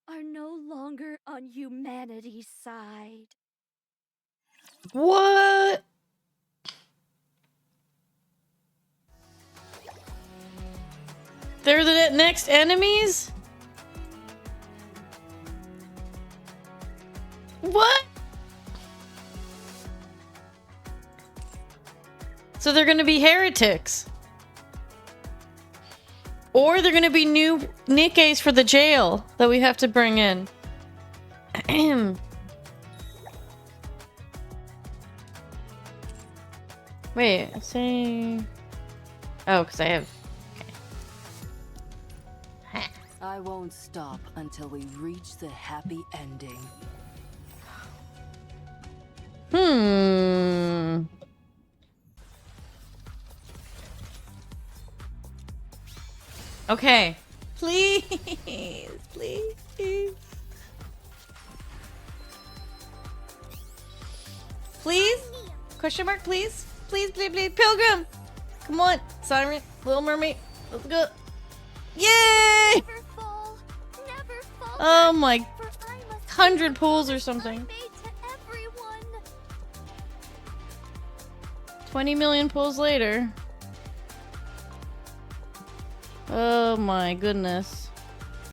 are no longer on humanity's side. What? They're the next enemies? What? So they're gonna be heretics. Or they're gonna be new Nikkes for the jail that we have to bring in. Wait, say... Oh, because I have... Okay. I won't stop until we reach the happy ending. Okay. Please. Please. Please? Question mark, please? Please, please, please. Pilgrim! Come on. Siren. Little Mermaid. Let's go. Yay! Never fall. Never fall. Oh my... For I must 100 pools or something. made to everyone. 20 million pulls later. Oh my goodness.